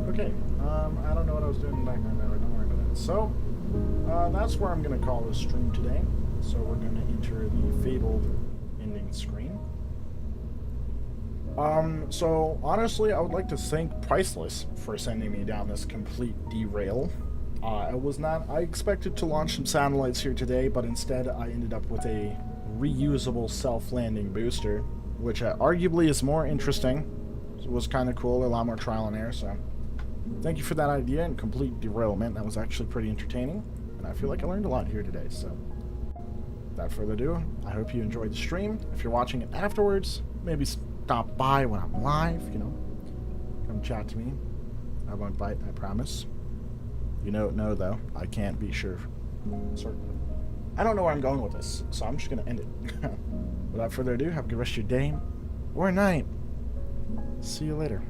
Okay, I don't know what I was doing in the background there, don't worry about that. So, that's where I'm going to call this stream today. So we're going to enter the fabled ending screen. So honestly, I would like to thank Priceless for sending me down this complete derail. I expected to launch some satellites here today, but instead I ended up with a reusable self-landing booster, which arguably is more interesting. It was kind of cool, a lot more trial and error, so thank you for that idea and complete derailment. That was actually pretty entertaining, and I feel like I learned a lot here today, so without further ado, I hope you enjoyed the stream. If you're watching it afterwards, maybe stop by when I'm live, you know. Come chat to me. I won't bite, I promise. You know, no, though. I can't be sure. Certain. I don't know where I'm going with this, so I'm just going to end it. Without further ado, have a good rest of your day or night. See you later.